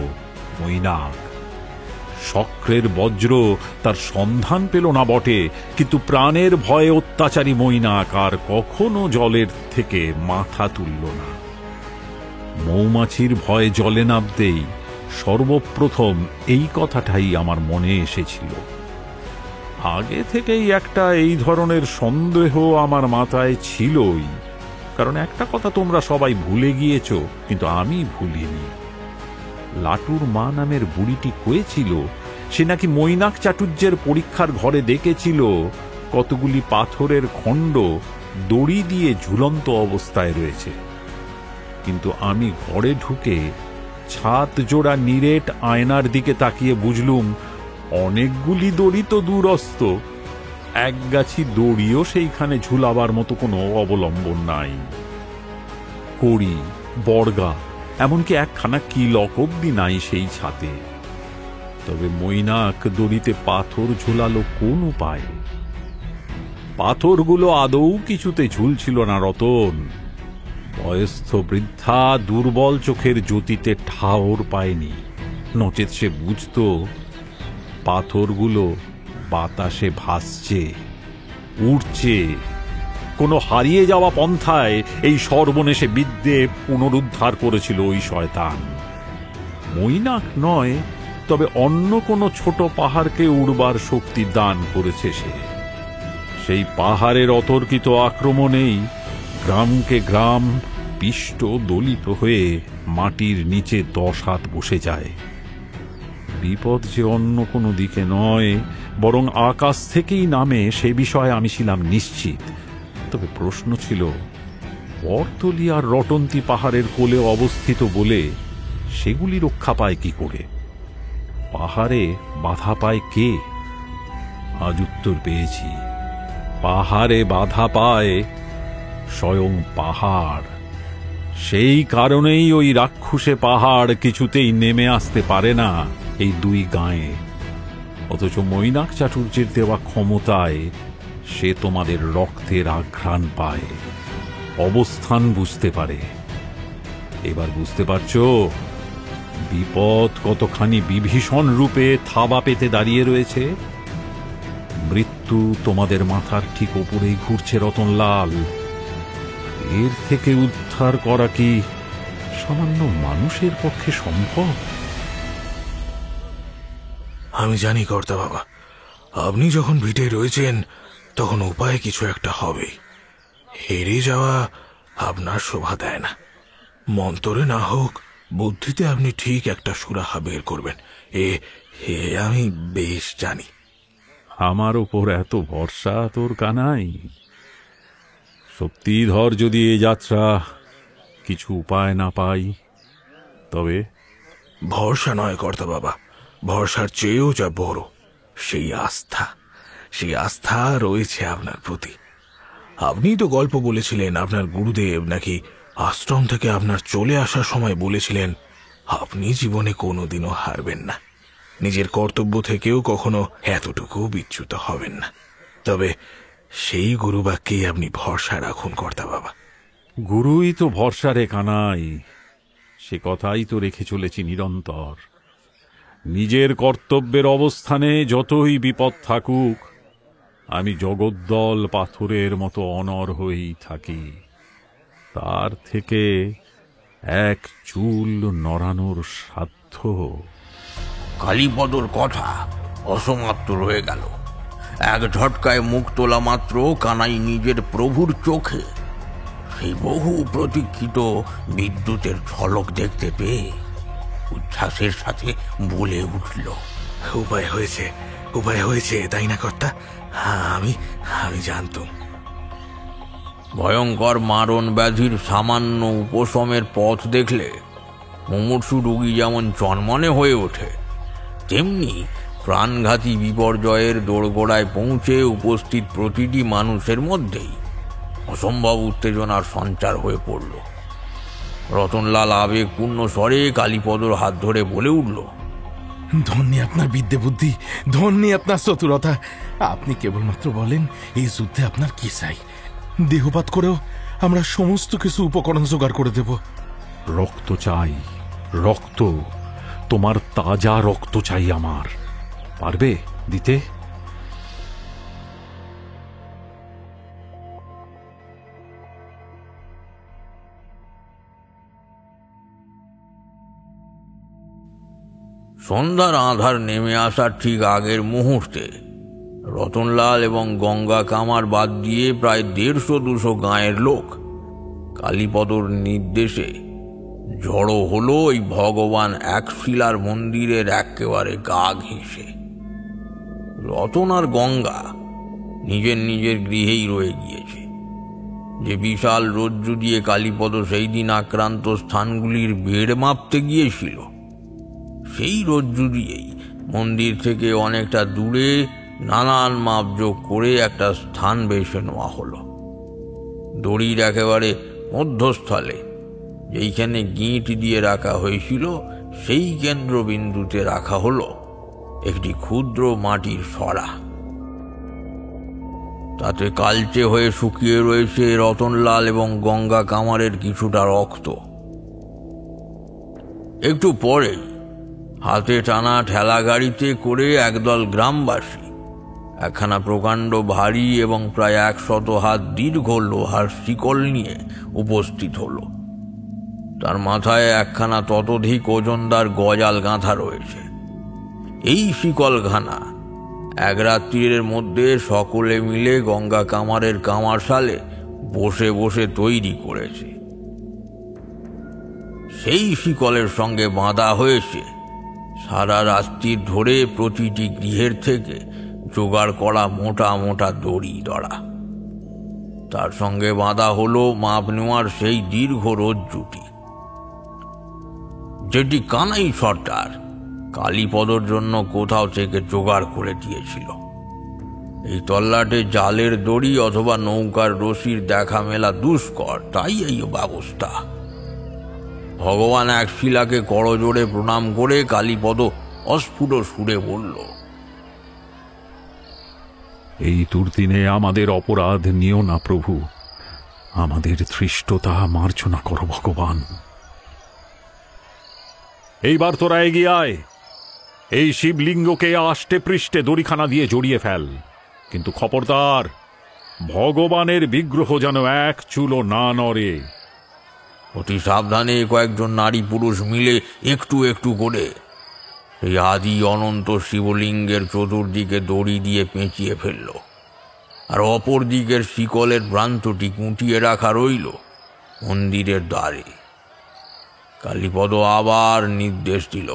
B: মৈনাক। শক্রের বজ্র তার সন্ধান পেল না বটে, কিন্তু প্রাণের ভয়ে অত্যাচারী মৈনাক আর কখনো জলের থেকে মাথা তুলল না। মৌমাছির ভয়ে জলে নামতেই সর্বপ্রথম এই কথাটাই আমার মনে এসেছিল। আগে থেকেই একটা এই ধরনের সন্দেহ আমার মাথায় ছিলই, কারণ একটা কথা তোমরা সবাই ভুলে গিয়েছ, কিন্তু আমি ভুলিনি। লাটুর মা নামের বুড়িটি কয়েছিল সে নাকি মৈনাক চাটুর্যের পরীক্ষার ঘরে দেখেছিল কতগুলি পাথরের খণ্ড দড়ি দিয়ে ঝুলন্ত অবস্থায় রয়েছে। কিন্তু আমি ঘরে ঢুকে ছাদ জোড়া নিরেট আয়নার দিকে তাকিয়ে বুঝলুম অনেকগুলি দড়ি তো দূরস্থ, এক গাছি দড়িও সেইখানে ঝুলাবার মতো কোনো অবলম্বন নাই। কড়ি, বর্গা, এমনকি একখানা কিলক অব্দি নাই সেই ছাতে। তবে মৈনাক দড়িতে পাথর ঝুলালো কোন উপায়ে? পাথরগুলো আদৌ কিছুতে ঝুলছিল না রতন। বয়স্থ বৃদ্ধা দুর্বল চোখের জ্যোতিতে ঠাওর পায়নি, নচেত সে বুঝত পাথরগুলো বাতাসে ভাসছে, উড়ছে। কোনো হারিয়ে যাওয়া পন্থায় এই সর্বনেশে বিদ্যে পুনরুদ্ধার করেছিল ওই শয়তান। মৈনাক নয়, তবে অন্য কোনো ছোট পাহাড়কে উড়বার শক্তি দান করেছে সে। সেই পাহাড়ের অতর্কিত আক্রমণেই গ্রামকে গ্রাম পিষ্ট দলিত হয়ে মাটির নিচে 10 হাত বসে যায়। বিপদ যে অন্য কোনো দিকে নয়, বরং আকাশ থেকেই নামে, সে বিষয়ে আমি ছিলাম নিশ্চিত। তবে প্রশ্ন ছিল, বরতলি আর রটন্তী পাহাড়ের কোলে অবস্থিত বলে সেগুলি রক্ষা পায় কি করে? পাহাড়ে বাধা পায় কে? আজ উত্তর পেয়েছি। পাহাড়ে বাধা পায় স্বয়ং পাহাড়। সেই কারণেই ওই রাক্ষসে পাহাড় কিছুতেই নেমে আসতে পারে না এই 2 গাঁয়ে। অথচ মৈনাক চাটুর্যের দেওয়া ক্ষমতায় সে তোমাদের রক্তের আঘ্রাণ পায়, অবস্থান বুঝতে পারে। এবার বুঝতে পারছো বিপদ কতখানি বিভীষণ রূপে থাবা পেতে দাঁড়িয়ে রয়েছে? মৃত্যু তোমাদের মাথার ঠিক ওপরেই ঘুরছে রতনলাল। এর থেকে উদ্ধার করা কি সামান্য মানুষের পক্ষে সম্ভব?
O: আমি জানি কর্তা বাবা, আপনি যখন ভিটে রয়েছেন তখন উপায় কিছু একটা হবে। হেরে যাওয়া আপনার শোভা দেয় না। মন্তরে না হোক, বুদ্ধিতে আপনি ঠিক একটা সুরাহা বের করবেন, এ আমি বেশ জানি।
B: আমার ওপর এত ভরসা তোর কানাই? সত্যি ধর, যদি এ যাত্রা কিছু উপায় না পাই তবে?
O: ভরসা নয় কর্তা বাবা, ভরসার চেয়েও যা বড় সেই আস্থা। সেই আস্থা রয়েছে আপনার প্রতি। আপনি তো গল্প বলেছিলেন আপনার গুরুদেব নাকি আশ্রম থেকে আপনার চলে আসার সময় বলেছিলেন আপনি জীবনে কোনোদিনও হারবেন না, নিজের কর্তব্য থেকেও কখনো এতটুকু বিচ্যুত হবেন না। তবে সেই গুরুবাক্যেই আপনি ভরসা রাখুন কর্তা বাবা।
B: গুরুই তো ভরসা রে কানাই, সে কথাই তো রেখে চলেছি নিরন্তর। নিজের কর্তব্যের অবস্থানে যতই বিপদ থাকুক, আমি জগদ্দল পাথরের মতো অনড় হয়েই থাকি। তার থেকে এক চুল নড়ানোর সাধ্য।
D: কালীপদর কথা অসমাপ্ত রয়ে গেল। এক ঝটকায় মুখ তোলা মাত্র কানাই নিজের প্রভুর চোখে সেই বহু প্রতীক্ষিত বিদ্যুতের ঝলক দেখতে পেয়ে উচ্ছ্বাসের সাথে বলে উঠল,
O: উপায় হয়েছে, উপায় হয়েছে, তাই না কর্তা? আমি জানতাম।
D: ভয়ঙ্কর মারণ ব্যাধির সামান্য উপশমের পথ দেখলে মুমূর্ষু রোগী যেমন চনমনে হয়ে ওঠে, তেমনি প্রাণঘাতী বিপর্যয়ের দোরগোড়ায় পৌঁছে উপস্থিত প্রতিটি মানুষের মধ্যেই অসম্ভব উত্তেজনার সঞ্চার হয়ে পড়ল। রতনলাল আবেগপূর্ণ স্বরে কালীপদর হাত ধরে বলে উঠল,
A: ধন্যী আপনার বিদ্যে বুদ্ধি, ধন্যী আপনার চতুরতা। আপনি কেবলমাত্র বলেন এই যুদ্ধে আপনার কি চাই, দেহপাত করেও আমরা সমস্ত কিছু উপকরণ জোগাড় করে দেব।
B: রক্ত চাই, রক্ত, তোমার তাজা রক্ত চাই আমার। পারবে দিতে?
D: সন্ধ্যার আঁধার নেমে আসার ঠিক আগের মুহূর্তে রতনলাল এবং গঙ্গা কামার বাদ দিয়ে প্রায় 150-200 গাঁয়ের লোক কালীপদর নির্দেশে জড়ো হলো ওই ভগবান একশিলার মন্দিরের একেবারে গা ঘেঁষে। রতন আর গঙ্গা নিজের নিজের গৃহেই রয়ে গিয়েছে। যে বিশাল রজ্জু দিয়ে কালীপদ সেই দিন আক্রান্ত স্থানগুলির বেড় মাপতে গিয়েছিল, সেই রজ্জু দিয়েই মন্দির থেকে অনেকটা দূরে নানান মাপযোগ করে একটা স্থান বেছে নেওয়া হলো। দড়ির একেবারে মধ্যস্থলে যেইখানে গিঁট দিয়ে রাখা হয়েছিল, সেই কেন্দ্রবিন্দুতে রাখা হলো একটি ক্ষুদ্র মাটির সরা। তাতে কালচে হয়ে শুকিয়ে রয়েছে রতনলাল এবং গঙ্গা কামারের কিছুটা রক্ত। একটু পরেই হাতে টানা ঠেলা গাড়িতে করে একদল গ্রামবাসী একখানা প্রকাণ্ড ভারী এবং প্রায় 100 হাত দীর্ঘ লোহার শিকল নিয়ে উপস্থিত হলো। তার মাথায় একখানা ততোধিক ওজনদার গজাল গাঁথা রয়েছে। এই শিকলখানা এক রাত্রির মধ্যে সকলে মিলে গঙ্গা কামারের কামারশালে বসে বসে তৈরি করেছে। সেই শিকলের সঙ্গে বাঁধা হয়েছে সারা রাত্রি ধরে প্রতিটি গৃহের থেকে জোগাড় করা মোটা মোটা দড়ি দড়া। তার সঙ্গে বাঁধা হলো মাপ নেওয়ার সেই দীর্ঘ রজ্জুটি, যেটি কানাই সর্দার কালীপদর জন্য কোথাও থেকে জোগাড় করে দিয়েছিল। এই তল্লাটে জালের দড়ি অথবা নৌকার রশির দেখা মেলা দুষ্কর, তাই এই ব্যবস্থা। ভগবান এক শিলাকে করজোড়ে প্রণাম করে কালীপদ অস্ফুট সুরে বলল,
B: এই দুর্দিনে আমাদের অপরাধ নিও না প্রভু, আমাদের ধৃষ্টতা মার্জনা করো ভগবান। এইবার তোরা এগিয়ে আয়, এই শিবলিঙ্গকে আষ্টে পৃষ্ঠে দড়িখানা দিয়ে জড়িয়ে ফেল, কিন্তু খবরদার ভগবানের বিগ্রহ যেন এক চুলো না নড়ে।
D: অতি সাবধানে কয়েকজন নারী পুরুষ মিলে একটু একটু করে এই আদি অনন্ত শিবলিঙ্গের চতুর্দিকে দড়ি দিয়ে পেঁচিয়ে ফেলল, আর অপর দিকের শিকলের প্রান্তটি কুঁটিয়ে রাখা রইল মন্দিরের দ্বারে। কালীপদ আবার নির্দেশ দিল,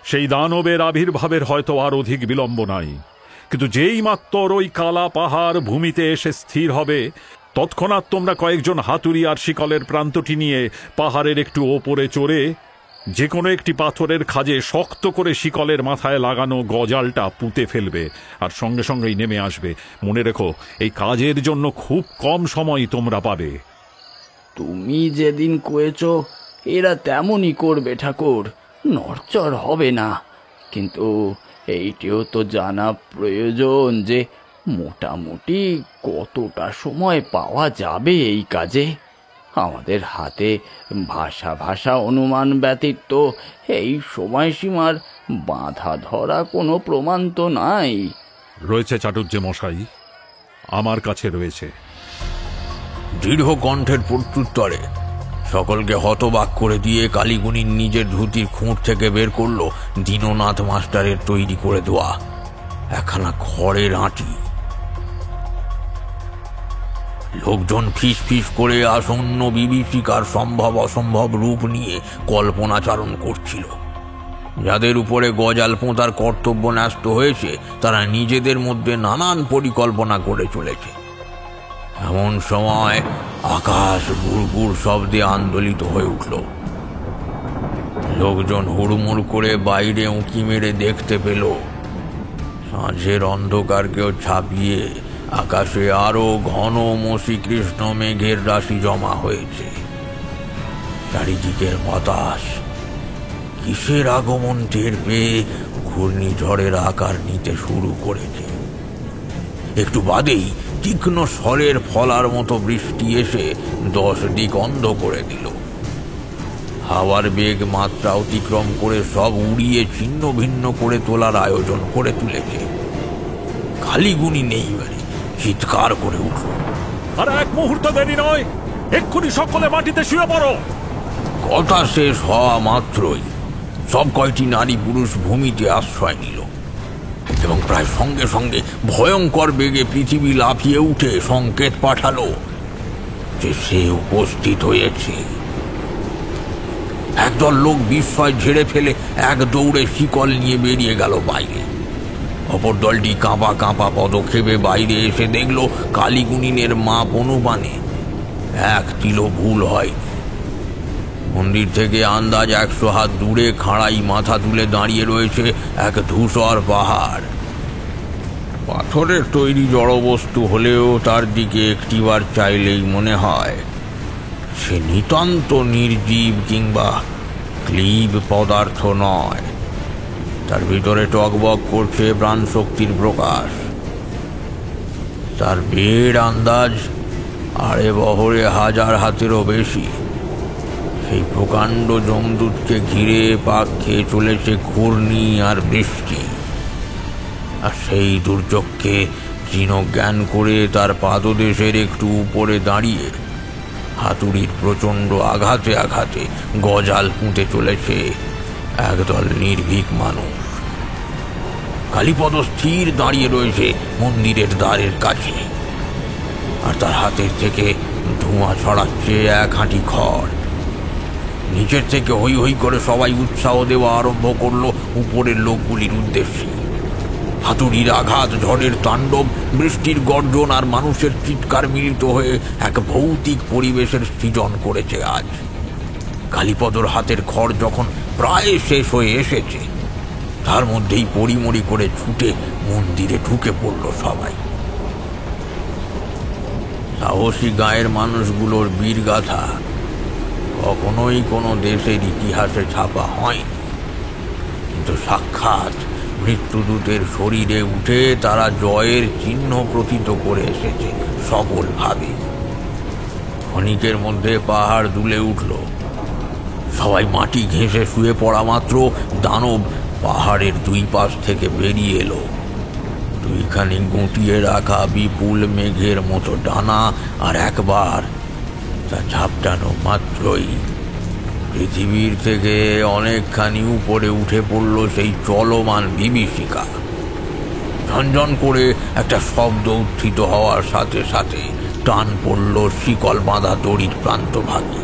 B: সেই দানবের আবির্ভাবের হয়তো আর অধিক বিলম্ব নাই, কিন্তু যেই মাত্র ওই কালা পাহাড় ভূমিতে এসে স্থির হবে, তৎক্ষণাৎ তোমরা কয়েকজন হাতুড়ি আর শিকলের প্রান্তটি নিয়ে পাহাড়ের একটু ওপরে চড়ে যে কোনো একটি পাথরের খাজে শক্ত করে শিকলের মাথায় লাগানো গজালটা পুঁতে ফেলবে, আর সঙ্গে সঙ্গেই নেমে আসবে। মনে রেখো, এই কাজের জন্য খুব কম সময় তোমরা পাবে।
P: তুমি যেদিন কয়েছ এরা তেমনই করবে ঠাকুর, নড়চড় হবে না। কিন্তু এইটিও তো জানা প্রয়োজন যে মোটামুটি কতটা সময় পাওয়া যাবে এই কাজে। আমাদের হাতে ভাষা অনুমান ব্যতীত এই সময়সীমার বাঁধা ধরা কোনো প্রমাণ তো নাই।
B: রয়েছে চাটুর্যে মশাই, আমার কাছে রয়েছে।
D: দৃঢ় কণ্ঠের প্রত্যুত্তরে সকলকে হতবাক করে দিয়ে কালীগুণী নিজের ধুতির খুঁট থেকে বের করলো দীননাথ মাস্টারের তৈরি করে দেওয়া একখানা খড়ের আঁটি। লোকজন ফিস ফিস করে আসন্ন বিভীষিকার সম্ভব অসম্ভব রূপ নিয়ে কল্পনাচারণ করছিল। যাদের উপরে গজাল পোঁতার কর্তব্য ন্যস্ত হয়েছে, তারা নিজেদের মধ্যে নানান পরিকল্পনা করে চলেছে। এমন সময় আকাশ গুড়গুড় শব্দে আন্দোলিত হয়ে উঠল। লোকজন হুড়মুড় করে বাইরে উঁকি মেরে দেখতে পেল সাঁঝের অন্ধকারকেও ছাপিয়ে আকাশে আরো ঘন মসি কৃষ্ণ মেঘের রাশি জমা হয়েছে। চারিদিকের বাতাস কিসের আগমন টের পেয়ে ঘূর্ণিঝড়ের আকার নিতে শুরু করেছে। একটু বাদেই তীক্ষ্ণ স্বরের ফলার মতো বৃষ্টি এসে 10 দিক অন্ধ করে দিল। হাওয়ার বেগ মাত্রা অতিক্রম করে সব উড়িয়ে ছিন্ন ভিন্ন করে তোলার আয়োজন করে তুলেছে। কালীগুণী নেই বাড়ি চিৎকার করে উঠল,
B: আর এক মুহূর্ত দেরি নয়, এক্ষুনি সকলে মাটিতে শুয়ে পড়ো।
D: কথা শেষ হওয়া মাত্রই সব কয়টি নারী পুরুষ ভূমিতে আশ্রয় নিল এবং প্রায় সঙ্গে সঙ্গে ভয়ঙ্কর বেগে পৃথিবী লাফিয়ে উঠে সংকেত পাঠালো যে সে উপস্থিত হয়েছে। একদল লোক বিস্ময় ঝেড়ে ফেলে এক দৌড়ে শিকল নিয়ে বেরিয়ে গেল বাইরে। অপর দলটি কাঁপা কাঁপা পদক্ষেপে বাইরে এসে দেখল কালীগুণিনের মাপ অনুপানে এক তিলও ভুল হয়। মন্দির থেকে আন্দাজ 100 হাত দূরে খাঁড়াই মাথা তুলে দাঁড়িয়ে রয়েছে এক ধূসর পাহাড়। পাথরের তৈরি জড়বস্তু হলেও তার দিকে একটিবার চাইলেই মনে হয় সে নিতান্ত নির্জীব কিংবা ক্লীব পদার্থ নয়। তার ভিতরে টকবক করছে প্রাণশক্তির প্রকাশ। তার বেড় আন্দাজ আড়ে বহরে 1000 হাতেরও বেশি। সেই প্রকাণ্ড যমদূতকে ঘিরে পাক খেয়ে চলেছে ঘূর্ণি আর বৃষ্টি। আর সেই দুর্যোগকে তৃণজ্ঞান করে তার পাদদেশের একটু উপরে দাঁড়িয়ে হাতুড়ির প্রচণ্ড আঘাতে আঘাতে গজাল পুঁতে চলেছে একদল নির্ভীক মানুষ। কালীপদ স্থির দাঁড়িয়ে রয়েছে মন্দিরের দ্বারের কাছে, আর তার হাতের থেকে ধোঁয়া ছড়াচ্ছে 1 হাঁটি খড়। নিচের থেকে হৈ হৈ করে সবাই উৎসাহ দেওয়া আরম্ভ করলো উপরের লোকগুলির উদ্দেশ্যে। হাতুড়ির আঘাত, ঝড়ের তাণ্ডব, বৃষ্টির গর্জন আর মানুষের চিৎকার মিলিত হয়ে এক ভৌতিক পরিবেশের সৃজন করেছে আজ। কালীপদর হাতের খড় যখন প্রায় শেষ হয়ে এসেছে, তার মধ্যেই পরিমরি করে ছুটে মন্দিরে ঢুকে পড়ল সবাই। সাহসী গায়ের মানুষগুলোর বীরগাথা কখনোই কোনো দেশের ইতিহাসে ছাপা হয়নি, কিন্তু সাক্ষাৎ মৃত্যুদূতের শরীরে উঠে তারা জয়ের চিহ্ন প্রতীত করে এসেছে সফলভাবে। ক্ষণিকের মধ্যে পাহাড় দুলে উঠল। সবাই মাটি ঘেঁষে শুয়ে পড়া মাত্র দানব পাহাড়ের 2 পাশ থেকে বেরিয়ে এলো। 2খানি গুটিয়ে রাখা বিপুল মেঘের মতো ডানা, আর একবার তা ঝাপটানো মাত্রই পৃথিবীর থেকে অনেকখানি উপরে উঠে পড়ল সেই চলমান বিভীষিকা। ঝনঝন করে একটা শব্দ উত্থিত হওয়ার সাথে সাথে টান পড়ল শিকল বাঁধা দড়ির প্রান্তভাগে।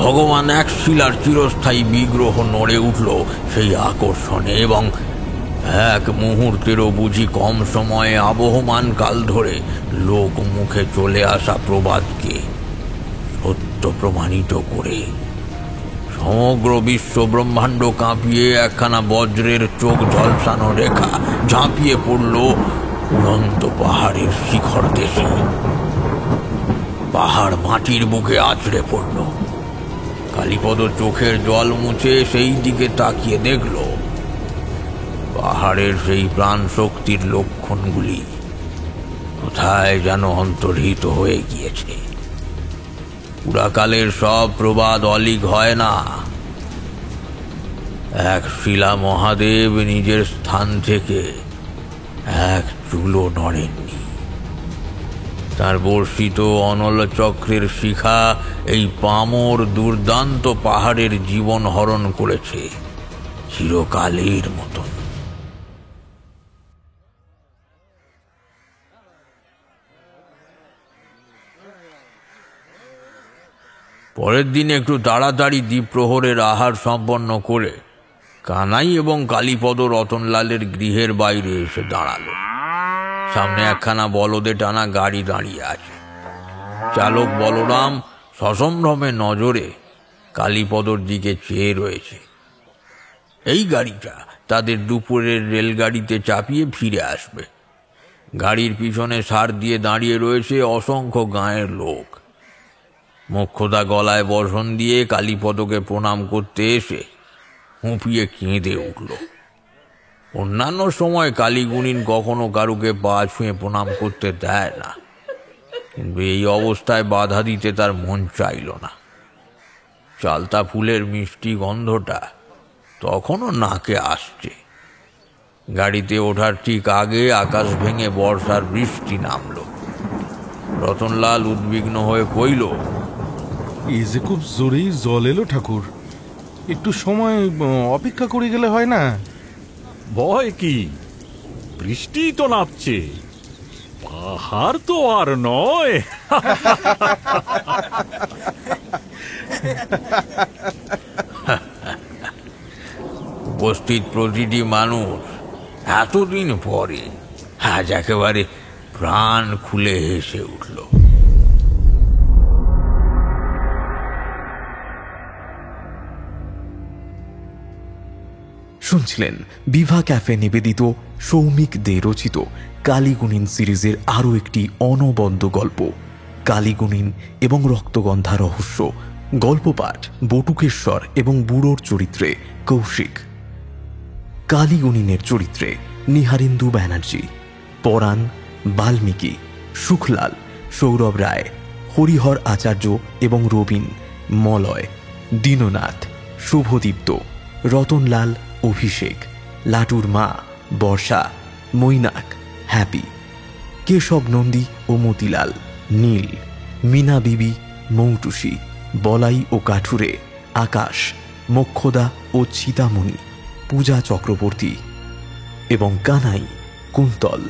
D: ভগবান এক শিলার চিরস্থায়ী বিগ্রহ নড়ে উঠল সেই আকর্ষণে, এবং এক মুহূর্তেরও বুঝি কম সময়ে আবহমান কাল ধরে লোক মুখে চলে আসা প্রবাদকে সত্য প্রমাণিত করে সমগ্র বিশ্ব ব্রহ্মাণ্ড কাঁপিয়ে একখানা বজ্রের চোখ ঝলসানো রেখা ঝাঁপিয়ে পড়ল উড়ন্ত পাহাড়ের শিখর দেশে। পাহাড় মাটির বুকে আছড়ে পড়ল। কালীপদ চোখের জল মুছে সেই দিকে তাকিয়ে দেখল পাহাড়ের সেই প্রাণ শক্তির লক্ষণগুলি কোথায় যেন অন্তর্হিত হয়ে গিয়েছে। পুরাকালের সব প্রবাদ অলিক হয় না। এক শিলা মহাদেব নিজের স্থান থেকে এক চুলো নড়েননি। তার বর্ষিত অনল চক্রের শিখা এই পামর দুর্দান্ত পাহাড়ের জীবন হরণ করেছে চিরকালের মতন। পরের দিন একটু তাড়াতাড়ি দ্বীপ্রহরের আহার সম্পন্ন করে কানাই এবং কালীপদ রতনলালের গৃহের বাইরে এসে দাঁড়ালো। সামনে একখানা বলদে টানা গাড়ি দাঁড়িয়ে আছে। চালক বলরাম সসম্ভ্রমে নজরে কালীপদর দিকে চেয়ে রয়েছে। এই গাড়িটা তাদের দুপুরের রেলগাড়িতে চাপিয়ে ফিরে আসবে। গাড়ির পিছনে সার দিয়ে দাঁড়িয়ে রয়েছে অসংখ্য গাঁয়ের লোক। মোক্ষদা গলায় বসন দিয়ে কালীপদকে প্রণাম করতে এসে হুঁপিয়ে কেঁদে উঠল। অন্যান্য সময় কালীগুণিন কখনো কারুকে পা ছুঁয়ে প্রণাম করতে দেয় না, কিন্তু এই অবস্থায় বাধা দিতে তার মন চাইল না। চালতা ফুলের মিষ্টি গন্ধটা তখনও নাকে আসছে। গাড়িতে ওঠার ঠিক আগে আকাশ ভেঙে বর্ষার বৃষ্টি নামল। রতনলাল উদ্বিগ্ন হয়ে কইল,
A: এই যে খুব জোরেই জল এলো ঠাকুর, একটু সময় অপেক্ষা করে গেলে হয় না?
B: ভয় কি, বৃষ্টি তো নামছে, পাহাড় তো আর নয়।
D: উপস্থিত প্রতিটি মানুষ এতদিন পরে আজ একেবারে প্রাণ খুলে হেসে উঠল।
C: শুনছিলেন বিভা ক্যাফে নিবেদিত সৌমিক দে রচিত কালীগুণিন সিরিজের আরও একটি অনবদ্য গল্প কালীগুণিন এবং রক্তগন্ধা রহস্য। গল্প পাঠ বটুকেশ্বর এবং বুড়োর চরিত্রে কৌশিক, কালীগুণিনের চরিত্রে নিহারেন্দু ব্যানার্জি, পরাণ, বাল্মীকি, সুখলাল, সৌরভ রায়, হরিহর আচার্য এবং রবীন, মলয়, দীননাথ, শুভদীপ্ত, রতনলাল, অভিষেক, লাটুর মা, বর্ষা, মৈনাক, হ্যাপি, কেশব নন্দী ও মতিলাল, নীল, মিনা বিবি, মৌটুসি, বলাই ও কাঠুরে, আকাশ, মোক্ষদা ও চিতামণি, পূজা চক্রবর্তী এবং কানাই, কুন্তল।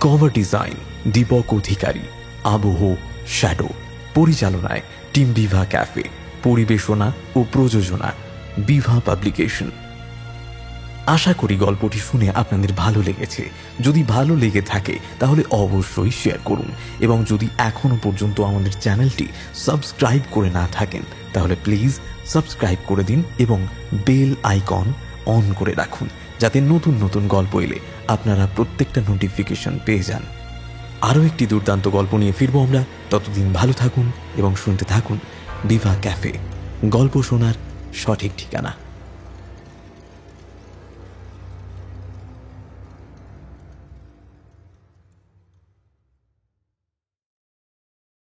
C: কভার ডিজাইন দীপক অধিকারী, আবহ, শ্যাডো। পরিচালনায় টিম বিভা ক্যাফে। পরিবেশনা ও প্রযোজনা বিভা পাবলিকেশন। আশা করি গল্পটি শুনে আপনাদের ভালো লেগেছে। যদি ভালো লেগে থাকে তাহলে অবশ্যই শেয়ার করুন, এবং যদি এখনো পর্যন্ত আমাদের চ্যানেলটি সাবস্ক্রাইব করে না থাকেন তাহলে প্লিজ সাবস্ক্রাইব করে দিন এবং বেল আইকন অন করে রাখুন, যাতে নতুন নতুন গল্প এলে আপনারা প্রত্যেকটা নোটিফিকেশন পেয়ে যান। আরও একটি দুর্দান্ত গল্প নিয়ে ফিরবো আমরা। ততদিন ভালো থাকুন এবং শুনতে থাকুন বিভা ক্যাফে, গল্প শোনার সঠিক ঠিকানা।